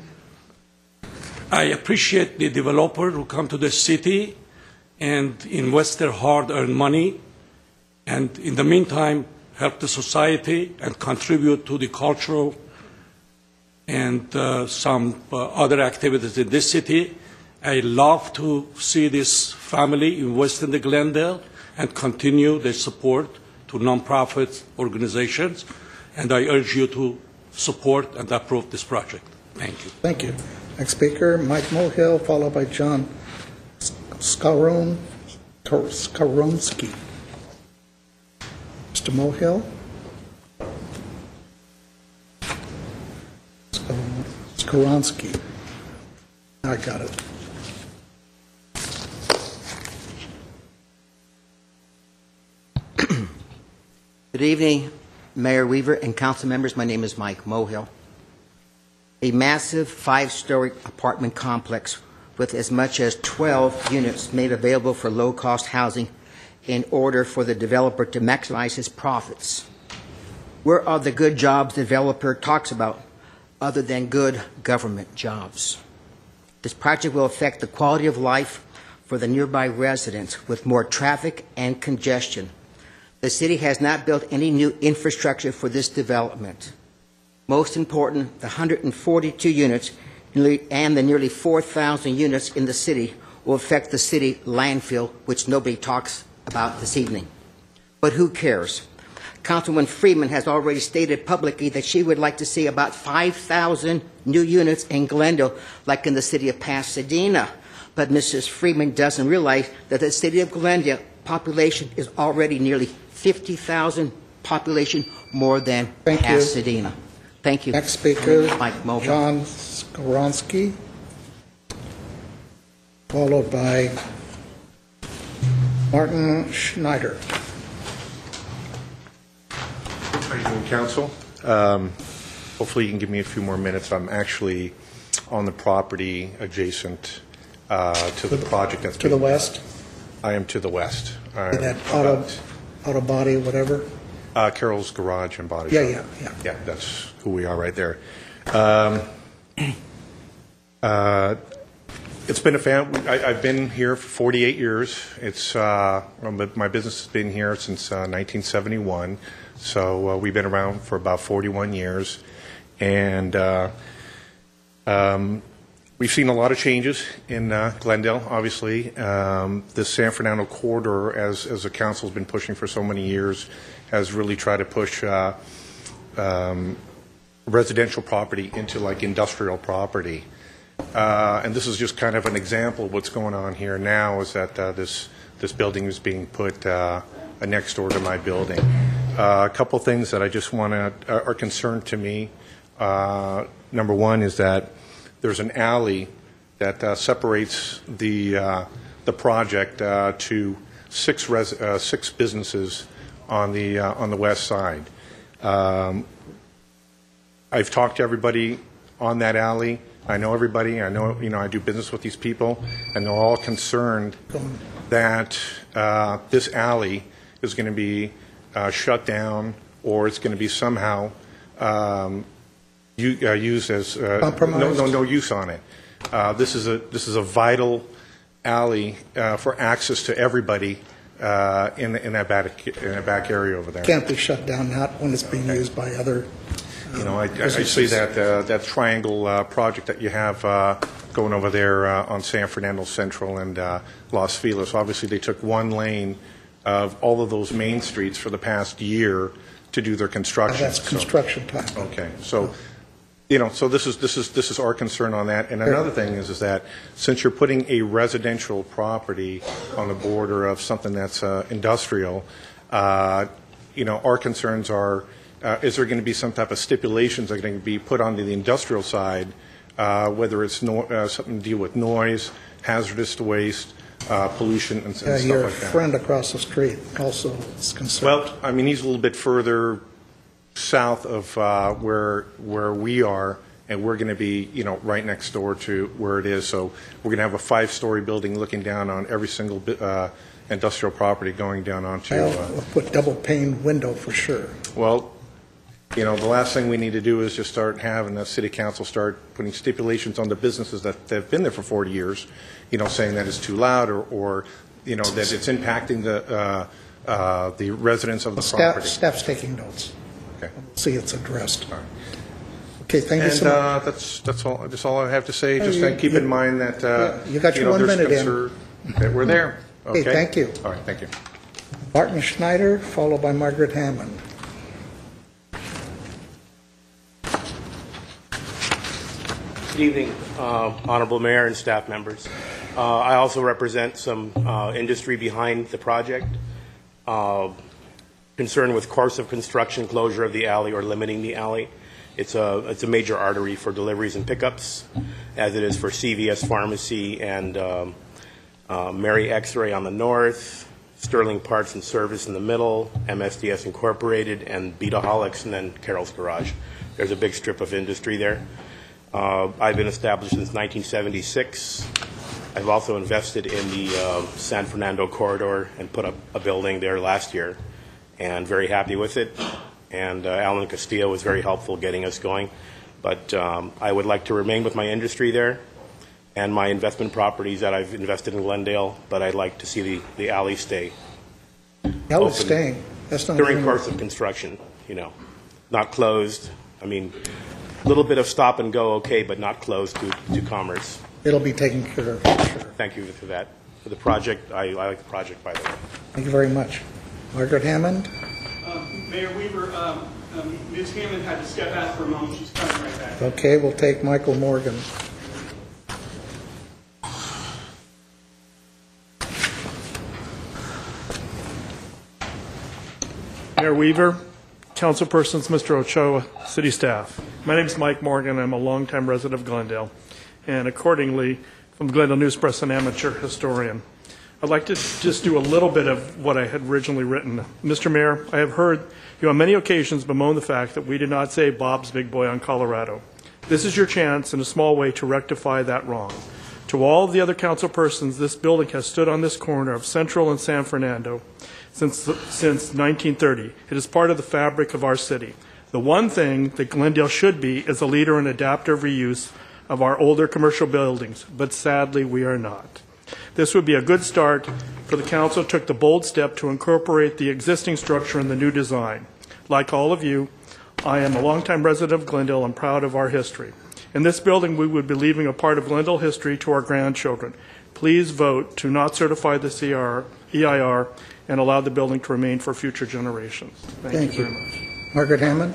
I appreciate the developer who come to the city and invest their hard-earned money, and in the meantime help the society and contribute to the cultural and some other activities in this city. I love to see this family invest in the Glendale and continue their support to nonprofit organizations, and I urge you to support and approve this project. Thank you. Thank you. Next speaker, Mike Mohill, followed by John Skaronsky. Mr. Mohill? Skaronsky. I got it. Good evening, Mayor Weaver and council members. My name is Mike Mohill. A massive 5-story apartment complex with as much as 12 units made available for low-cost housing in order for the developer to maximize his profits. Where are the good jobs the developer talks about other than good government jobs? This project will affect the quality of life for the nearby residents with more traffic and congestion. The city has not built any new infrastructure for this development. Most important, the 142 units and the nearly 4,000 units in the city will affect the city landfill, which nobody talks about this evening. But who cares? Councilwoman Freeman has already stated publicly that she would like to see about 5,000 new units in Glendale, like in the city of Pasadena. But Mrs. Freeman doesn't realize that the city of Glendale population is already nearly 50,000 population more than Pasadena. Thank you. Next speaker, Mike Mohill. John Skaronsky, followed by Martin Schneider. How are you doing, Council? Hopefully you can give me a few more minutes. I'm actually on the property adjacent to the project that's to the west. I am to the west. That auto body, whatever. Carol's Garage and Body Yeah, Shop. yeah. That's who we are right there. It's been I've been here for 48 years. It's my business has been here since 1971. So we've been around for about 41 years, and we've seen a lot of changes in Glendale. Obviously, the San Fernando corridor, as the council's been pushing for so many years, has really tried to push residential property into like industrial property. And this is just kind of an example of what's going on here now, is that this building is being put next door to my building. A couple things that I just want to are concerned to me. Number one is that there's an alley that separates the project to six businesses on the west side. I've talked to everybody on that alley. I know everybody. I know, I do business with these people, and they're all concerned that this alley is going to be shut down, or it's going to be somehow used as no use on it. This is a vital alley for access to everybody in that back area over there. Can't be shut down, not when it's being used by other. I see that triangle project that you have going over there on San Fernando Central and Los Feliz. Obviously, they took one lane of all of those main streets for the past year to do their construction. That's construction time. Okay, so so this is our concern on that. And another thing is that since you're putting a residential property on the border of something that's industrial, our concerns are. Is there going to be some type of stipulations that are going to be put onto the industrial side, whether it's something to deal with noise, hazardous waste, pollution, and stuff like that? Your friend across the street also is concerned. Well, I mean, he's a little bit further south of where we are, and we're going to be, right next door to where it is. So we're going to have a 5-story building looking down on every single industrial property going down onto. We'll put double pane window for sure. Well. The last thing we need to do is just start having the city council start putting stipulations on the businesses that have been there for 40 years, saying that it's too loud or that it's impacting the residents of the property. Staff's taking notes. Okay. See, it's addressed. All right. Okay, thank you so much. That's all I have to say. Just keep in mind that you got your 1 minute in. That we're there. Okay. Okay, thank you. All right, thank you. Martin Schneider, followed by Margaret Hammond. Good evening, Honorable Mayor and staff members. I also represent some industry behind the project, concerned with course of construction, closure of the alley, or limiting the alley. It's a major artery for deliveries and pickups, as it is for CVS Pharmacy and Mary X-Ray on the north, Sterling Parts and Service in the middle, MSDS Incorporated, and Beataholics, and then Carol's Garage. There's a big strip of industry there. I've been established since 1976. I've also invested in the San Fernando corridor and put up a building there last year, and very happy with it. And Alan Castillo was very helpful getting us going. But I would like to remain with my industry there and my investment properties that I've invested in Glendale, but I'd like to see the alley stay. Alley staying? That's not during course of construction, not closed. I mean, a little bit of stop and go, okay, but not closed to commerce. It'll be taken care of, for sure. Thank you for that. For the project, I like the project, by the way. Thank you very much. Margaret Hammond? Mayor Weaver, Ms. Hammond had to step out for a moment. She's coming right back. Okay, we'll take Michael Morgan. Mayor Weaver, councilpersons, Mr. Ochoa, city staff. My name is Mike Morgan. I'm a longtime resident of Glendale, and accordingly, from the Glendale News Press, an amateur historian. I'd like to just do a little bit of what I had originally written. Mr. Mayor, I have heard you on many occasions bemoan the fact that we did not say Bob's Big Boy on Colorado. This is your chance in a small way to rectify that wrong. To all of the other council persons, this building has stood on this corner of Central and San Fernando since 1930. It is part of the fabric of our city. The one thing that Glendale should be is a leader in adaptive reuse of our older commercial buildings, but sadly we are not. This would be a good start, for the council took the bold step to incorporate the existing structure in the new design. Like all of you, I am a longtime resident of Glendale and proud of our history. In this building, we would be leaving a part of Glendale history to our grandchildren. Please vote to not certify the EIR and allow the building to remain for future generations. Thank you very much. Margaret Hammond?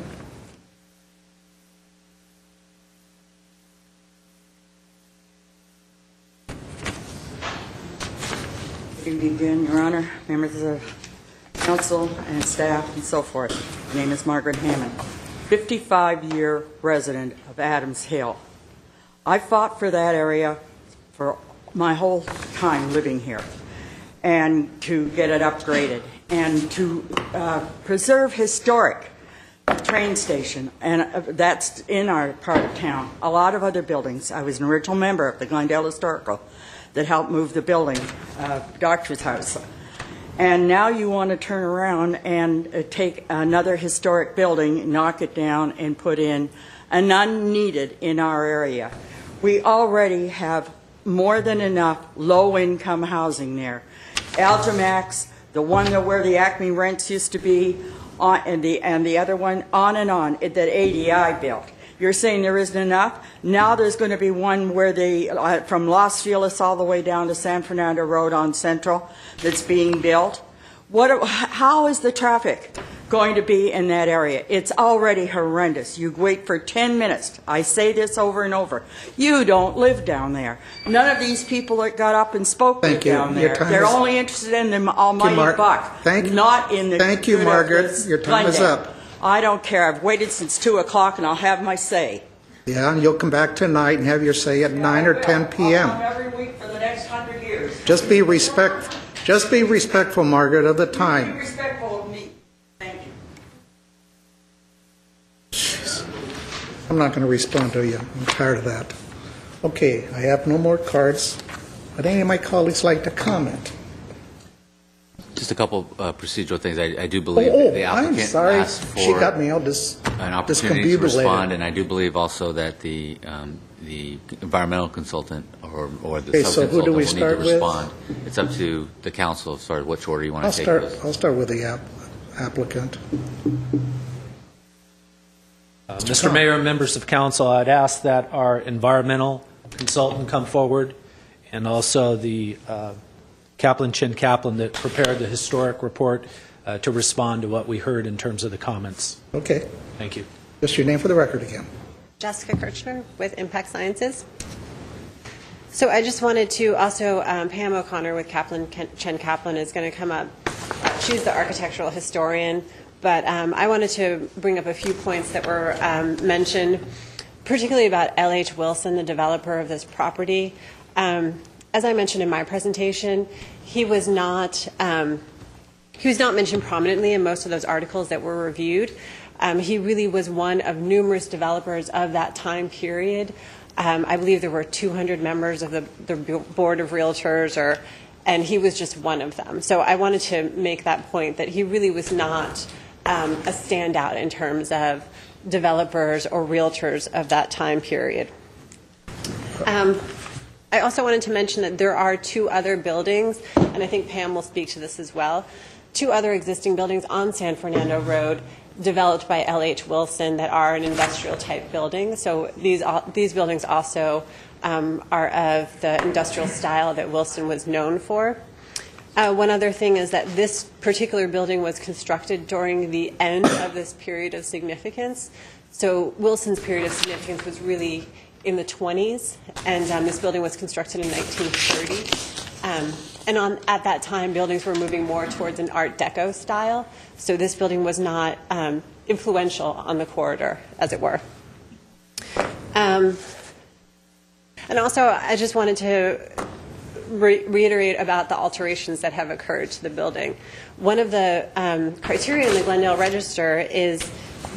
evening again, Your Honor, members of the council and staff and so forth. My name is Margaret Hammond, 55-year resident of Adams Hill. I fought for that area for my whole time living here, and to get it upgraded and to preserve historic train station, and that's in our part of town. A lot of other buildings. I was an original member of the Glendale Historical that helped move the building, doctor's house. And now you want to turn around and take another historic building, knock it down, and put in an unneeded in our area. We already have more than enough low-income housing there. Algemax, the one where the Acme Rents used to be, and the other one, on and on, that ADI built. You're saying there isn't enough? Now there's going to be one where from Los Feliz all the way down to San Fernando Road on Central that's being built. How is the traffic going to be in that area? It's already horrendous. You wait for 10 minutes. I say this over and over. You don't live down there. None of these people that got up and spoke down there. They're only interested in the almighty buck, not in the Thank you, Margaret. Your time is up. I don't care. I've waited since 2 o'clock, and I'll have my say. Yeah, and you'll come back tonight and have your say at 9 or 10 p.m. I'll come every week for the next 100 years. Just be respectful, Margaret, of the time. Be respectful of me. Thank you. Jeez. I'm not going to respond to you. I'm tired of that. Okay, I have no more cards. Would any of my colleagues like to comment? Just a couple procedural things. I do believe that the applicant I'm sorry. asked for She got me all an opportunity to respond, and I do believe also that the environmental consultant or the sub-consultant will need to respond. It's up to the council as far as which order you want to take those. I'll start with the applicant. Mr. Mayor and members of council, I'd ask that our environmental consultant come forward, and also the Chin Kaplan that prepared the historic report to respond to what we heard in terms of the comments. Okay. Thank you. Just your name for the record again. Jessica Kirchner with Impact Sciences. So I just wanted to also, Pam O'Connor with Chen Kaplan is going to come up. She's the architectural historian, but I wanted to bring up a few points that were mentioned, particularly about L.H. Wilson, the developer of this property. As I mentioned in my presentation, he was not mentioned prominently in most of those articles that were reviewed. He really was one of numerous developers of that time period. I believe there were 200 members of the board of realtors, and he was just one of them. So I wanted to make that point that he really was not a standout in terms of developers or realtors of that time period. I also wanted to mention that there are 2 other buildings, and I think Pam will speak to this as well, 2 other existing buildings on San Fernando Road developed by L.H. Wilson that are an industrial type building. So these buildings also are of the industrial style that Wilson was known for. One other thing is that this particular building was constructed during the end of this period of significance. So Wilson's period of significance was really in the 20s, and this building was constructed in 1930. And at that time, buildings were moving more towards an Art Deco style, so this building was not influential on the corridor, as it were. And also, I just wanted to reiterate about the alterations that have occurred to the building. One of the criteria in the Glendale Register is,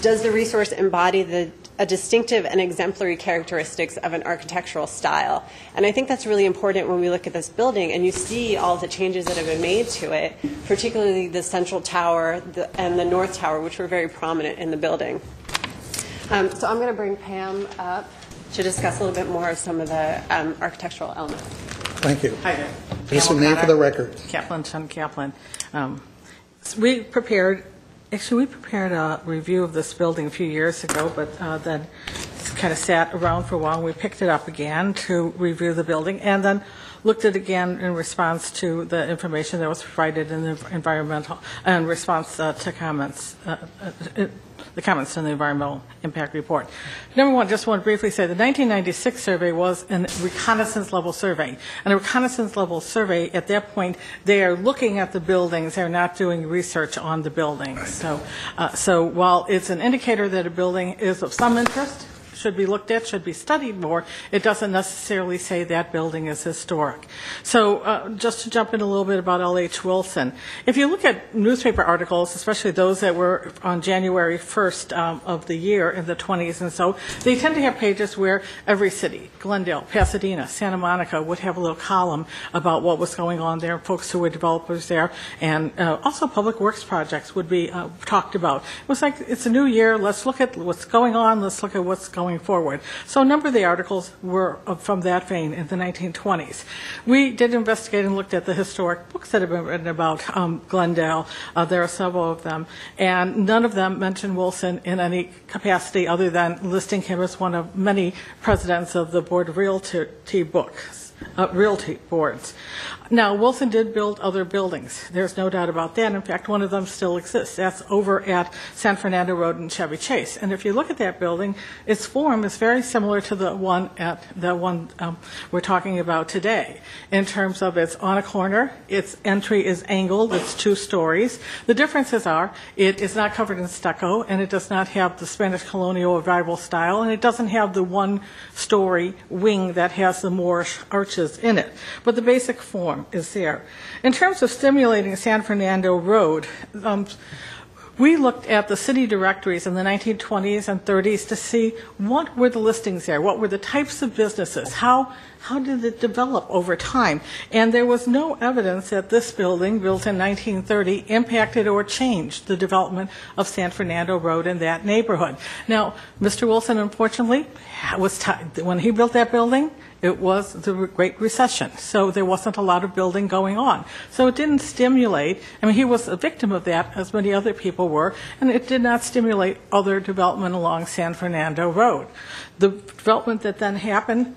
does the resource embody a distinctive and exemplary characteristics of an architectural style? And I think that's really important when we look at this building and you see all the changes that have been made to it, particularly the central tower and the north tower, which were very prominent in the building. So I'm going to bring Pam up to discuss a little bit more of some of the architectural elements. Thank you. Hi there. Just a name for the record. Chen Kaplan. We prepared a review of this building a few years ago, but then kind of sat around for a while. We picked it up again to review the building, and then looked at it again in response to the information that was provided in the environmental, in response to comments, the comments in the environmental impact report. Number one, just want to briefly say the 1996 survey was a reconnaissance level survey. And a reconnaissance level survey, at that point, they are looking at the buildings, they're not doing research on the buildings. Right. So while it's an indicator that a building is of some interest, should be looked at, should be studied more, it doesn't necessarily say that building is historic. So just to jump in a little bit about L.H. Wilson, if you look at newspaper articles, especially those that were on January 1st of the year in the 20s and so, they tend to have pages where every city, Glendale, Pasadena, Santa Monica, would have a little column about what was going on there, folks who were developers there, and also public works projects would be talked about. It was like, it's a new year, let's look at what's going on, let's look at what's going forward. So a number of the articles were from that vein in the 1920s. We did investigate and looked at the historic books that have been written about Glendale. There are several of them, and none of them mention Wilson in any capacity other than listing him as one of many presidents of the Board of Realty boards. Now, Wilson did build other buildings. There's no doubt about that. In fact, one of them still exists. That's over at San Fernando Road in Chevy Chase. And if you look at that building, its form is very similar to the one we're talking about today. In terms of it's on a corner, its entry is angled, it's 2 stories. The differences are it is not covered in stucco, and it does not have the Spanish colonial revival style, and it doesn't have the 1-story wing that has the Moorish arches in it. But the basic form is there. In terms of stimulating San Fernando Road, we looked at the city directories in the 1920s and 30s to see what were the listings there, what were the types of businesses, how did it develop over time. And there was no evidence that this building, built in 1930, impacted or changed the development of San Fernando Road in that neighborhood. Now, Mr. Wilson, unfortunately, when he built that building, it was the Great Recession, so there wasn't a lot of building going on. So it didn't stimulate, I mean, he was a victim of that, as many other people were, and it did not stimulate other development along San Fernando Road. The development that then happened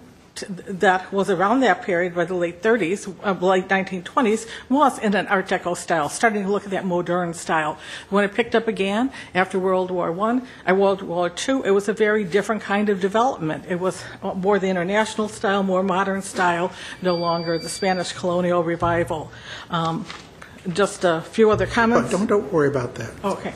that was around that period by the late 30s, late 1920s, was in an Art Deco style, starting to look at that modern style. When it picked up again after World War II, it was a very different kind of development. It was more the international style, more modern style, no longer the Spanish colonial revival. Just a few other comments. But don't worry about that. Okay.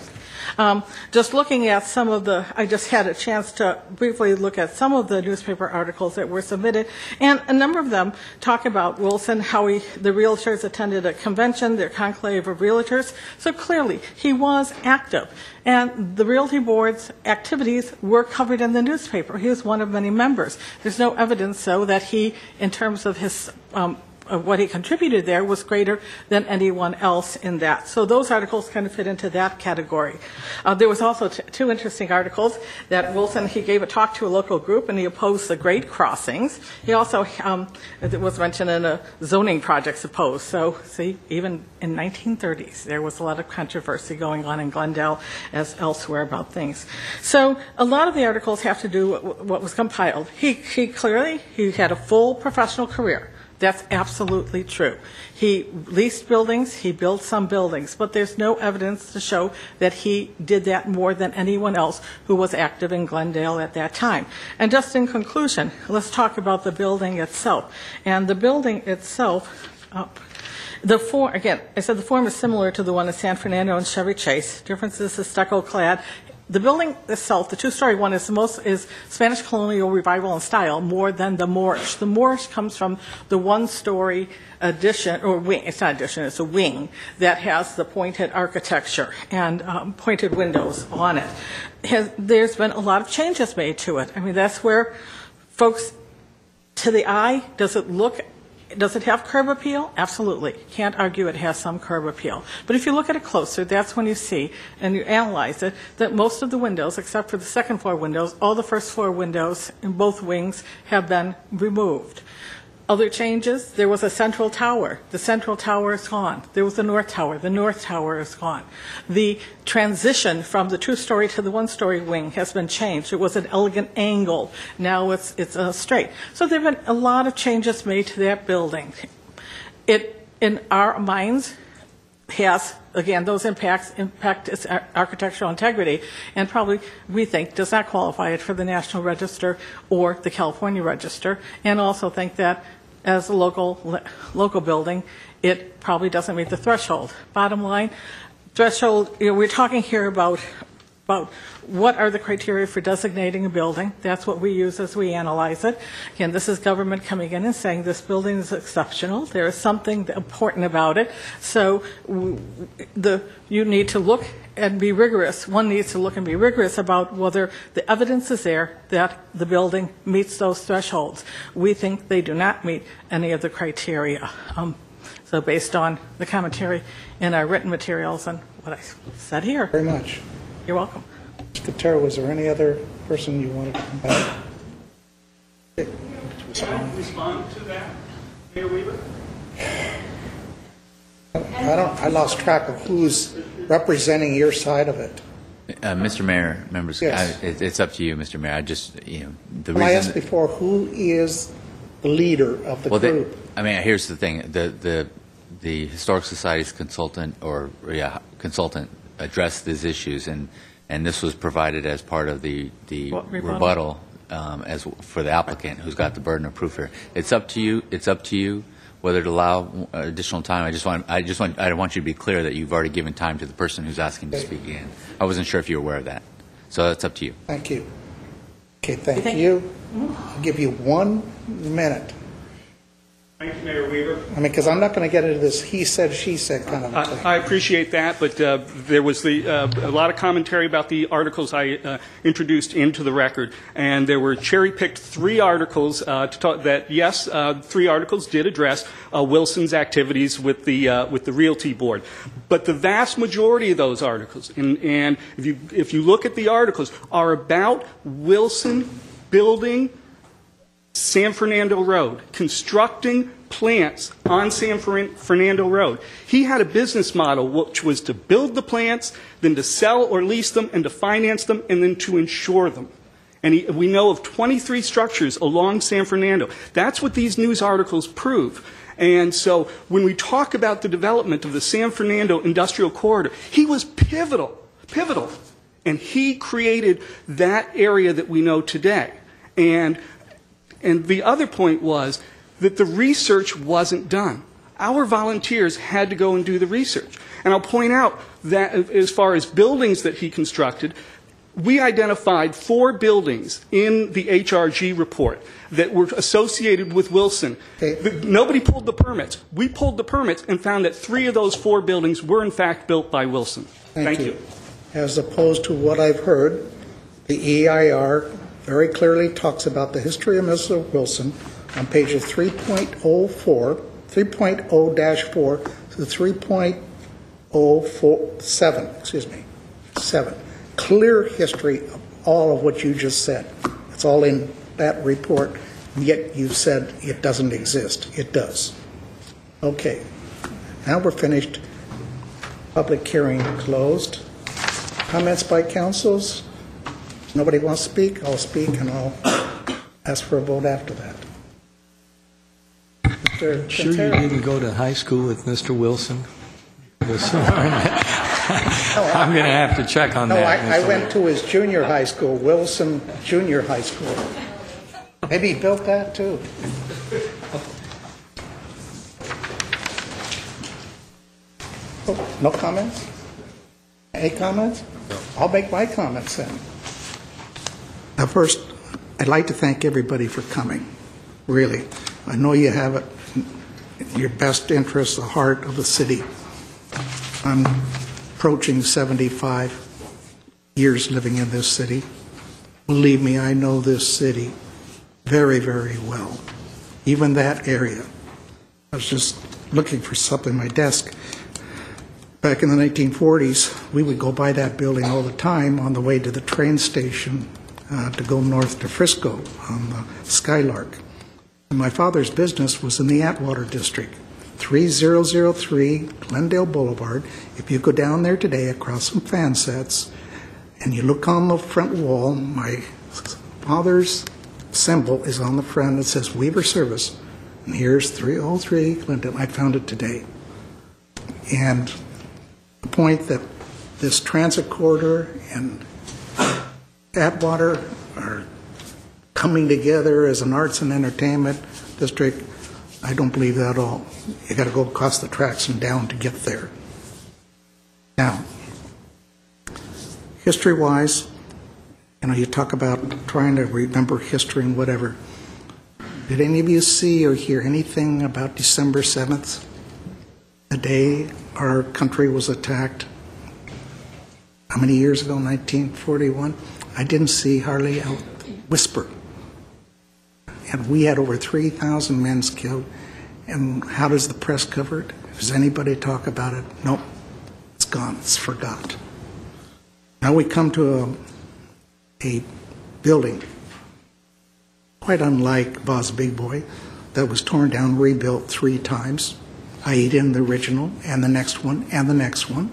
Just looking at some of I just had a chance to briefly look at some of the newspaper articles that were submitted, and a number of them talk about Wilson, how the realtors attended a convention, their conclave of realtors. So clearly, he was active. And the Realty Board's activities were covered in the newspaper. He was one of many members. There's no evidence, though, that he, in terms of his what he contributed there, was greater than anyone else in that. So those articles kind of fit into that category. There was also 2 interesting articles that Wilson, he gave a talk to a local group and he opposed the grade crossings. He also, it was mentioned in a zoning project opposed. So see, even in 1930s, there was a lot of controversy going on in Glendale as elsewhere about things. So a lot of the articles have to do with what was compiled. He had a full professional career. That's absolutely true. He leased buildings, he built some buildings, but there's no evidence to show that he did that more than anyone else who was active in Glendale at that time. And just in conclusion, let's talk about the building itself. And the building itself, again, I said the form is similar to the one in San Fernando and Chevy Chase. Difference is the stucco clad. The building itself, the 2-story one, is Spanish colonial revival in style more than the Moorish. The Moorish comes from the 1-story addition, or wing, it's not addition, it's a wing that has the pointed architecture and pointed windows on it. There's been a lot of changes made to it. I mean, that's where folks, to the eye, does it have curb appeal? Absolutely. Can't argue it has some curb appeal. But if you look at it closer, that's when you see, and you analyze it, that most of the windows, except for the second-floor windows, all the first-floor windows in both wings have been removed. Other changes, there was a central tower. The central tower is gone. There was a north tower. The north tower is gone. The transition from the 2-story to the 1-story wing has been changed. It was an elegant angle. Now it's straight. So there have been a lot of changes made to that building. In our minds, has, again, those impact its architectural integrity, and probably, we think, does not qualify it for the National Register or the California Register, and also think that as a local building, it probably doesn't meet the threshold. Bottom line, threshold, we're talking here about what are the criteria for designating a building. That's what we use as we analyze it. Again, this is government coming in and saying this building is exceptional. There is something important about it. So you need to look and be rigorous. One needs to look and be rigorous about whether the evidence is there that the building meets those thresholds. We think they do not meet any of the criteria. So based on the commentary in our written materials and what I said here. Very much. You're welcome. Mr. Katera, was there any other person you wanted to come back? Can I respond to that, Mayor Weaver? I lost track of who's representing your side of it. Mr. Mayor, members, Yes. it's up to you, Mr. Mayor. I just, the Well, I asked reason. before, who is the leader of the group? Here's the thing: the Historic Society's consultant consultant addressed these issues, and this was provided as part of the rebuttal as for the applicant who's got the burden of proof here. It's up to you. It's up to you whether to allow additional time. I want you to be clear that you've already given time to the person who's asking to speak again. I wasn't sure if you were aware of that, so that's up to you. Thank you. Okay, thank you. I'll give you 1 minute. Thank you, Mayor Weaver. Because I'm not going to get into this he said, she said kind of thing. I appreciate that, but there was a lot of commentary about the articles I introduced into the record, and there were cherry-picked 3 articles to talk that, yes, 3 articles did address Wilson's activities with the Realty Board. But the vast majority of those articles, and if you look at the articles, are about Wilson building San Fernando Road, constructing plants on San Fernando Road. He had a business model which was to build the plants, then to sell or lease them, and to finance them, and then to insure them. And we know of 23 structures along San Fernando. That's what these news articles prove. And so when we talk about the development of the San Fernando Industrial Corridor, he was pivotal. And he created that area that we know today. And the other point was that the research wasn't done. Our volunteers had to go and do the research. And I'll point out that as far as buildings that he constructed, we identified 4 buildings in the HRG report that were associated with Wilson. Nobody pulled the permits. We pulled the permits and found that 3 of those 4 buildings were in fact built by Wilson. Thank you. As opposed to what I've heard, the EIR very clearly talks about the history of Mr. Wilson on pages 3.04 to 3.7. Clear history of all of what you just said. It's all in that report, and yet you said it doesn't exist. It does. Okay. Now we're finished. Public hearing closed. Comments by councils? Nobody wants to speak? I'll speak, and I'll ask for a vote after that. Mr. Sure you didn't go to high school with Mr. Wilson? I'm going to have to check on that. I went to his junior high school, Wilson Junior High School. Maybe he built that, too. Oh, no comments? Any comments? No. I'll make my comments then. First, I'd like to thank everybody for coming, really. I know you have it in your best interest, the heart of the city. I'm approaching 75 years living in this city. Believe me, I know this city very, very well, even that area. I was just looking for something on my desk. Back in the 1940s, we would go by that building all the time on the way to the train station to go north to Frisco on the Skylark. And my father's business was in the Atwater District, 3003 Glendale Boulevard. If you go down there today across some fan sets and you look on the front wall, my father's symbol is on the front. It says Weaver Service. And here's 303 Glendale. I found it today. And point that this transit corridor and Atwater are coming together as an arts and entertainment district, I don't believe that at all. You got to go across the tracks and down to get there. Now, history-wise, you talk about trying to remember history and whatever. Did any of you see or hear anything about December 7th, the day our country was attacked? How many years ago? 1941? I didn't see hardly a whisper. And we had over 3,000 men killed. And how does the press cover it? Does anybody talk about it? Nope. It's gone. It's forgot. Now we come to a building quite unlike Boss Big Boy that was torn down, rebuilt 3 times, i.e. in the original, and the next one, and the next one.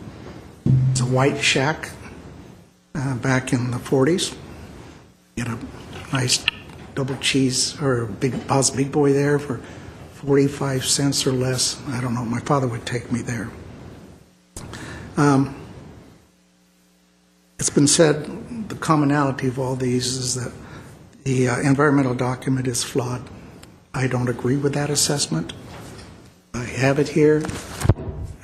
It's a white shack back in the 40s. You get a nice double cheese or big Boss Big Boy there for 45 cents or less. I don't know. My father would take me there. It's been said the commonality of all these is that the environmental document is flawed. I don't agree with that assessment. I have it here.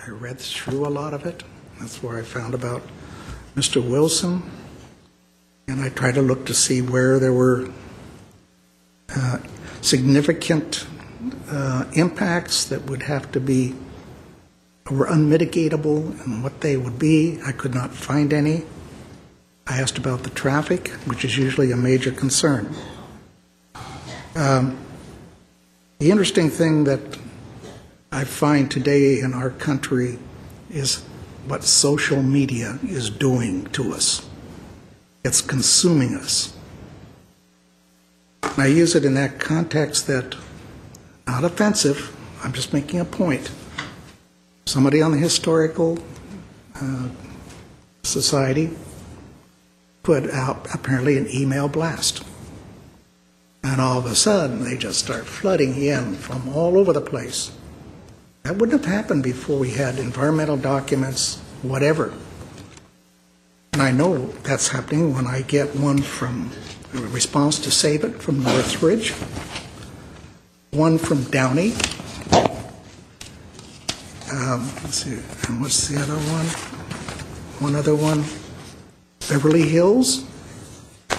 I read through a lot of it. That's where I found about Mr. Wilson. And I tried to look to see where there were significant impacts that would have to be, were unmitigatable, and what they would be. I could not find any. I asked about the traffic, which is usually a major concern. The interesting thing that I find today in our country is what social media is doing to us. It's consuming us. And I use it in that context that, not offensive, I'm just making a point. Somebody on the Historical Society put out apparently an email blast. And all of a sudden, they just start flooding in from all over the place. That wouldn't have happened before we had environmental documents, whatever. And I know that's happening when I get one from a response to Save It from Northridge, one from Downey. Let's see, and what's the other one? One other one, Beverly Hills,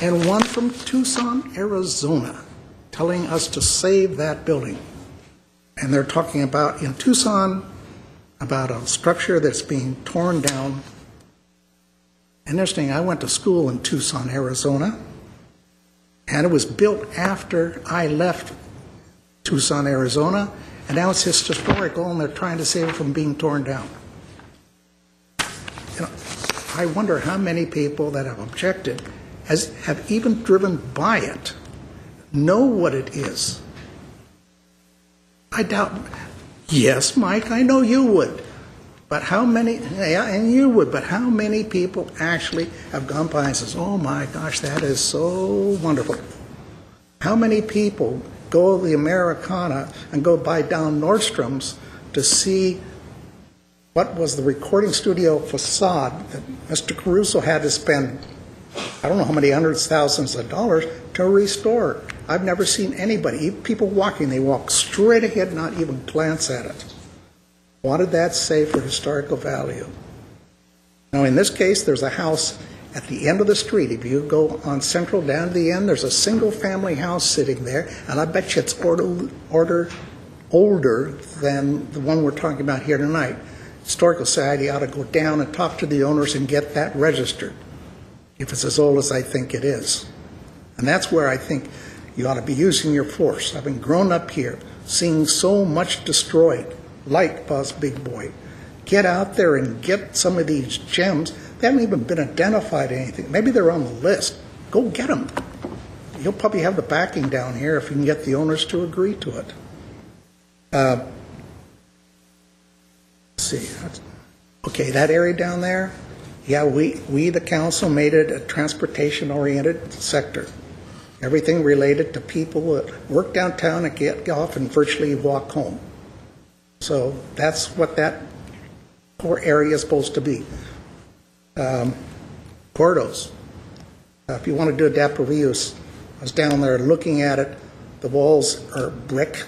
and one from Tucson, Arizona, telling us to save that building. And they're talking about, in Tucson, about a structure that's being torn down. Interesting, I went to school in Tucson, Arizona, and it was built after I left Tucson, Arizona, and now it's historical, and they're trying to save it from being torn down. I wonder how many people that have objected have even driven by it, know what it is. I doubt. Yes, Mike, I know you would. But how many, yeah, and you would, but how many people actually have gone by and says, oh my gosh, that is so wonderful. How many people go to the Americana and go by down Nordstrom's to see what was the recording studio facade that Mr. Caruso had to spend, I don't know how many hundreds, thousands of dollars to restore. I've never seen anybody, even people walking, they walk straight ahead, not even glance at it. What did that say for historical value? Now, in this case, there's a house at the end of the street. If you go on Central down to the end, there's a single-family house sitting there, and I bet you it's older than the one we're talking about here tonight. Historical Society ought to go down and talk to the owners and get that registered, if it's as old as I think it is. And that's where I think you ought to be using your force. I've been grown up here, seeing so much destroyed, like Boss Big Boy. Get out there and get some of these gems. They haven't even been identified anything. Maybe they're on the list. Go get them. You'll probably have the backing down here if you can get the owners to agree to it. Let's see. Okay, that area down there, yeah, we the council made it a transportation-oriented sector. Everything related to people that work downtown and get off and virtually walk home. So that's what that core area is supposed to be. Corridors. If you want to do adaptive reuse, I was down there looking at it. The walls are brick,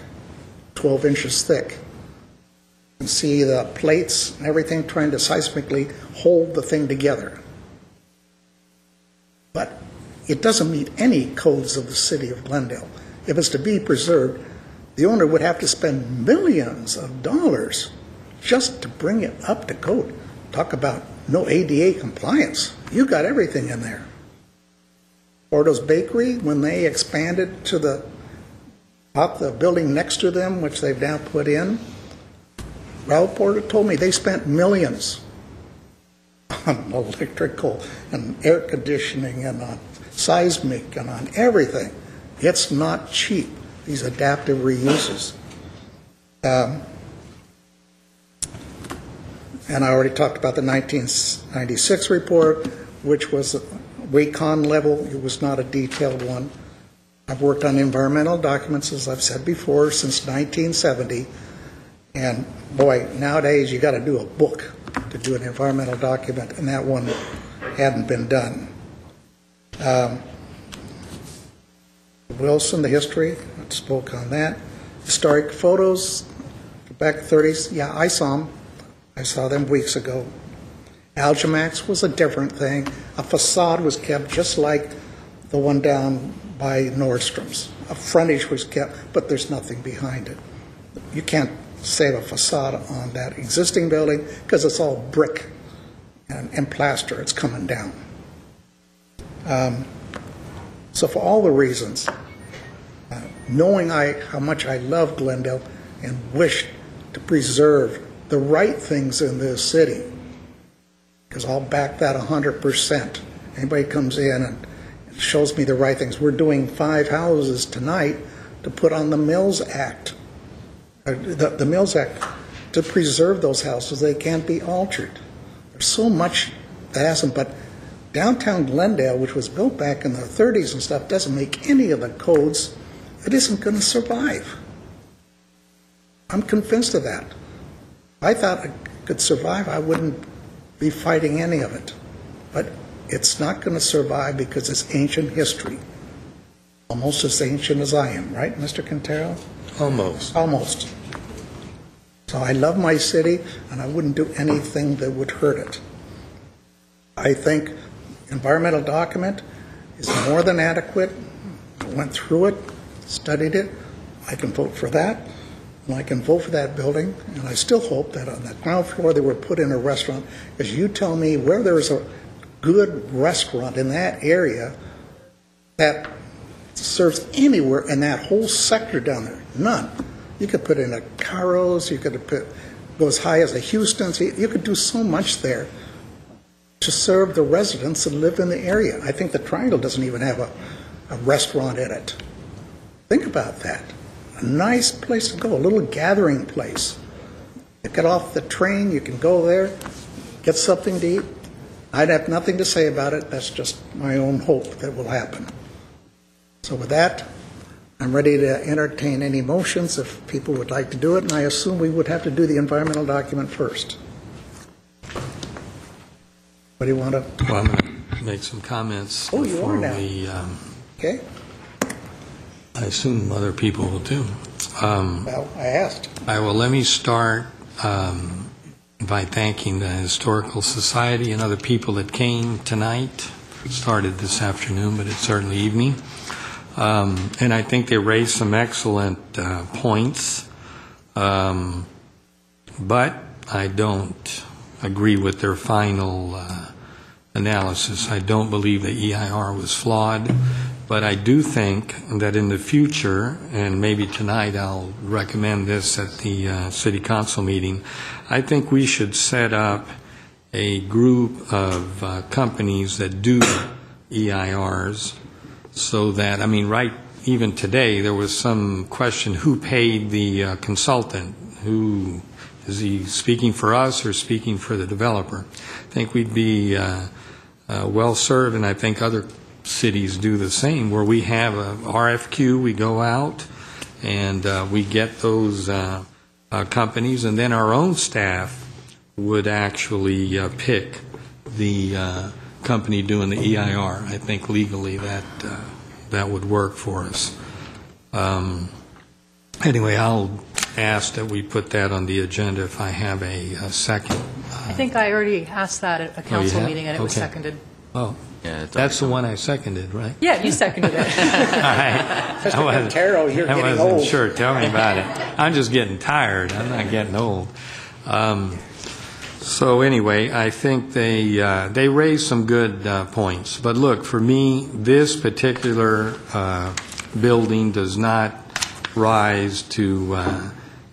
12 inches thick. You can see the plates and everything trying to seismically hold the thing together. But it doesn't meet any codes of the city of Glendale. If it's to be preserved, the owner would have to spend millions of dollars just to bring it up to code. Talk about no ADA compliance. You got everything in there. Ordo's Bakery, when they expanded to the building next to them, which they've now put in, Raul Porter told me they spent millions on electrical and air conditioning and on seismic and on everything. It's not cheap, these adaptive reuses. And I already talked about the 1996 report, which was a recon level. It was not a detailed one. I've worked on environmental documents, as I've said before, since 1970. And boy, nowadays you got to do a book to do an environmental document, and that one hadn't been done. Wilson, the history, I spoke on that. Historic photos, back 30s, yeah, I saw them. I saw them weeks ago. Algimax was a different thing. A facade was kept just like the one down by Nordstrom's. A frontage was kept, but there's nothing behind it. You can't save a facade on that existing building because it's all brick and plaster. It's coming down. So for all the reasons, knowing how much I love Glendale and wish to preserve the right things in this city, because I'll back that 100%. Anybody comes in and shows me the right things. We're doing 5 houses tonight to put on the Mills Act, the Mills Act, to preserve those houses. They can't be altered. There's so much that hasn't, but downtown Glendale, which was built back in the 30s and stuff, doesn't make any of the codes. It isn't going to survive. I'm convinced of that. If I thought it could survive, I wouldn't be fighting any of it. But it's not going to survive because it's ancient history. Almost as ancient as I am, right, Mr. Quintero? Almost. Almost. So I love my city, and I wouldn't do anything that would hurt it. I think environmental document is more than adequate. I went through it, studied it. I can vote for that. And I can vote for that building, and I still hope that on the ground floor they would put in a restaurant, because you tell me where there's a good restaurant in that area that serves anywhere in that whole sector down there. None. You could put in a Caro's, you could put, go as high as a Houston's. You could do so much there to serve the residents that live in the area. I think the Triangle doesn't even have a restaurant in it. Think about that. A nice place to go, a little gathering place. You get off the train, you can go there, get something to eat. I'd have nothing to say about it. That's just my own hope that will happen. So with that, I'm ready to entertain any motions if people would like to do it, and I assume we would have to do the environmental document first. What do you want to? Well, I'm going to make some comments before we. Okay. I assume other people will too. Well, I asked. Let me start by thanking the Historical Society and other people that came tonight. It started this afternoon, but it's certainly evening. And I think they raised some excellent points. But I don't agree with their final analysis. I don't believe the EIR was flawed. But I do think that in the future, and maybe tonight I'll recommend this at the City Council meeting, I think we should set up a group of companies that do EIRs so that, right, even today there was some question who paid the consultant. Who, is he speaking for us or speaking for the developer? I think we'd be well served, and I think other cities do the same, where we have a RFQ, we go out and we get those companies, and then our own staff would actually pick the company doing the EIR. I think legally that would work for us. Anyway, I'll ask that we put that on the agenda if I have a second. I think I already asked that at a council meeting, and it was seconded. Oh, yeah, that's the one I seconded, right? Yeah, you seconded it. All right. I wasn't sure. Tell me about it. I'm just getting tired. I'm not getting old. So anyway, I think they raised some good points. But look, for me, this particular building does not rise to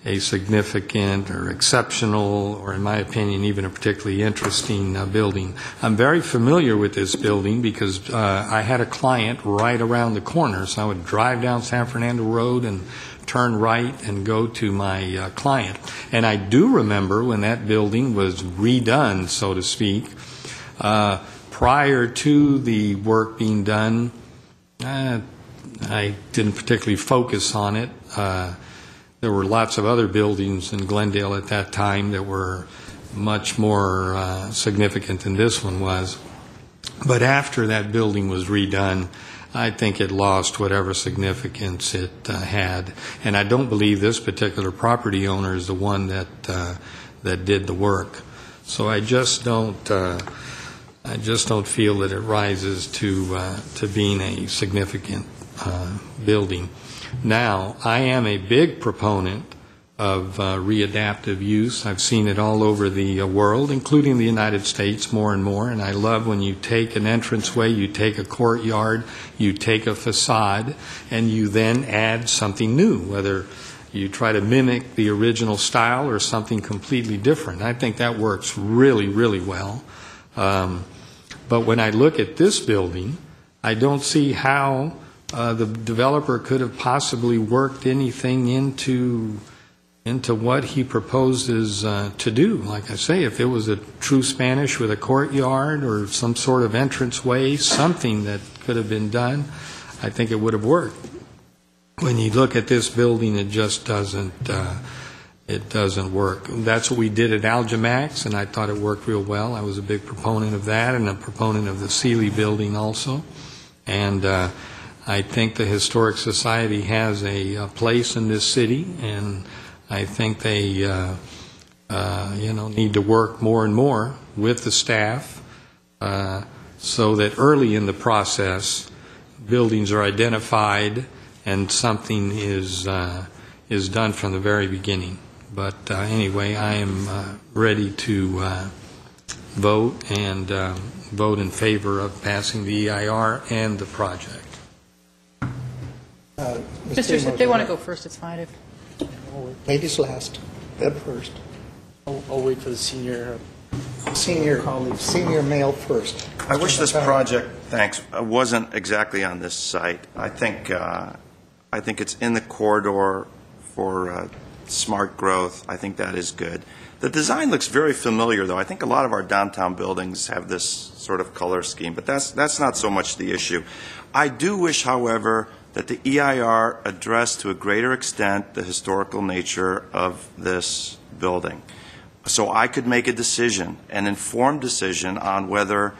a significant or exceptional, or in my opinion, even a particularly interesting building. I'm very familiar with this building because I had a client right around the corner, so I would drive down San Fernando Road and turn right and go to my client. And I do remember when that building was redone, so to speak. Prior to the work being done, I didn't particularly focus on it. There were lots of other buildings in Glendale at that time that were much more significant than this one was. But after that building was redone, I think it lost whatever significance it had. And I don't believe this particular property owner is the one that did the work. So I just don't feel that it rises to being a significant building. Now, I am a big proponent of readaptive use. I've seen it all over the world, including the United States, more and more. And I love when you take an entranceway, you take a courtyard, you take a facade, and you then add something new, whether you try to mimic the original style or something completely different. I think that works really, really well. But when I look at this building, I don't see how the developer could have possibly worked anything into what he proposes to do. Like I say, if it was a true Spanish with a courtyard or some sort of entranceway, something that could have been done, I think it would have worked. When you look at this building, it just doesn't work. That's what we did at Algimax, and I thought it worked real well. I was a big proponent of that and a proponent of the Sealy building also. And I think the Historic Society has a place in this city, and I think they need to work more and more with the staff so that early in the process buildings are identified and something is done from the very beginning. But anyway, I am ready to vote and vote in favor of passing the EIR and the project. If they want to go first, it's fine. Ladies last, Ed first. I'll wait for the senior colleagues. Senior male first. I wish this project, wasn't exactly on this site. I think it's in the corridor for smart growth. I think that is good. The design looks very familiar, though. I think a lot of our downtown buildings have this sort of color scheme, but that's not so much the issue. I do wish, however, that the EIR addressed to a greater extent the historical nature of this building, so I could make a decision, an informed decision, on whether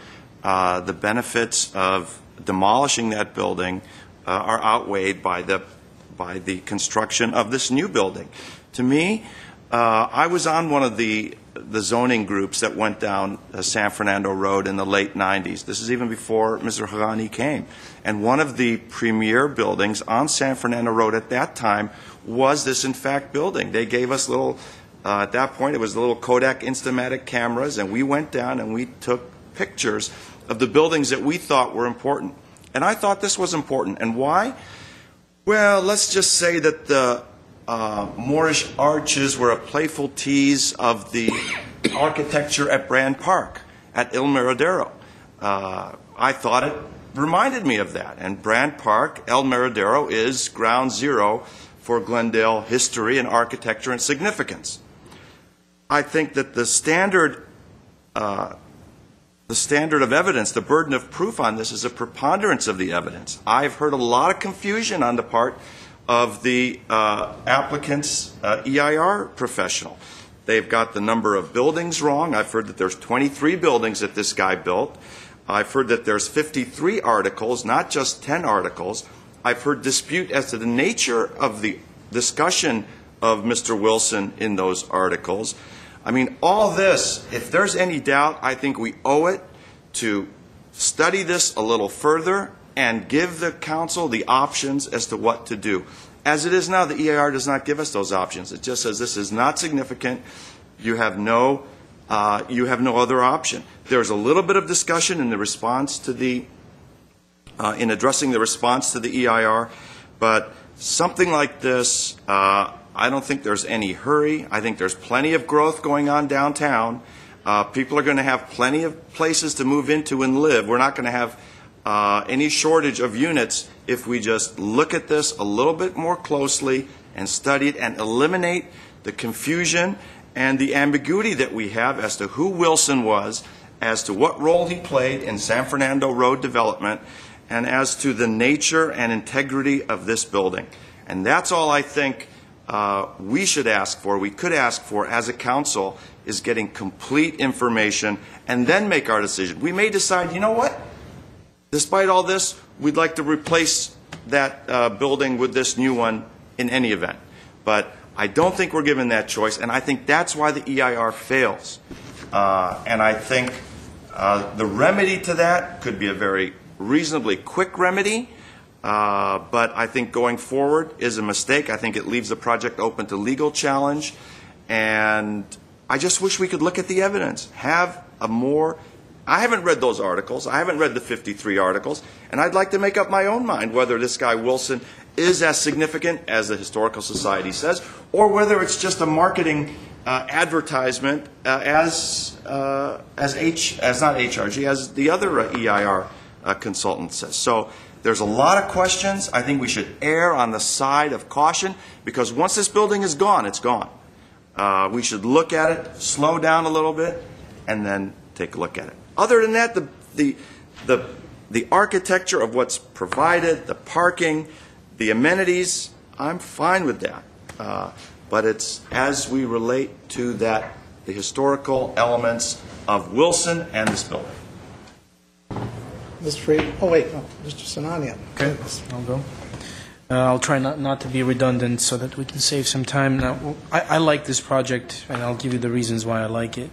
the benefits of demolishing that building are outweighed by the construction of this new building. To me, I was on one of the zoning groups that went down San Fernando Road in the late 90s. This is even before Mr. Hagani came. And one of the premier buildings on San Fernando Road at that time was this, in fact, building. They gave us little, at that point, it was the little Kodak Instamatic cameras, and we went down and we took pictures of the buildings that we thought were important. And I thought this was important. And why? Well, let's just say that the Moorish arches were a playful tease of the architecture at Brand Park, at El Merodero. I thought it reminded me of that. And Brand Park, El Merodero, is ground zero for Glendale history and architecture and significance. I think that the standard of evidence, the burden of proof on this is a preponderance of the evidence. I've heard a lot of confusion on the part of the applicant's EIR professional. They've got the number of buildings wrong. I've heard that there's 23 buildings that this guy built. I've heard that there's 53 articles, not just 10 articles. I've heard dispute as to the nature of the discussion of Mr. Wilson in those articles. I mean, all this, if there's any doubt, I think we owe it to study this a little further and give the council the options as to what to do. As it is now, the EIR does not give us those options. It just says this is not significant. You have no other option. There's a little bit of discussion in the response to the, in addressing the response to the EIR, but something like this, I don't think there's any hurry. I think there's plenty of growth going on downtown. People are going to have plenty of places to move into and live. We're not going to have any shortage of units if we just look at this a little bit more closely and study it and eliminate the confusion and the ambiguity that we have as to who Wilson was, as to what role he played in San Fernando Road development, and as to the nature and integrity of this building. And that's all I think we should ask for, we could ask for as a council, is getting complete information and then make our decision. We may decide, you know what? Despite all this, we'd like to replace that building with this new one in any event. But I don't think we're given that choice, and I think that's why the EIR fails. And I think the remedy to that could be a very reasonably quick remedy, but I think going forward is a mistake. I think it leaves the project open to legal challenge, and I just wish we could look at the evidence, have a more... I haven't read those articles. I haven't read the 53 articles, and I'd like to make up my own mind whether this guy Wilson is as significant as the Historical Society says, or whether it's just a marketing advertisement as not HRG, as the other EIR consultant says. So there's a lot of questions. I think we should err on the side of caution, because once this building is gone, it's gone. We should look at it, slow down a little bit, and then take a look at it. Other than that, the architecture of what's provided, the parking, the amenities, I'm fine with that. But it's as we relate to that, the historical elements of Wilson and this building. Mr. Freed, Mr. Sinanian. Okay, I'll go. I'll try not to be redundant so that we can save some time. Now, I like this project, and I'll give you the reasons why I like it.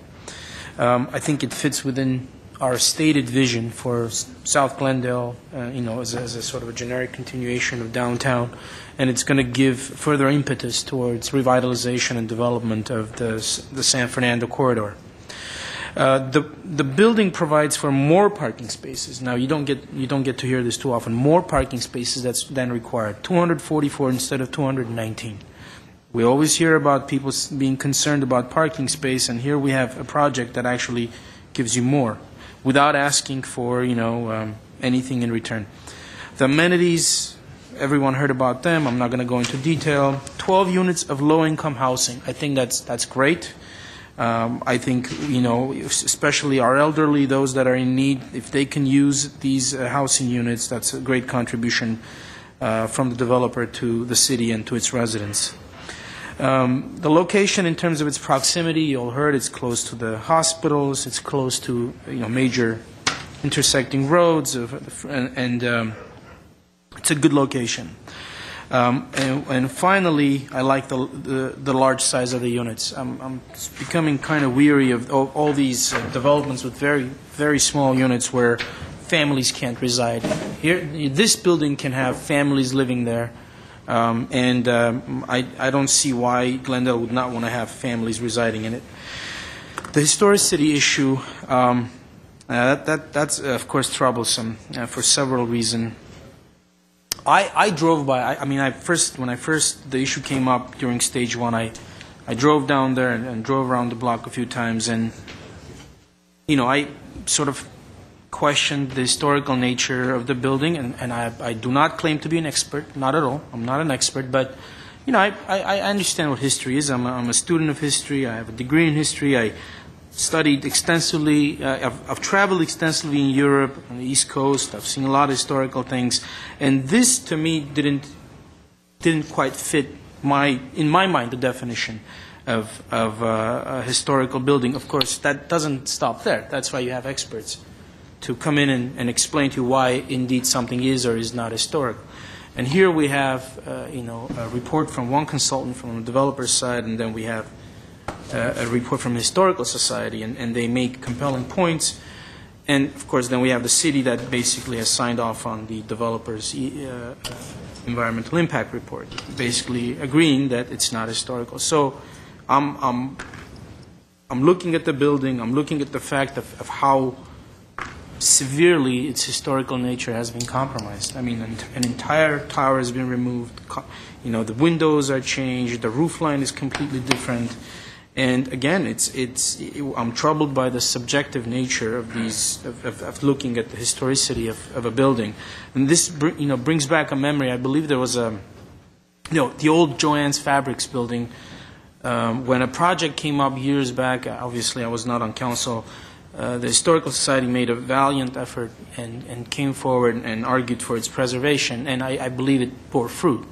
I think it fits within our stated vision for South Glendale, as a sort of a generic continuation of downtown, and it's going to give further impetus towards revitalization and development of the San Fernando corridor. The building provides for more parking spaces. Now, you don't get to hear this too often. More parking spaces than required. 244 instead of 219. We always hear about people being concerned about parking space, and here we have a project that actually gives you more without asking for anything in return. The amenities, everyone heard about them. I'm not going to go into detail. 12 units of low-income housing. I think that's great. I think, especially our elderly, those that are in need, if they can use these housing units, that's a great contribution from the developer to the city and to its residents. The location, in terms of its proximity, you all heard, it's close to the hospitals, it's close to major intersecting roads, and it's a good location. And finally, I like the large size of the units. I'm becoming kind of weary of all these developments with very, very small units where families can't reside. Here, this building can have families living there. I don't see why Glendale would not want to have families residing in it. The historicity issue, that's of course troublesome for several reasons. I drove by. When the issue came up during stage one, I drove down there and drove around the block a few times, and I sort of questioned the historical nature of the building, and I do not claim to be an expert, not at all. I'm not an expert, but I understand what history is. I'm a student of history. I have a degree in history. I studied extensively. I've traveled extensively in Europe, on the East Coast. I've seen a lot of historical things, and this to me didn't quite fit in my mind, the definition. of a historical building. Of course, that doesn't stop there. That's why you have experts to come in and explain to you why indeed something is or is not historic. And here we have, a report from one consultant from the developer's side, and then we have a report from the Historical Society, and they make compelling points. And, of course, then we have the city that basically has signed off on the developer's environmental impact report, basically agreeing that it's not historical. So I'm looking at the building, I'm looking at the fact of how severely its historical nature has been compromised. I mean, an entire tower has been removed. The windows are changed. The roof line is completely different. And again, I'm troubled by the subjective nature of these of looking at the historicity of a building. And this brings back a memory. I believe there was the old Joann's Fabrics building. When a project came up years back, obviously I was not on council. The Historical Society made a valiant effort and came forward and argued for its preservation, and I believe it bore fruit.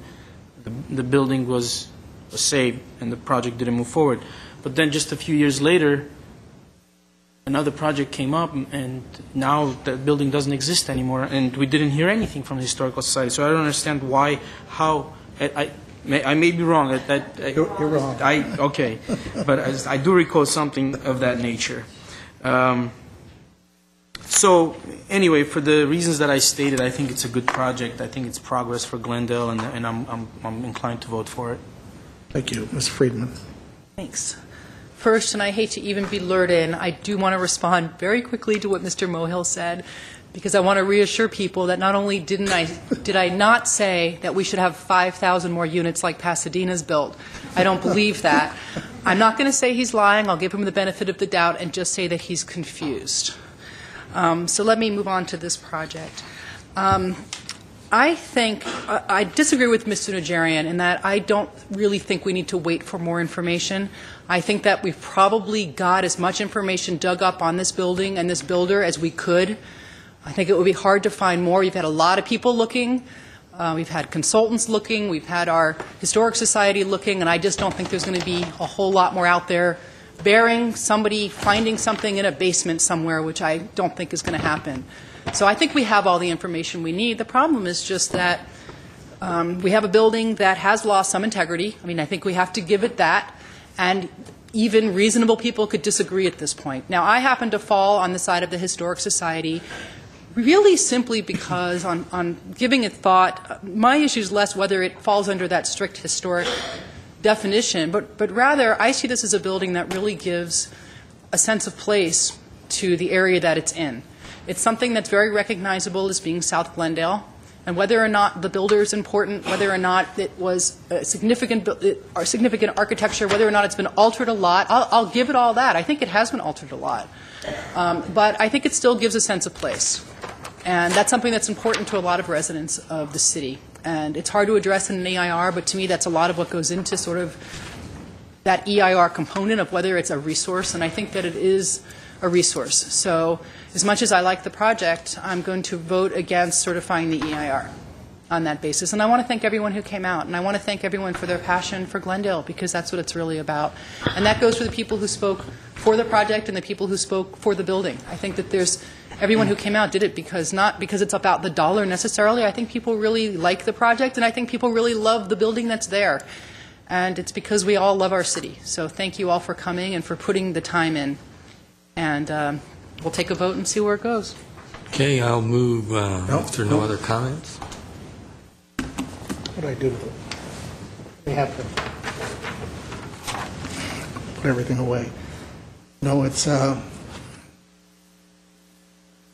The building was saved, and the project didn't move forward. But then just a few years later, another project came up, and now the building doesn't exist anymore, and we didn't hear anything from the Historical Society. So I don't understand how. I may be wrong. You're wrong. Okay, but I do recall something of that nature. So anyway, for the reasons that I stated, I think it's a good project. I think it's progress for Glendale, and I'm inclined to vote for it. Thank you. Ms. Friedman. Thanks. First, and I hate to even be lured in, I do want to respond very quickly to what Mr. Mohill said, because I want to reassure people that not only did I not say that we should have 5,000 more units like Pasadena's built. I don't believe that. I'm not going to say he's lying. I'll give him the benefit of the doubt and just say that he's confused. So let me move on to this project. I think I disagree with Mr. Najarian in that I don't really think we need to wait for more information. I think that we've probably got as much information dug up on this building and this builder as we could. I think it would be hard to find more. We've had a lot of people looking. We've had consultants looking. We've had our Historic Society looking, and I just don't think there's going to be a whole lot more out there bearing somebody finding something in a basement somewhere, which I don't think is going to happen. So I think we have all the information we need. The problem is just that we have a building that has lost some integrity. I mean, I think we have to give it that. And even reasonable people could disagree at this point. Now, I happen to fall on the side of the Historic Society really simply because on giving it thought, my issue is less whether it falls under that strict historic definition, but rather I see this as a building that really gives a sense of place to the area that it's in. It's something that's very recognizable as being South Glendale, and whether or not the builder is important, whether or not it was a significant architecture, whether or not it's been altered a lot, I'll give it all that. I think it has been altered a lot. But I think it still gives a sense of place. And that's something that's important to a lot of residents of the city. And it's hard to address in an EIR, but to me that's a lot of what goes into sort of that EIR component of whether it's a resource, and I think that it is a resource. So as much as I like the project, I'm going to vote against certifying the EIR on that basis. And I want to thank everyone who came out, and I want to thank everyone for their passion for Glendale, because that's what it's really about. And that goes for the people who spoke for the project and the people who spoke for the building. I think that everyone who came out did it not because it's about the dollar necessarily. I think people really like the project, and I think people really love the building that's there. And it's because we all love our city. So thank you all for coming and for putting the time in. And we'll take a vote and see where it goes. Okay, I'll move if there are no other comments. What do I do with it? We have to put everything away. No, it's 1A.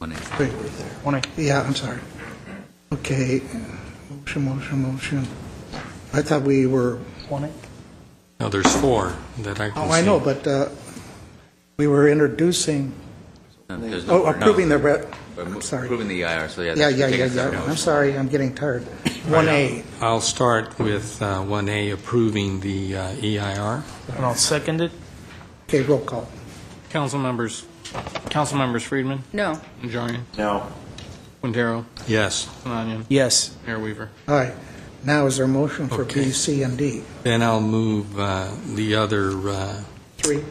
wait, there. 1A. Yeah, I'm sorry. Okay, motion. I thought we were 1A. No, there's 4 that I can see. I know, but we were introducing. Approving the. I'm sorry. Approving the EIR. So Yeah. I'm sorry, I'm getting tired. 1A. I'll start with 1A, approving the EIR. And I'll second it. Okay, roll call. Council members Friedman? No. Najarian? No. Quintero? Yes. Sinanian? Yes. Mayor Weaver? Aye. Now is there a motion for B, C, and D? Then I'll move the other Three.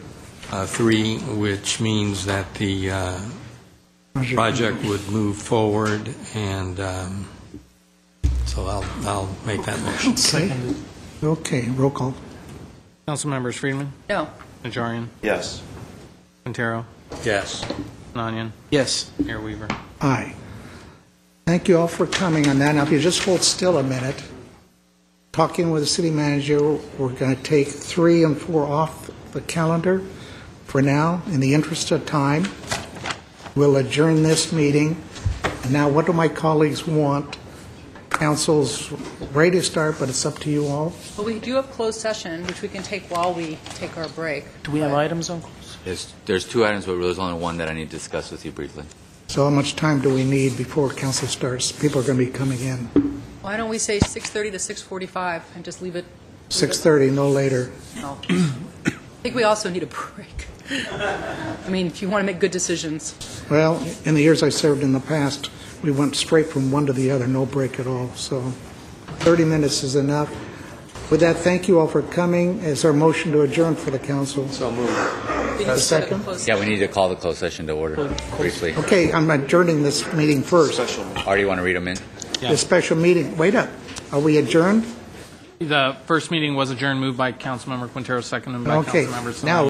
three, which means that the project would move forward, and so I'll make that motion. Okay, roll call. Council members: Friedman, No. Najarian, Yes. Quintero, Yes. Nanyan, Yes. Mayor Weaver. Aye. Thank you all for coming on that. Now, if you just hold still a minute, talking with the city manager, we're going to take 3 and 4 off the calendar for now, in the interest of time. We'll adjourn this meeting. And now, what do my colleagues want? Council's ready to start, but it's up to you all. Well, we do have closed session, which we can take while we take our break. Do we have items on? There's two items, but there's only one that I need to discuss with you briefly. So how much time do we need before council starts? People are going to be coming in. Why don't we say 6:30 to 6:45 and just leave it? 6:30, no later. No. I think we also need a break. I mean, if you want to make good decisions. Well, in the years I served in the past, we went straight from one to the other, no break at all. So 30 minutes is enough. With that, thank you all for coming. Is there a motion to adjourn for the council? So moved. A second? Yeah, we need to call the closed session to order briefly. Okay, I'm adjourning this meeting first. Artie, you want to read them in? The special meeting, wait up. Are we adjourned? The first meeting was adjourned, moved by Councilmember Quintero, seconded by Okay, Councilmember Sinaja. now